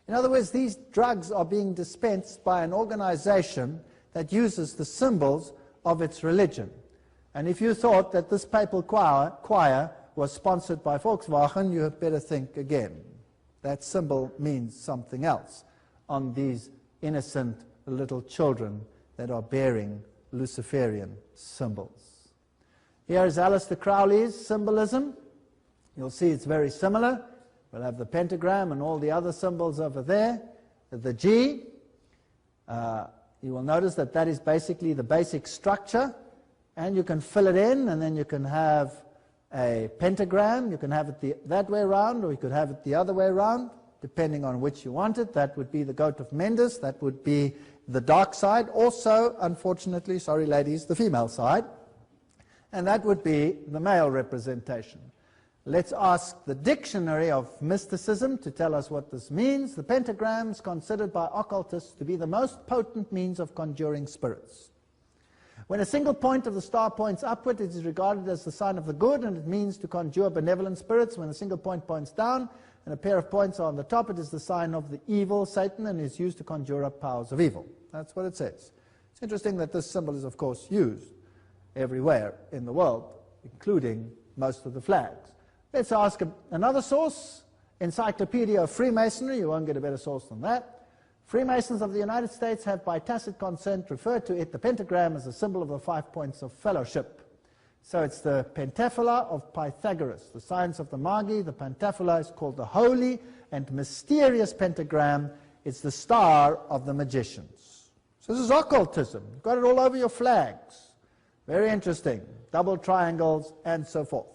In other words, these drugs are being dispensed by an organization that uses the symbols of its religion. And if you thought that this papal choir was sponsored by Volkswagen, you had better think again. That symbol means something else on these innocent little children that are bearing Luciferian symbols. Here is Aleister Crowley's symbolism. You'll see it's very similar. We'll have the pentagram and all the other symbols over there. The G, you will notice that that is basically the basic structure, and you can fill it in, and then you can have a pentagram. You can have it that way around, or you could have it the other way around, depending on which you want it. That would be the goat of Mendes. That would be the dark side. Also, unfortunately, sorry ladies, the female side. And that would be the male representation. Let's ask the Dictionary of Mysticism to tell us what this means. The pentagram is considered by occultists to be the most potent means of conjuring spirits. When a single point of the star points upward, it is regarded as the sign of the good, and it means to conjure benevolent spirits. When a single point points down and a pair of points are on the top, it is the sign of the evil, Satan, and is used to conjure up powers of evil. That's what it says. It's interesting that this symbol is, of course, used everywhere in the world, including most of the flags. Let's ask another source, Encyclopedia of Freemasonry. You won't get a better source than that. Freemasons of the United States have by tacit consent referred to it, the pentagram, as a symbol of the 5 points of fellowship. So it's the Pentathlon of Pythagoras, the science of the Magi. The Pentathlon is called the holy and mysterious pentagram. It's the star of the magicians. So this is occultism. You've got it all over your flags. Very interesting. Double triangles and so forth.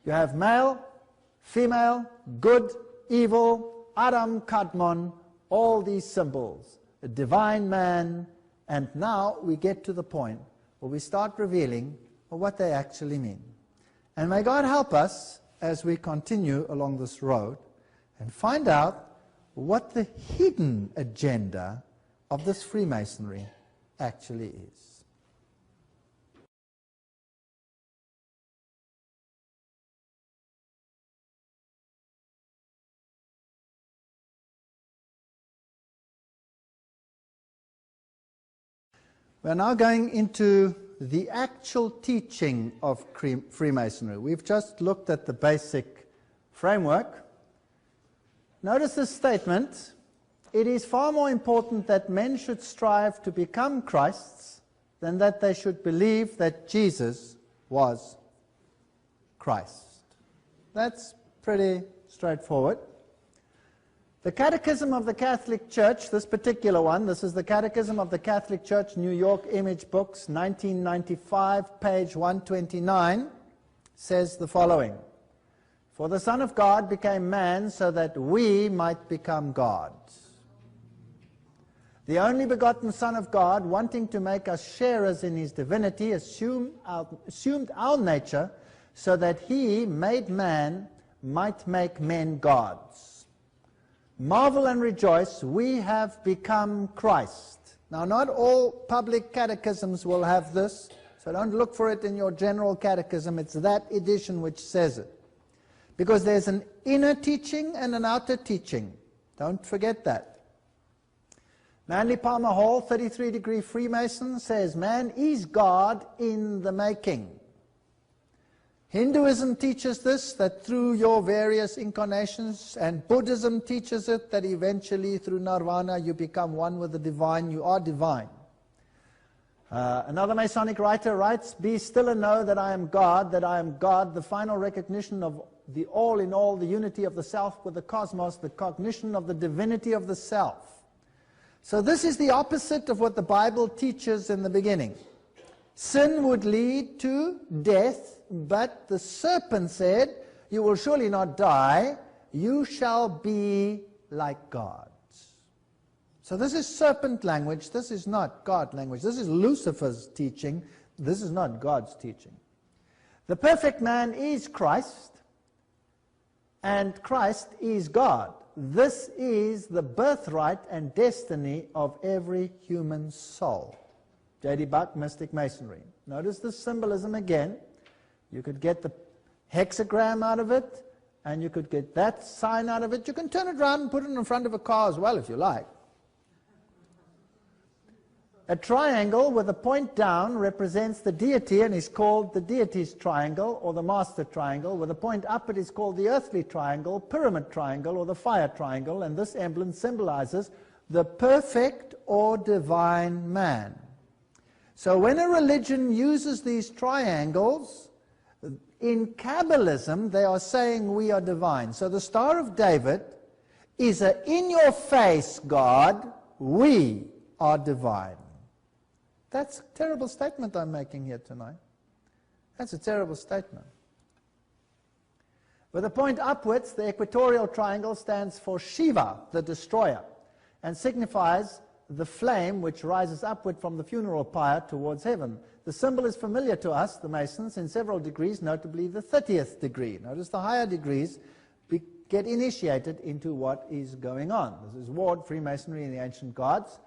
You have male, female, good, evil, Adam, Kadmon, all these symbols, a divine man, and now we get to the point where we start revealing what they actually mean. And may God help us as we continue along this road and find out what the hidden agenda of this Freemasonry actually is. We're now going into the actual teaching of Freemasonry. We've just looked at the basic framework. Notice this statement: it is far more important that men should strive to become Christs than that they should believe that Jesus was Christ. That's pretty straightforward. The Catechism of the Catholic Church, this particular one, this is the Catechism of the Catholic Church, New York Image Books, 1995, page 129, says the following: "For the Son of God became man so that we might become gods. The only begotten Son of God, wanting to make us sharers in his divinity, assumed our nature so that he, made man, might make men gods. Marvel and rejoice, we have become Christ." Now, not all public catechisms will have this, so don't look for it in your general catechism. It's that edition which says it. Because there's an inner teaching and an outer teaching. Don't forget that. Manly Palmer Hall, 33-degree Freemason, says man is God in the making. Hinduism teaches this, that through your various incarnations, and Buddhism teaches it, that eventually through nirvana you become one with the divine, you are divine. Another Masonic writer writes, "Be still and know that I am God, the final recognition of the all in all, the unity of the self with the cosmos, the cognition of the divinity of the self." So this is the opposite of what the Bible teaches in the beginning. Sin would lead to death, but the serpent said, "You will surely not die, you shall be like gods." So this is serpent language. This is not God language. This is Lucifer's teaching. This is not God's teaching. The perfect man is Christ, and Christ is God. This is the birthright and destiny of every human soul. J.D. Buck, Mystic Masonry. Notice the symbolism again. You could get the hexagram out of it, and you could get that sign out of it. You can turn it around and put it in front of a car as well if you like. A triangle with a point down represents the deity and is called the deity's triangle or the master triangle. With a point up it is called the earthly triangle, pyramid triangle, or the fire triangle, and this emblem symbolizes the perfect or divine man. So when a religion uses these triangles, in Kabbalism they are saying we are divine. So the Star of David is a in-your-face God, we are divine. That's a terrible statement I'm making here tonight. That's a terrible statement. With a point upwards, the equatorial triangle stands for Shiva, the destroyer, and signifies the flame which rises upward from the funeral pyre towards heaven. The symbol is familiar to us, the Masons, in several degrees, notably the 30th degree. Notice the higher degrees get initiated into what is going on. This is Ward, Freemasonry, and the ancient gods.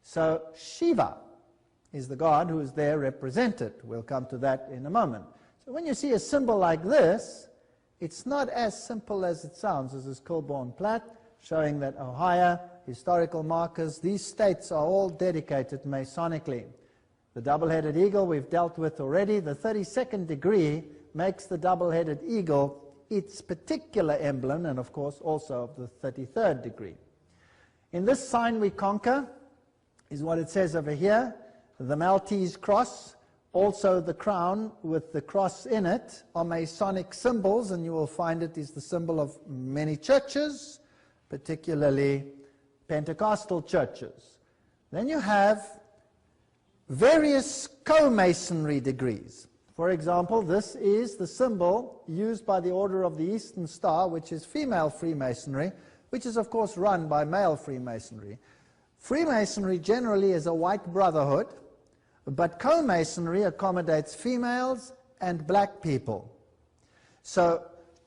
So Shiva is the god who is there represented. We'll come to that in a moment. So when you see a symbol like this, it's not as simple as it sounds. This is Kilbourne Platt, showing that higher historical markers, these states are all dedicated Masonically. The double-headed eagle we've dealt with already. The 32nd degree makes the double-headed eagle its particular emblem, and of course also of the 33rd degree. In this sign we conquer is what it says over here. The Maltese cross, also the crown with the cross in it, are Masonic symbols, and you will find it is the symbol of many churches, particularly Pentecostal churches. Then you have various co-Masonry degrees. For example, this is the symbol used by the Order of the Eastern Star, which is female Freemasonry, which is of course run by male Freemasonry. Freemasonry generally is a white brotherhood, but co-Masonry accommodates females and black people. So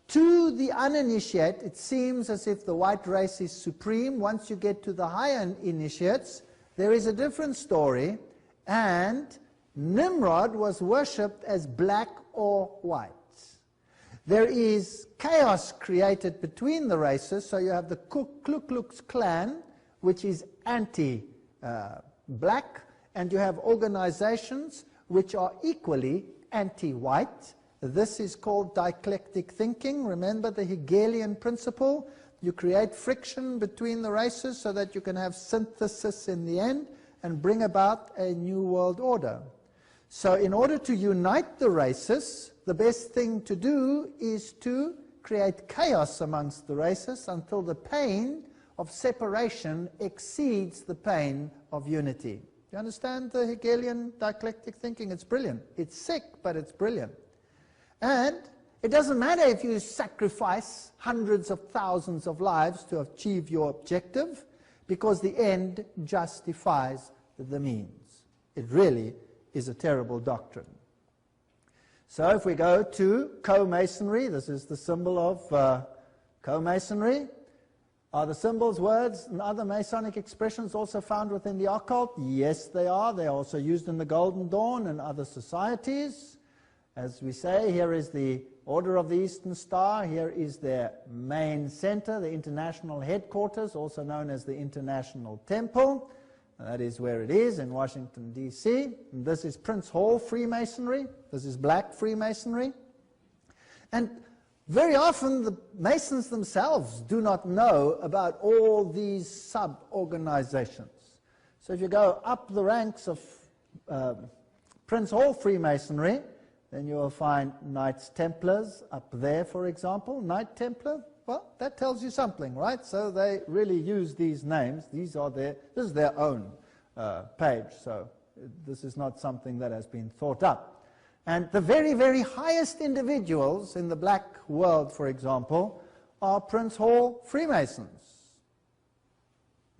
to the uninitiate, it seems as if the white race is supreme. Once you get to the higher initiates, there is a different story, and Nimrod was worshipped as black or white. There is chaos created between the races, so you have the Ku Klux Klan, which is anti-black, and you have organizations which are equally anti-white. This is called dialectic thinking. Remember the Hegelian principle? You create friction between the races so that you can have synthesis in the end and bring about a new world order. So in order to unite the races, the best thing to do is to create chaos amongst the races until the pain of separation exceeds the pain of unity. You understand the Hegelian dialectic thinking? It's brilliant. It's sick, but it's brilliant. And it doesn't matter if you sacrifice hundreds of thousands of lives to achieve your objective, because the end justifies the means. It really is a terrible doctrine. So if we go to co-Masonry, this is the symbol of co-Masonry. Are the symbols, words, and other Masonic expressions also found within the occult? Yes, they are. They are also used in the Golden Dawn and other societies. As we say, here is the Order of the Eastern Star. Here is their main center, the international headquarters, also known as the International Temple. That is where it is, in Washington, D.C. And this is Prince Hall Freemasonry. This is black Freemasonry. And very often the Masons themselves do not know about all these sub-organizations. So if you go up the ranks of Prince Hall Freemasonry, then you will find Knights Templars up there, for example. Knight Templar, well, that tells you something, right? So they really use these names. These are this is their own page, so this is not something that has been thought up. And the very, very highest individuals in the black world, for example, are Prince Hall Freemasons.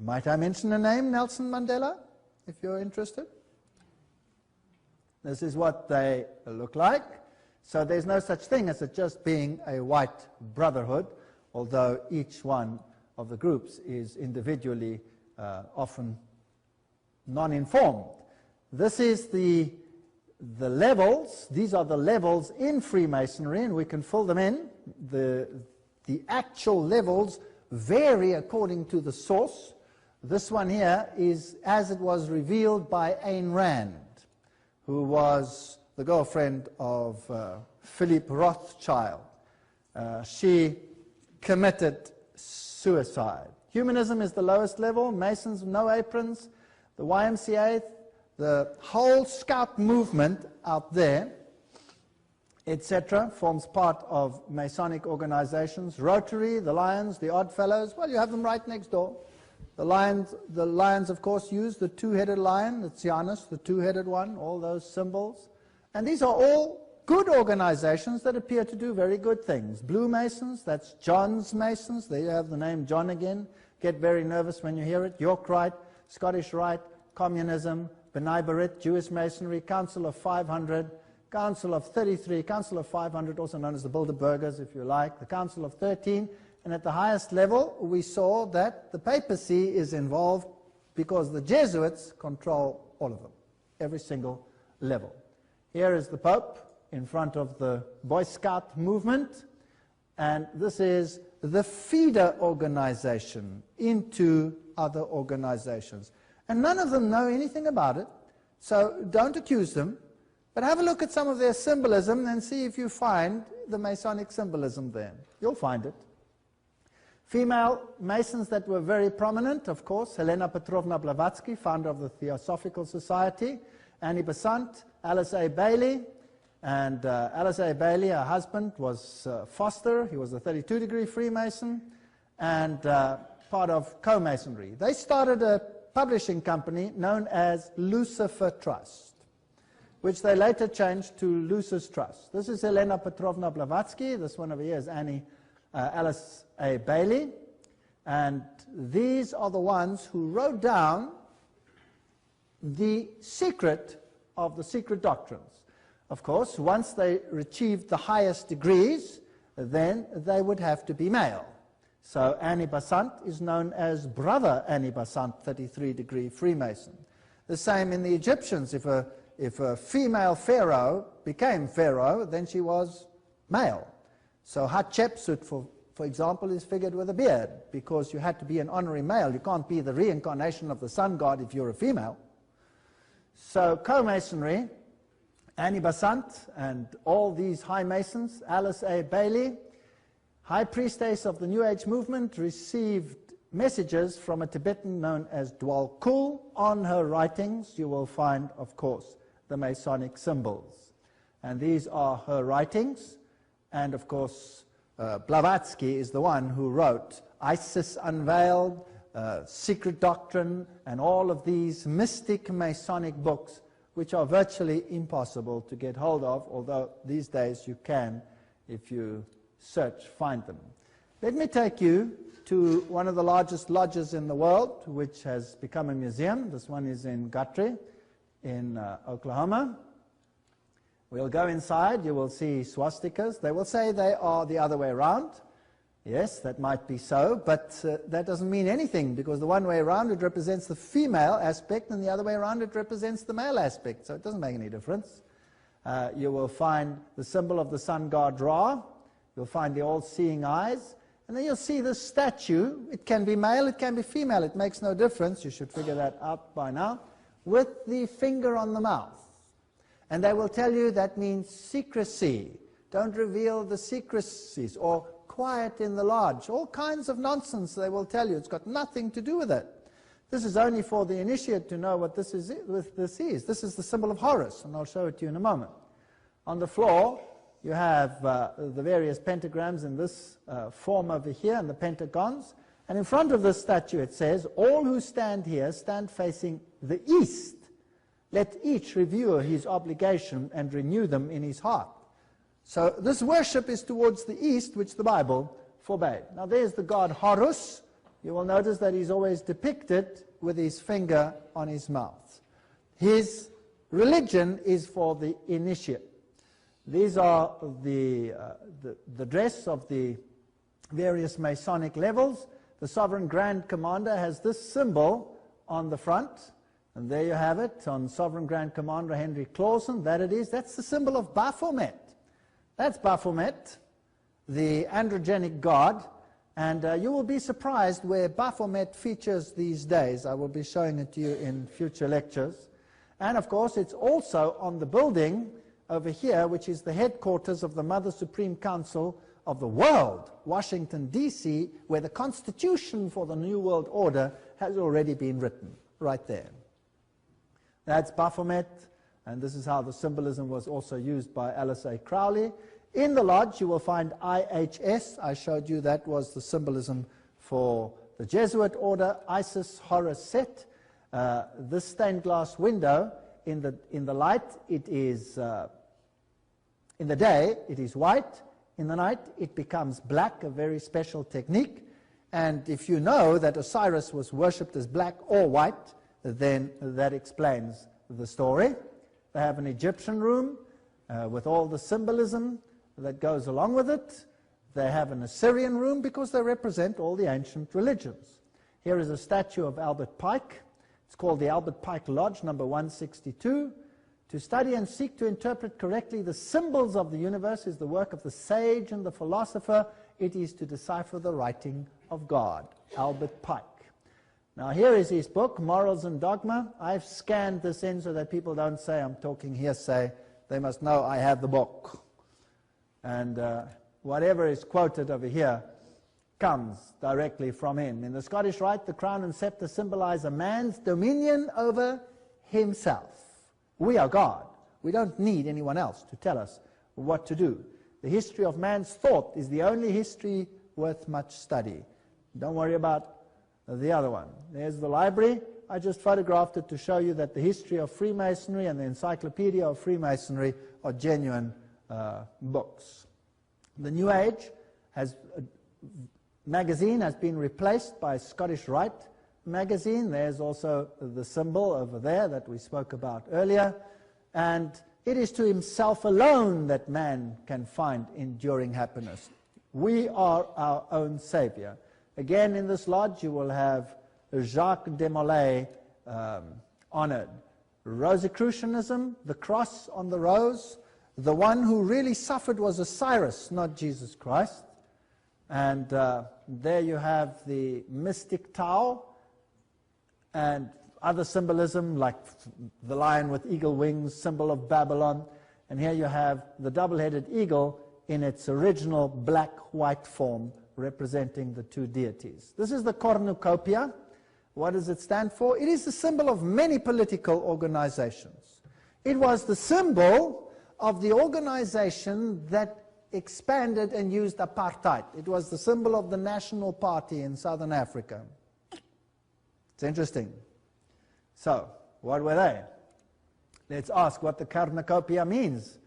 Might I mention a name, Nelson Mandela, if you're interested? This is what they look like. So there's no such thing as it just being a white brotherhood, although each one of the groups is individually often non-informed. This is the levels. These are the levels in Freemasonry, and we can fill them in. The actual levels vary according to the source. This one here is as it was revealed by Ayn Rand, who was the girlfriend of Philip Rothschild. She committed suicide. Humanism is the lowest level. Masons, no aprons. The YMCA, the whole scout movement out there, etc., forms part of Masonic organizations. Rotary, the Lions, the Oddfellows, well, you have them right next door. The Lions, of course, use the two-headed lion, the Janus, the two-headed one, all those symbols. And these are all good organizations that appear to do very good things. Blue Masons, that's John's Masons. They have the name John again. Get very nervous when you hear it. York Rite, Scottish Rite, Communism, B'nai B'rith, Jewish Masonry, Council of 500, Council of 33, Council of 500, also known as the Bilderbergers, if you like, the Council of 13. And at the highest level, we saw that the papacy is involved because the Jesuits control all of them, every single level. Here is the Pope in front of the Boy Scout movement, and this is the feeder organization into other organizations. And none of them know anything about it, so don't accuse them, but have a look at some of their symbolism and see if you find the Masonic symbolism there. You'll find it. Female Masons that were very prominent, of course, Helena Petrovna Blavatsky, founder of the Theosophical Society, Annie Besant, Alice A. Bailey, and Alice A. Bailey, her husband, was Foster. He was a 32-degree Freemason and part of co-Masonry. They started a publishing company known as Lucifer Trust, which they later changed to Lucis Trust. This is Helena Petrovna Blavatsky. This one over here is Alice A. Bailey. And these are the ones who wrote down the secret of the secret doctrines. Of course, once they achieved the highest degrees, then they would have to be male. So Annie Besant is known as Brother Annie Besant, 33-degree Freemason. The same in the Egyptians. If a female pharaoh became pharaoh, then she was male. So Hatshepsut, for example, is figured with a beard because you had to be an honorary male. You can't be the reincarnation of the sun god if you're a female. So co-Masonry, Annie Besant and all these high Masons, Alice A. Bailey, high priestess of the New Age movement, received messages from a Tibetan known as Dwal Kul. On her writings you will find, of course, the Masonic symbols. And these are her writings. And of course, Blavatsky is the one who wrote Isis Unveiled, Secret Doctrine, and all of these mystic Masonic books, which are virtually impossible to get hold of, although these days you can, if you search, find them. Let me take you to one of the largest lodges in the world, which has become a museum. This one is in Guthrie, in Oklahoma. We'll go inside. You will see swastikas. They will say they are the other way around. Yes, that might be so, but that doesn't mean anything, because the one way around it represents the female aspect, and the other way around it represents the male aspect, so it doesn't make any difference. You will find the symbol of the sun god Ra. You'll find the all-seeing eyes, and then you'll see this statue. It can be male, it can be female, it makes no difference. You should figure that out by now. With the finger on the mouth. And they will tell you that means secrecy. Don't reveal the secrecies, or quiet in the lodge. All kinds of nonsense they will tell you. It's got nothing to do with it. This is only for the initiate to know what this is. This is the symbol of Horus, and I'll show it to you in a moment. On the floor, you have the various pentagrams in this form over here, and the pentagons. And in front of this statue it says, all who stand here stand facing the east. Let each review his obligation and renew them in his heart. So this worship is towards the east, which the Bible forbade. Now there's the god Horus, you will notice that he's always depicted with his finger on his mouth. His religion is for the initiate. These are the dress of the various Masonic levels. The Sovereign Grand Commander has this symbol on the front, and there you have it on Sovereign Grand Commander Henry Clausen. That it is. That's the symbol of Baphomet. That's Baphomet, the androgenic god, and you will be surprised where Baphomet features these days. I will be showing it to you in future lectures. And of course, it's also on the building over here, which is the headquarters of the Mother Supreme Council of the world, Washington, D.C., where the Constitution for the New World Order has already been written, right there. That's Baphomet, and this is how the symbolism was also used by Alice A. Crowley. In the lodge, you will find IHS. I showed you that was the symbolism for the Jesuit order, Isis, Horus, Set. This stained glass window, in the light, it is, in the day, it is white. In the night, it becomes black, a very special technique. And if you know that Osiris was worshipped as black or white, then that explains the story. They have an Egyptian room with all the symbolism that goes along with it. They have an Assyrian room because they represent all the ancient religions. Here is a statue of Albert Pike. It's called the Albert Pike Lodge, number 162. To study and seek to interpret correctly the symbols of the universe is the work of the sage and the philosopher. It is to decipher the writing of God. Albert Pike. Now here is his book, Morals and Dogma. I've scanned this in so that people don't say I'm talking hearsay. They must know I have the book. And whatever is quoted over here comes directly from him. In the Scottish Rite, the crown and scepter symbolize a man's dominion over himself. We are God. We don't need anyone else to tell us what to do. The history of man's thought is the only history worth much study. Don't worry about the other one. There's the library. I just photographed it to show you that the history of Freemasonry and the Encyclopedia of Freemasonry are genuine books. The New Age magazine has been replaced by Scottish Rite magazine. There's also the symbol over there that we spoke about earlier. And it is to himself alone that man can find enduring happiness. We are our own savior. Again, in this lodge, you will have Jacques de Molay honored. Rosicrucianism, the cross on the rose. The one who really suffered was Osiris, not Jesus Christ. And there you have the mystic Tao and other symbolism like the lion with eagle wings, symbol of Babylon. And here you have the double-headed eagle in its original black-white form representing the two deities. This is the cornucopia. What does it stand for? It is the symbol of many political organizations. It was the symbol of the organization that expanded and used apartheid. It was the symbol of the National Party in Southern Africa. It's interesting. So, what were they? Let's ask what the cornucopia means.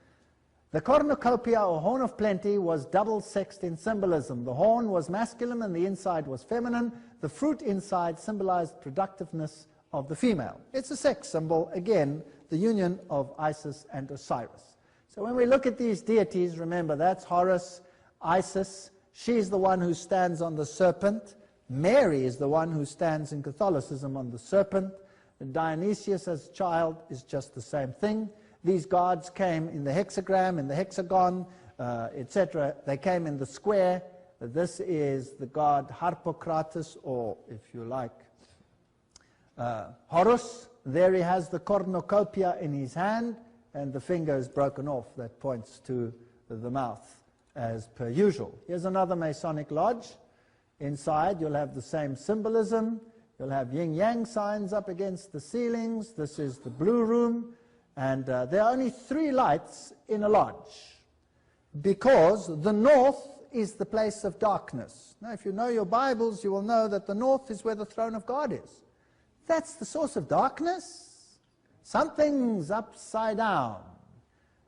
The cornucopia, or horn of plenty, was double-sexed in symbolism. The horn was masculine and the inside was feminine. The fruit inside symbolized productiveness of the female. It's a sex symbol, again, the union of Isis and Osiris. So when we look at these deities, remember that's Horus, Isis. She's the one who stands on the serpent. Mary is the one who stands in Catholicism on the serpent. And Dionysius as a child is just the same thing. These gods came in the hexagram, in the hexagon, etc. They came in the square. This is the god Harpocrates, or if you like, Horus. There he has the cornucopia in his hand, and the finger is broken off. That points to the mouth, as per usual. Here's another Masonic lodge. Inside, you'll have the same symbolism. You'll have yin-yang signs up against the ceilings. This is the blue room. And there are only 3 lights in a lodge because the north is the place of darkness. Now, if you know your Bibles, you will know that the north is where the throne of God is. That's the source of darkness. Something's upside down.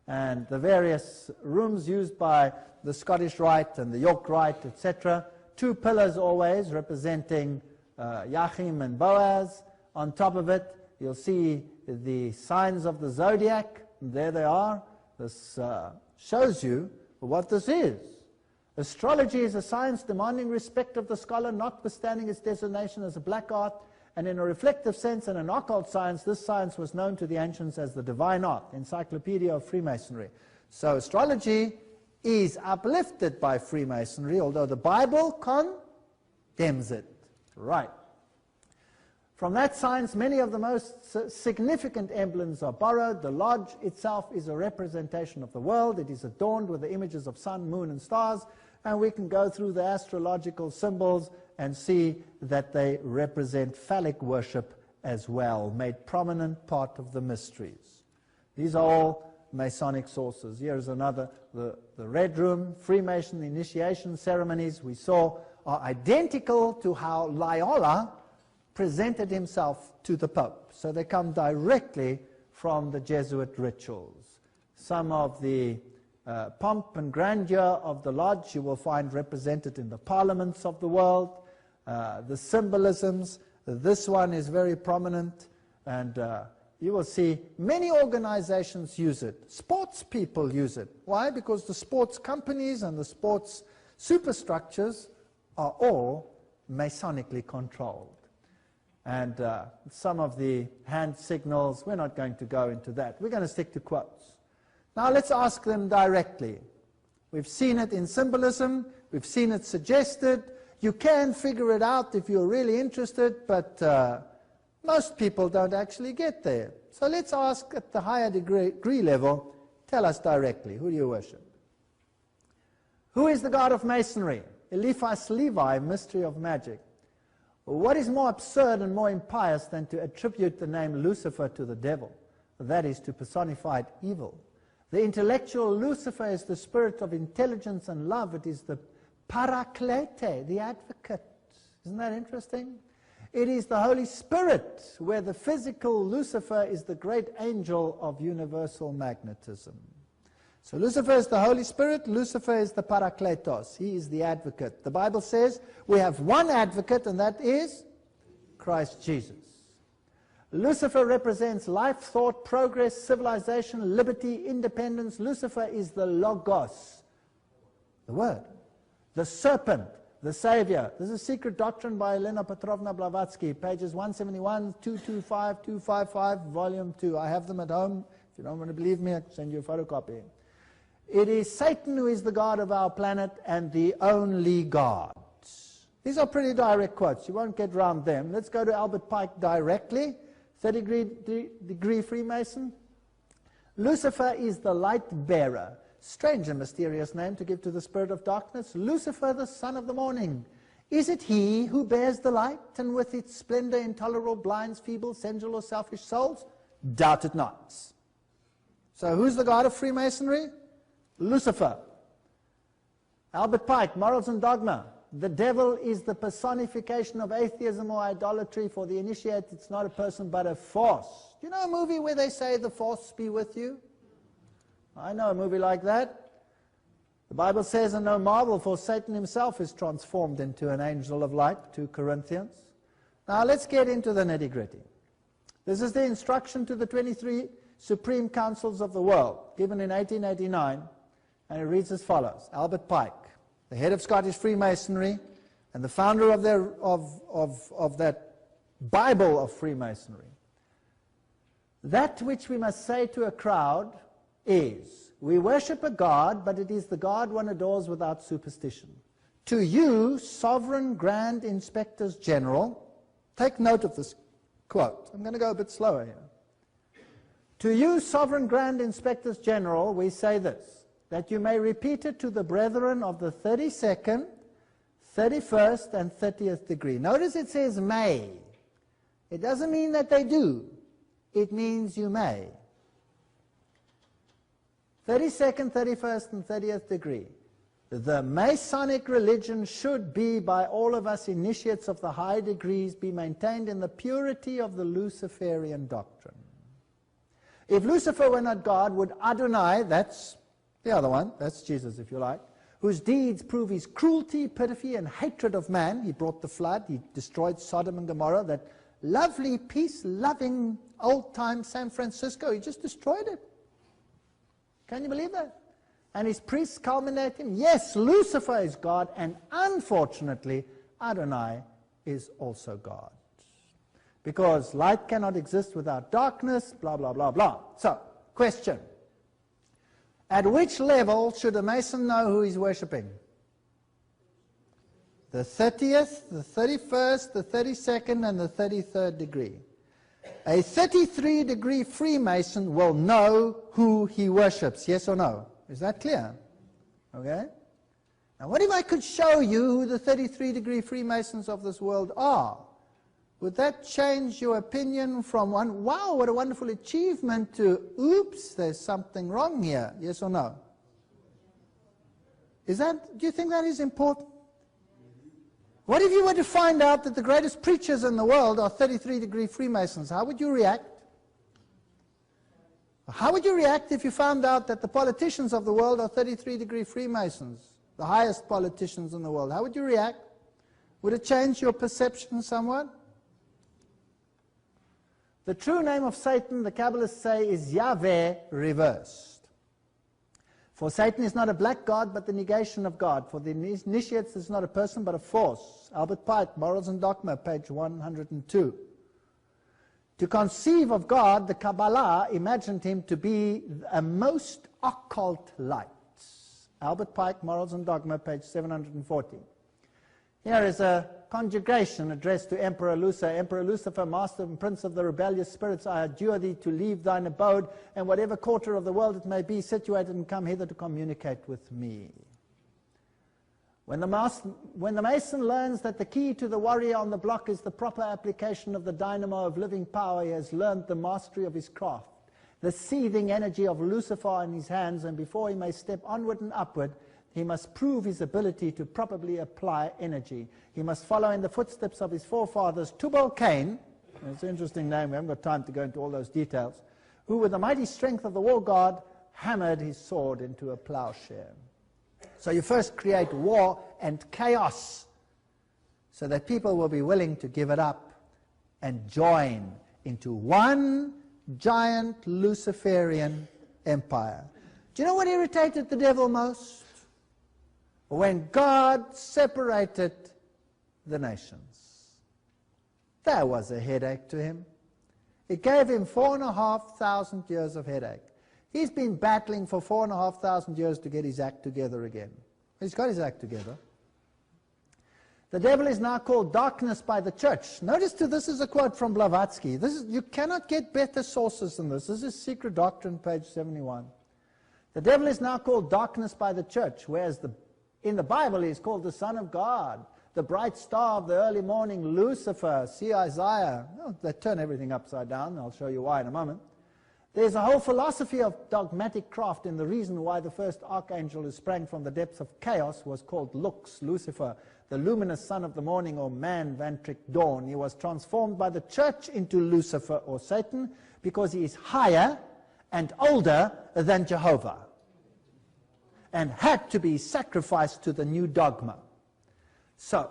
And the various rooms used by the Scottish Rite and the York Rite, etc., two pillars always representing Yachim and Boaz. On top of it, you'll see the signs of the zodiac. And there they are. This shows you what this is. Astrology is a science demanding respect of the scholar, notwithstanding its designation as a black art. And in a reflective sense and an occult science, this science was known to the ancients as the divine art, Encyclopedia of Freemasonry. So astrology is uplifted by Freemasonry, although the Bible condemns it. Right. From that science, many of the most significant emblems are borrowed. The lodge itself is a representation of the world. It is adorned with the images of sun, moon, and stars. And we can go through the astrological symbols and see that they represent phallic worship as well, made prominent part of the mysteries. These are all Masonic sources. Here's another, the Red Room, Freemason initiation ceremonies we saw are identical to how Loyola presented himself to the Pope. So they come directly from the Jesuit rituals. Some of the pomp and grandeur of the lodge you will find represented in the parliaments of the world. The symbolisms, this one is very prominent, and you will see many organizations use it. Sports people use it. Why? Because the sports companies and the sports superstructures are all Masonically controlled. And some of the hand signals, we're not going to go into that. We're going to stick to quotes. Now let's ask them directly. We've seen it in symbolism. We've seen it suggested. You can figure it out if you're really interested, but most people don't actually get there. So let's ask at the higher degree level, tell us directly, who do you worship? Who is the god of Masonry? Eliphas Levi, Mystery of Magic. What is more absurd and more impious than to attribute the name Lucifer to the devil? That is, to personified evil. The intellectual Lucifer is the spirit of intelligence and love. It is the Paraklete, the advocate. Isn't that interesting? It is the Holy Spirit, where the physical Lucifer is the great angel of universal magnetism. So Lucifer is the Holy Spirit, Lucifer is the Parakletos. He is the advocate. The Bible says we have one advocate, and that is Christ Jesus. Lucifer represents life, thought, progress, civilization, liberty, independence. Lucifer is the Logos, the Word, the serpent, the Savior. This is Secret Doctrine by Elena Petrovna Blavatsky, pages 171, 225, 255, volume 2. I have them at home. If you don't want to believe me, I can send you a photocopy. It is Satan who is the god of our planet and the only God. These are pretty direct quotes. You won't get around them. Let's go to Albert Pike directly. 30-degree Freemason. Lucifer is the light bearer. Strange and mysterious name to give to the spirit of darkness. Lucifer, the son of the morning. Is it he who bears the light, and with its splendor intolerable blinds feeble, sensual, or selfish souls? Doubt it not. So who's the god of Freemasonry? Lucifer. Albert Pike, Morals and Dogma. The devil is the personification of atheism or idolatry. For the initiate, it's not a person but a force. Do you know a movie where they say the force be with you? I know a movie like that. The Bible says, and no marvel, for Satan himself is transformed into an angel of light, 2 Corinthians. Now let's get into the nitty-gritty. This is the instruction to the 23 Supreme Councils of the world, given in 1889, and it reads as follows. Albert Pike, the head of Scottish Freemasonry and the founder of that Bible of Freemasonry. That which we must say to a crowd is, we worship a God, but it is the God one adores without superstition. To you, sovereign grand inspectors general, take note of this quote. I'm going to go a bit slower here. To you, sovereign grand inspectors general, we say this, that you may repeat it to the brethren of the 32nd, 31st, and 30th degree. Notice it says may. It doesn't mean that they do. It means you may. 32nd, 31st, and 30th degree. The Masonic religion should be, by all of us initiates of the high degrees, be maintained in the purity of the Luciferian doctrine. If Lucifer were not God, would Adonai, that's the other one, that's Jesus if you like, whose deeds prove his cruelty, perfidy, and hatred of man. He brought the flood. He destroyed Sodom and Gomorrah, that lovely, peace-loving, old-time San Francisco. He just destroyed it. Can you believe that? And his priests culminate him. Yes, Lucifer is God, and unfortunately, Adonai is also God. Because light cannot exist without darkness, blah, blah, blah, blah. So, question. At which level should a Mason know who he's worshipping? The 30th, the 31st, the 32nd, and the 33rd degree. A 33-degree Freemason will know who he worships, yes or no? Is that clear? Okay? Now, what if I could show you who the 33-degree Freemasons of this world are? Would that change your opinion from one, wow, what a wonderful achievement, to, oops, there's something wrong here, yes or no? Do you think that is important? What if you were to find out that the greatest preachers in the world are 33-degree Freemasons? How would you react? How would you react if you found out that the politicians of the world are 33-degree Freemasons, the highest politicians in the world? How would you react? Would it change your perception somewhat? The true name of Satan, the Kabbalists say, is Yahweh reversed. For Satan is not a black god, but the negation of God. For the initiates, it's not a person, but a force. Albert Pike, Morals and Dogma, page 102. To conceive of God, the Kabbalah imagined him to be a most occult light. Albert Pike, Morals and Dogma, page 740. Here is a conjugation addressed to Emperor Lucifer. Emperor Lucifer, master and prince of the rebellious spirits, I adjure thee to leave thine abode, and whatever quarter of the world it may be situated, and come hither to communicate with me. When the Mason learns that the key to the warrior on the block is the proper application of the dynamo of living power, he has learned the mastery of his craft, the seething energy of Lucifer in his hands, and before he may step onward and upward, he must prove his ability to properly apply energy. He must follow in the footsteps of his forefathers, Tubal-Cain, it's an interesting name, we haven't got time to go into all those details, who with the mighty strength of the war god hammered his sword into a plowshare. So you first create war and chaos so that people will be willing to give it up and join into one giant Luciferian empire. Do you know what irritated the devil most? When God separated the nations. That was a headache to him. It gave him 4,500 years of headache. He's been battling for 4,500 years to get his act together again. He's got his act together. The devil is now called darkness by the church. Notice too, this is a quote from Blavatsky. You cannot get better sources than this. This is Secret Doctrine, page 71. The devil is now called darkness by the church, whereas in the Bible he is called the Son of God, the bright star of the early morning, Lucifer. See Isaiah. Oh, they turn everything upside down. I'll show you why in a moment. There's a whole philosophy of dogmatic craft, and the reason why the first archangel who sprang from the depths of chaos was called Lux, Lucifer, the luminous son of the morning, or man, Vantric dawn. He was transformed by the church into Lucifer, or Satan, because he is higher and older than Jehovah, and had to be sacrificed to the new dogma. So,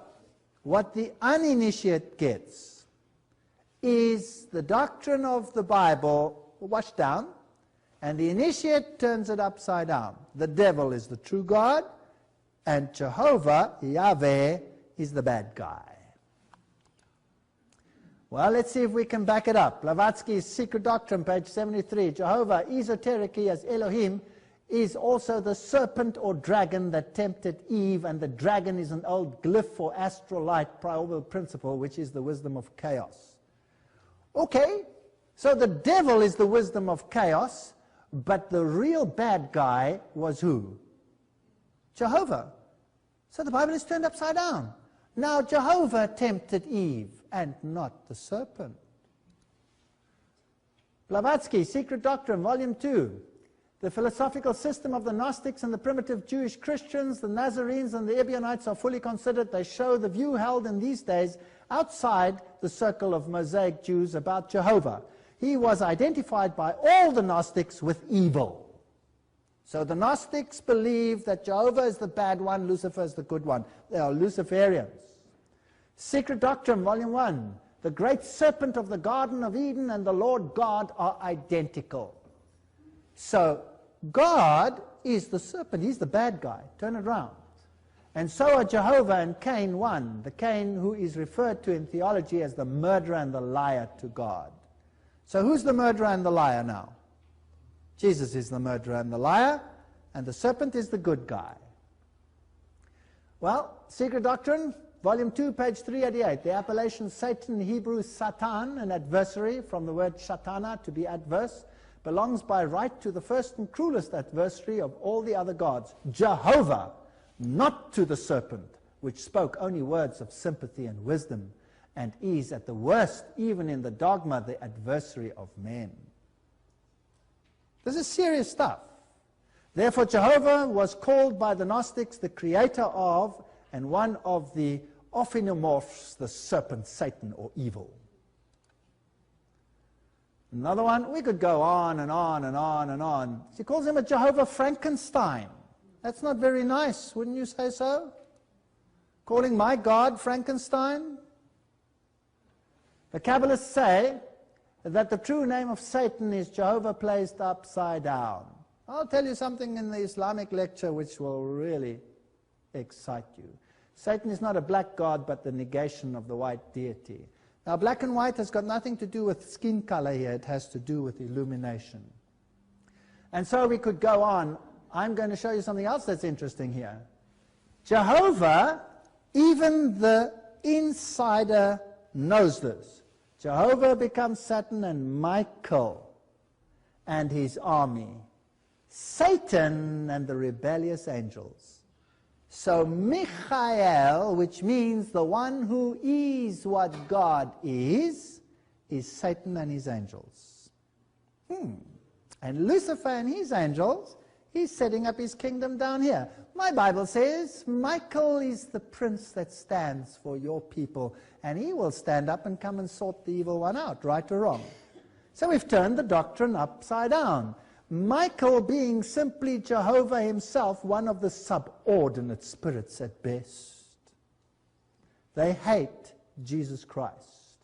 what the uninitiate gets is the doctrine of the Bible washed down, and the initiate turns it upside down. The devil is the true God, and Jehovah, Yahweh, is the bad guy. Well, let's see if we can back it up. Blavatsky's Secret Doctrine, page 73. Jehovah, esoterically as Elohim, is also the serpent or dragon that tempted Eve, and the dragon is an old glyph or astral light primordial principle, which is the wisdom of chaos. Okay, so the devil is the wisdom of chaos, but the real bad guy was who? Jehovah. So the Bible is turned upside down. Now Jehovah tempted Eve, and not the serpent. Blavatsky, Secret Doctrine, Volume 2. The philosophical system of the Gnostics and the primitive Jewish Christians, the Nazarenes and the Ebionites are fully considered. They show the view held in these days outside the circle of Mosaic Jews about Jehovah. He was identified by all the Gnostics with evil. So the Gnostics believe that Jehovah is the bad one, Lucifer is the good one. They are Luciferians. Secret Doctrine, Volume 1. The great serpent of the Garden of Eden and the Lord God are identical. So God is the serpent. He's the bad guy. Turn it around. And so are Jehovah and Cain one. The Cain who is referred to in theology as the murderer and the liar to God. So who's the murderer and the liar now? Jesus is the murderer and the liar, and the serpent is the good guy. Well, Secret Doctrine, Volume 2, page 388. The appellation Satan, Hebrew Satan, an adversary, from the word shatana, to be adverse, belongs by right to the first and cruelest adversary of all the other gods, Jehovah, not to the serpent, which spoke only words of sympathy and wisdom, and is at the worst, even in the dogma, the adversary of men. This is serious stuff. Therefore, Jehovah was called by the Gnostics the creator of and one of the ophinomorphs, the serpent, Satan, or evil. Another one, we could go on and on and on and on. She calls him a Jehovah Frankenstein. That's not very nice, wouldn't you say so? Calling my God Frankenstein? The Kabbalists say that the true name of Satan is Jehovah placed upside down. I'll tell you something in the Islamic lecture which will really excite you. Satan is not a black god, but the negation of the white deity. Now, black and white has got nothing to do with skin color here. It has to do with illumination. And so we could go on. I'm going to show you something else that's interesting here. Jehovah, even the insider knows this. Jehovah becomes Satan and Michael and his army. Satan and the rebellious angels. So Michael, which means the one who is what God is Satan and his angels. And Lucifer and his angels, he's setting up his kingdom down here. My Bible says Michael is the prince that stands for your people, and he will stand up and come and sort the evil one out, right or wrong. So we've turned the doctrine upside down. Michael being simply Jehovah himself, one of the subordinate spirits at best. They hate Jesus Christ.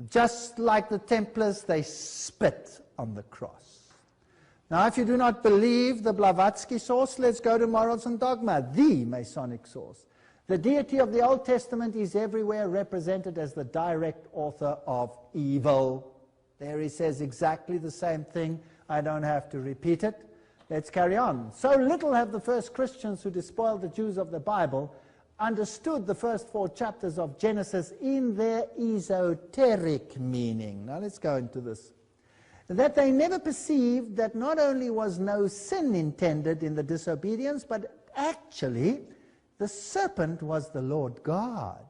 Just like the Templars, they spit on the cross. Now, if you do not believe the Blavatsky source, let's go to Morals and Dogma, the Masonic source. The deity of the Old Testament is everywhere represented as the direct author of evil. There he says exactly the same thing. I don't have to repeat it. Let's carry on. So little have the first Christians who despoiled the Jews of the Bible understood the first 4 chapters of Genesis in their esoteric meaning. Now let's go into this. That they never perceived that not only was no sin intended in the disobedience, but actually the serpent was the Lord God.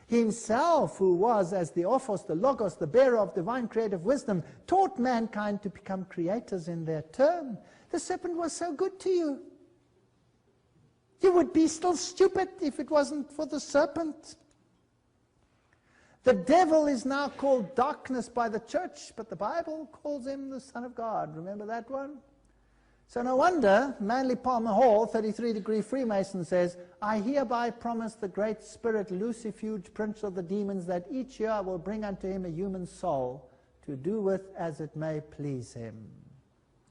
Himself, who was, as the Ophos, the Logos, the bearer of divine creative wisdom, taught mankind to become creators in their turn. The serpent was so good to you. You would be still stupid if it wasn't for the serpent. The devil is now called darkness by the church, but the Bible calls him the Son of God. Remember that one? So no wonder Manly Palmer Hall, 33-degree Freemason, says, I hereby promise the great spirit Lucifuge, prince of the demons, that each year I will bring unto him a human soul to do with as it may please him.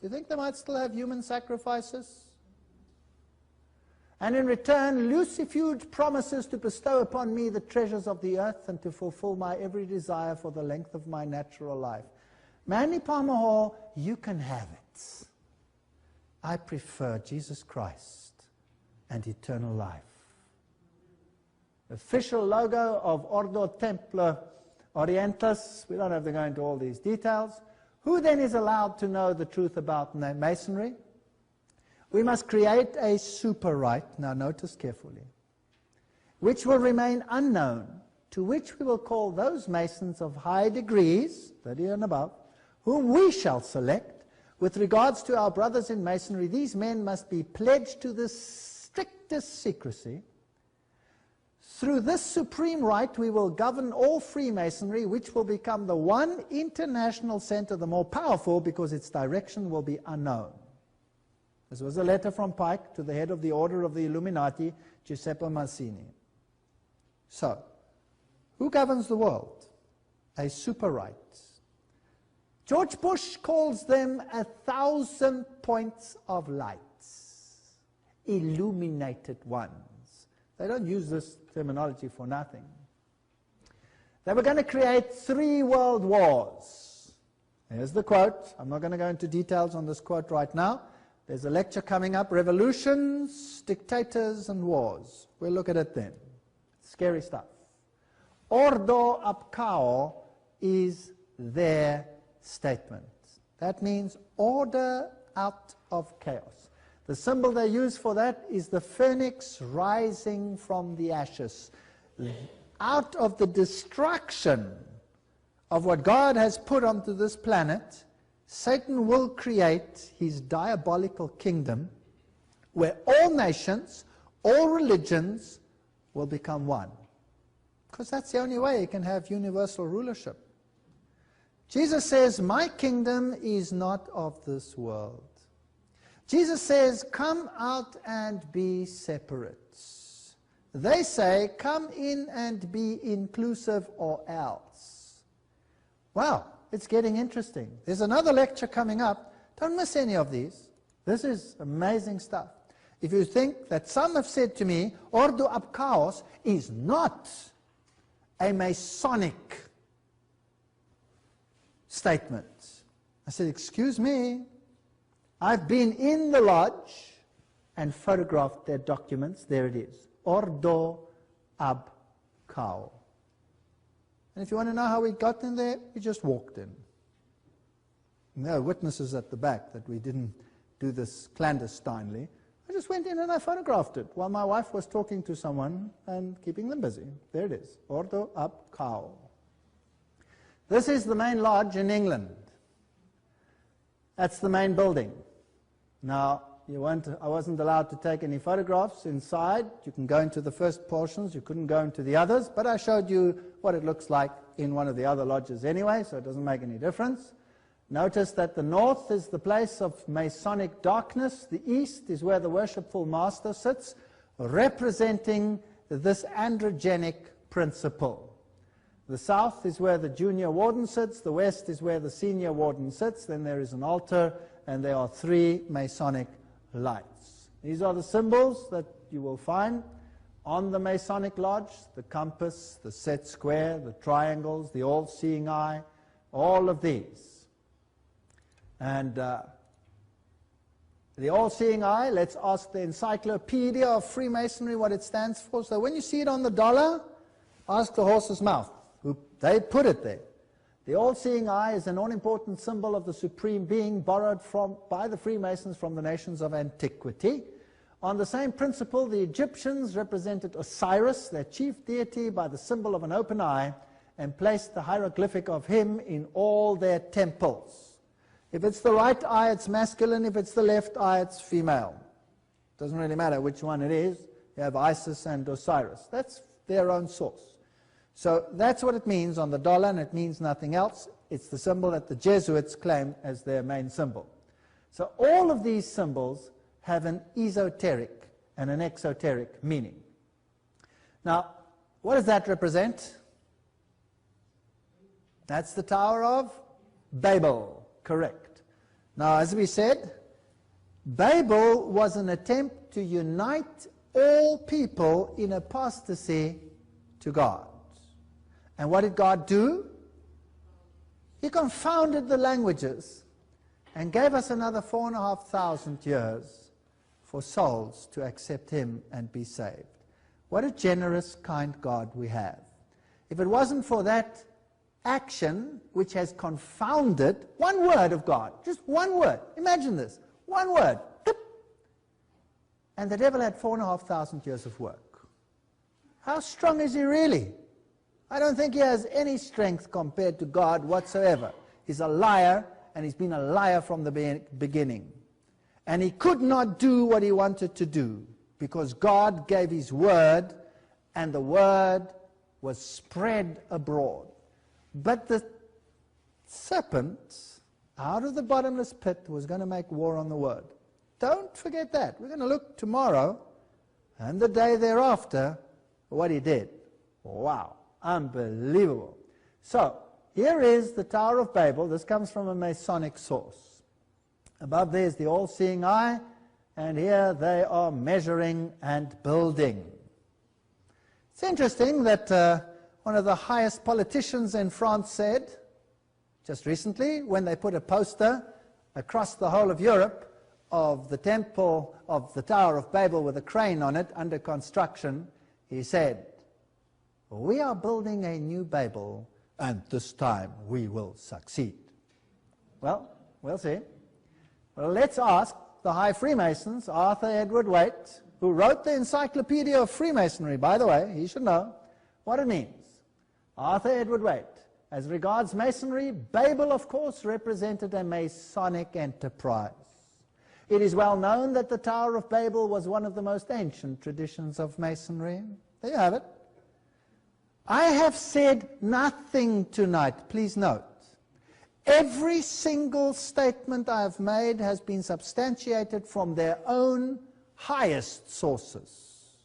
Do you think they might still have human sacrifices? And in return, Lucifuge promises to bestow upon me the treasures of the earth and to fulfill my every desire for the length of my natural life. Manly Palmer Hall, you can have it. I prefer Jesus Christ and eternal life. Official logo of Ordo Templar Orientis. We don't have to go into all these details. Who then is allowed to know the truth about Masonry? We must create a super rite, now notice carefully, which will remain unknown, to which we will call those Masons of high degrees, 30 and above, whom we shall select. With regards to our brothers in Masonry, these men must be pledged to the strictest secrecy. Through this supreme rite, we will govern all Freemasonry, which will become the one international center, the more powerful, because its direction will be unknown. This was a letter from Pike to the head of the Order of the Illuminati, Giuseppe Mazzini. So, who governs the world? A super-right. George Bush calls them 1,000 points of light, illuminated ones. They don't use this terminology for nothing. They were going to create 3 world wars. Here's the quote. I'm not going to go into details on this quote right now. There's a lecture coming up, Revolutions, Dictators and Wars. We'll look at it then. Scary stuff. Ordo ab chaos is their statement. That means order out of chaos. The symbol they use for that is the phoenix rising from the ashes. Out of the destruction of what God has put onto this planet, Satan will create his diabolical kingdom where all nations, all religions will become one. Because that's the only way he can have universal rulership. Jesus says, my kingdom is not of this world. Jesus says, come out and be separate. They say, come in and be inclusive or else. Wow, it's getting interesting. There's another lecture coming up. Don't miss any of these. This is amazing stuff. If you think that some have said to me, Ordo ab chaos is not a Masonic statement. I said, excuse me, I've been in the lodge and photographed their documents. There it is. Ordo ab chaos. And if you want to know how we got in there, we just walked in. And there are witnesses at the back that we didn't do this clandestinely. I just went in and I photographed it while my wife was talking to someone and keeping them busy. There it is. Ordo ab chaos. This is the main lodge in England. That's the main building. Now, I wasn't allowed to take any photographs inside. You can go into the first portions. You couldn't go into the others. But I showed you what it looks like in one of the other lodges anyway, so it doesn't make any difference. Notice that the north is the place of Masonic darkness. The east is where the worshipful master sits, representing this androgenic principle. The south is where the junior warden sits. The west is where the senior warden sits. Then there is an altar, and there are 3 Masonic lights. These are the symbols that you will find on the Masonic lodge: the compass, the set square, the triangles, the all-seeing eye, all of these. And the all-seeing eye, let's ask the Encyclopedia of Freemasonry what it stands for. So when you see it on the dollar, ask the horse's mouth. They put it there. The all-seeing eye is an all-important symbol of the Supreme Being borrowed by the Freemasons from the nations of antiquity. On the same principle, the Egyptians represented Osiris, their chief deity, by the symbol of an open eye, and placed the hieroglyphic of him in all their temples. If it's the right eye, it's masculine. If it's the left eye, it's female. Doesn't really matter which one it is. You have Isis and Osiris. That's their own source. So that's what it means on the dollar, and it means nothing else. It's the symbol that the Jesuits claim as their main symbol. So all of these symbols have an esoteric and an exoteric meaning. Now, what does that represent? That's the Tower of Babel, correct. Now, as we said, Babel was an attempt to unite all people in apostasy to God. And what did God do? He confounded the languages and gave us another 4,500 years for souls to accept him and be saved. What a generous, kind God we have. If it wasn't for that action which has confounded one word of God, just one word, imagine this, one word, and the devil had 4,500 years of work. How strong is he really? I don't think he has any strength compared to God whatsoever. He's a liar, and he's been a liar from the beginning. And he could not do what he wanted to do, because God gave his word, and the word was spread abroad. But the serpent, out of the bottomless pit, was going to make war on the word. Don't forget that. We're going to look tomorrow and the day thereafter what he did. Wow, unbelievable. So, here is the Tower of Babel. This comes from a Masonic source. Above there is the all-seeing eye, and here they are measuring and building. It's interesting that one of the highest politicians in France said, just recently, when they put a poster across the whole of Europe of the temple of the Tower of Babel with a crane on it under construction, he said, "We are building a new Babel, and this time we will succeed." Well, we'll see. Well, let's ask the High Freemasons, Arthur Edward Waite, who wrote the Encyclopedia of Freemasonry, by the way, he should know what it means. Arthur Edward Waite, as regards Masonry, Babel, of course, represented a Masonic enterprise. It is well known that the Tower of Babel was one of the most ancient traditions of Masonry. There you have it. I have said nothing tonight, please note. Every single statement I have made has been substantiated from their own highest sources.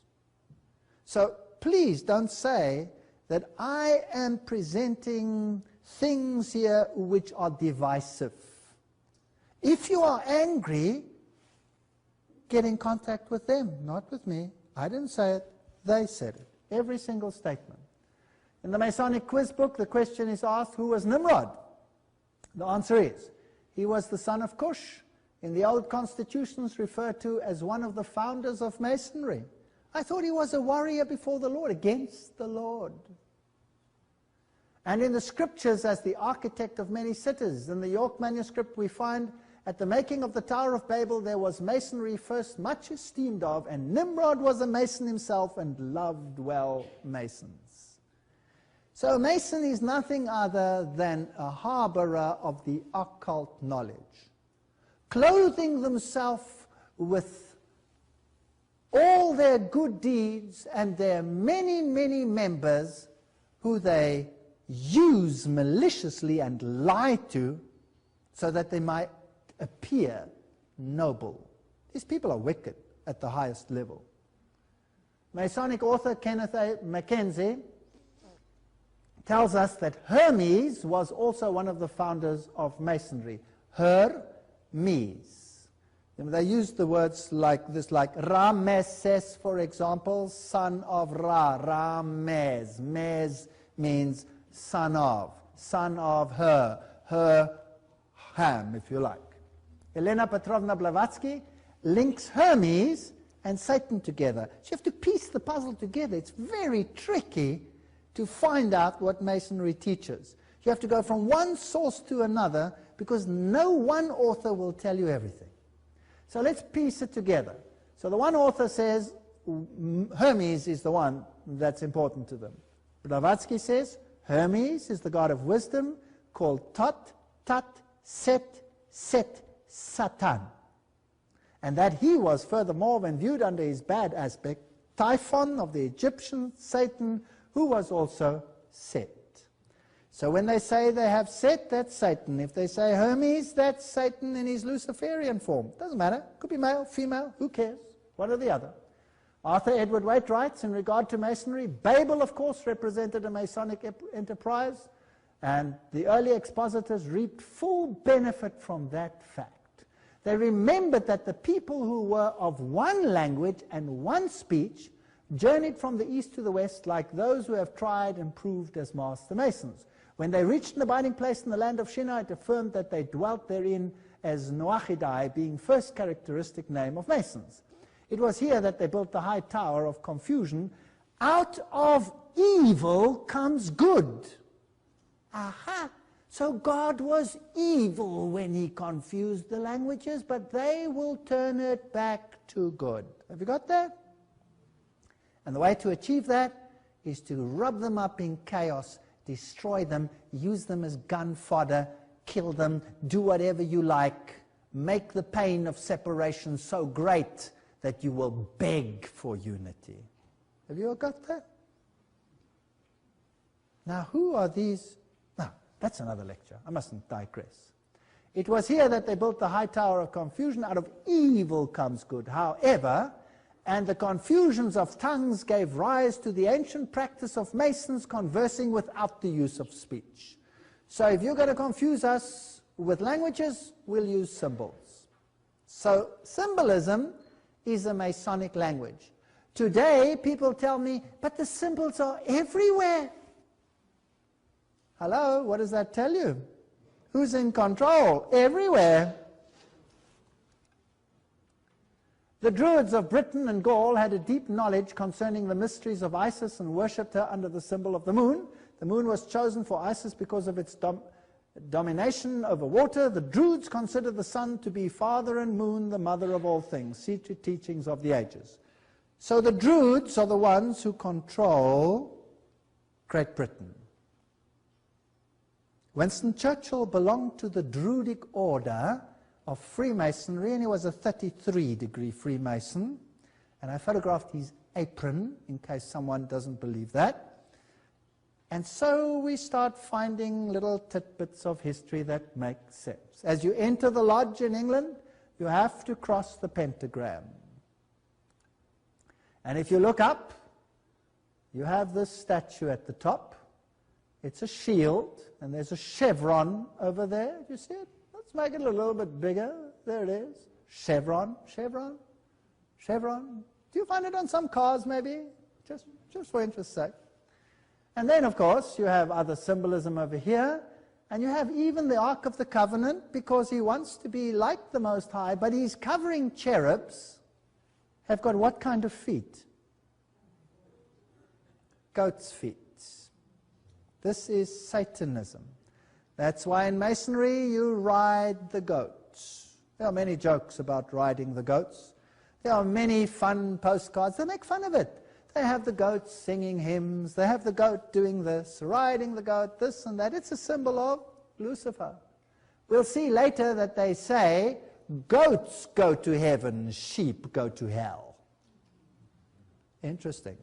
So please don't say that I am presenting things here which are divisive. If you are angry, get in contact with them, not with me. I didn't say it, they said it. Every single statement. In the Masonic quiz book, the question is asked, who was Nimrod? The answer is, he was the son of Cush, in the old constitutions referred to as one of the founders of Masonry. I thought he was a warrior before the Lord, against the Lord. And in the scriptures as the architect of many cities. In the York manuscript we find, at the making of the Tower of Babel there was masonry first much esteemed of, and Nimrod was a mason himself and loved well masons. So a mason is nothing other than a harborer of the occult knowledge, clothing themselves with all their good deeds and their many, many members who they use maliciously and lie to so that they might appear noble. These people are wicked at the highest level. Masonic author Kenneth A. Mackenzie tells us that Hermes was also one of the founders of Masonry. Hermes. They used the words like this, like Rameses, for example, son of Ra, Rames. Mes means son of her, her ham, if you like. Elena Petrovna Blavatsky links Hermes and Satan together. So you have to piece the puzzle together. It's very tricky to find out what Masonry teaches. You have to go from one source to another because no one author will tell you everything. So let's piece it together. So the one author says Hermes is the one that's important to them. Blavatsky says Hermes is the god of wisdom called Tot, Tat, Set, Set, Satan. And that he was furthermore, when viewed under his bad aspect, Typhon of the Egyptians, Satan, who was also Set. So when they say they have Set, that's Satan. If they say Hermes, that's Satan in his Luciferian form. Doesn't matter. Could be male, female, who cares? One or the other. Arthur Edward Waite writes in regard to Masonry, Babel, of course, represented a Masonic enterprise, and the early expositors reaped full benefit from that fact. They remembered that the people who were of one language and one speech journeyed from the east to the west like those who have tried and proved as master masons. When they reached an abiding place in the land of Shinar, it affirmed that they dwelt therein as Noachidai, being first characteristic name of masons. It was here that they built the high tower of confusion. Out of evil comes good. Aha! So God was evil when he confused the languages, but they will turn it back to good. Have you got that? And the way to achieve that is to rub them up in chaos, destroy them, use them as gun fodder, kill them, do whatever you like, make the pain of separation so great that you will beg for unity. Have you all got that? Now, who are these? Now, that's another lecture. I mustn't digress. It was here that they built the high tower of confusion. Out of evil comes good. However, and the confusions of tongues gave rise to the ancient practice of Masons conversing without the use of speech. So if you're going to confuse us with languages, we'll use symbols. So symbolism is a Masonic language. Today, people tell me, but the symbols are everywhere. Hello, what does that tell you? Who's in control? Everywhere. The Druids of Britain and Gaul had a deep knowledge concerning the mysteries of Isis and worshipped her under the symbol of the moon. The moon was chosen for Isis because of its domination over water. The Druids considered the sun to be father and moon, the mother of all things. Secret teachings of the ages. So the Druids are the ones who control Great Britain. Winston Churchill belonged to the Druidic order of Freemasonry, and he was a 33-degree Freemason. And I photographed his apron, in case someone doesn't believe that. And so we start finding little tidbits of history that make sense. As you enter the lodge in England, you have to cross the pentagram. And if you look up, you have this statue at the top. It's a shield, and there's a chevron over there. Do you see it? Let's make it a little bit bigger. There it is. Chevron, chevron, chevron. Do you find it on some cars, maybe? Just for interest's sake. And then, of course, you have other symbolism over here, and you have even the Ark of the Covenant, because he wants to be like the Most High, but his covering cherubs have got what kind of feet? Goat's feet. This is Satanism. That's why in Masonry you ride the goats. There are many jokes about riding the goats. There are many fun postcards. They make fun of it. They have the goats singing hymns. They have the goat doing this, riding the goat, this and that. It's a symbol of Lucifer. We'll see later that they say goats go to heaven, sheep go to hell. Interesting.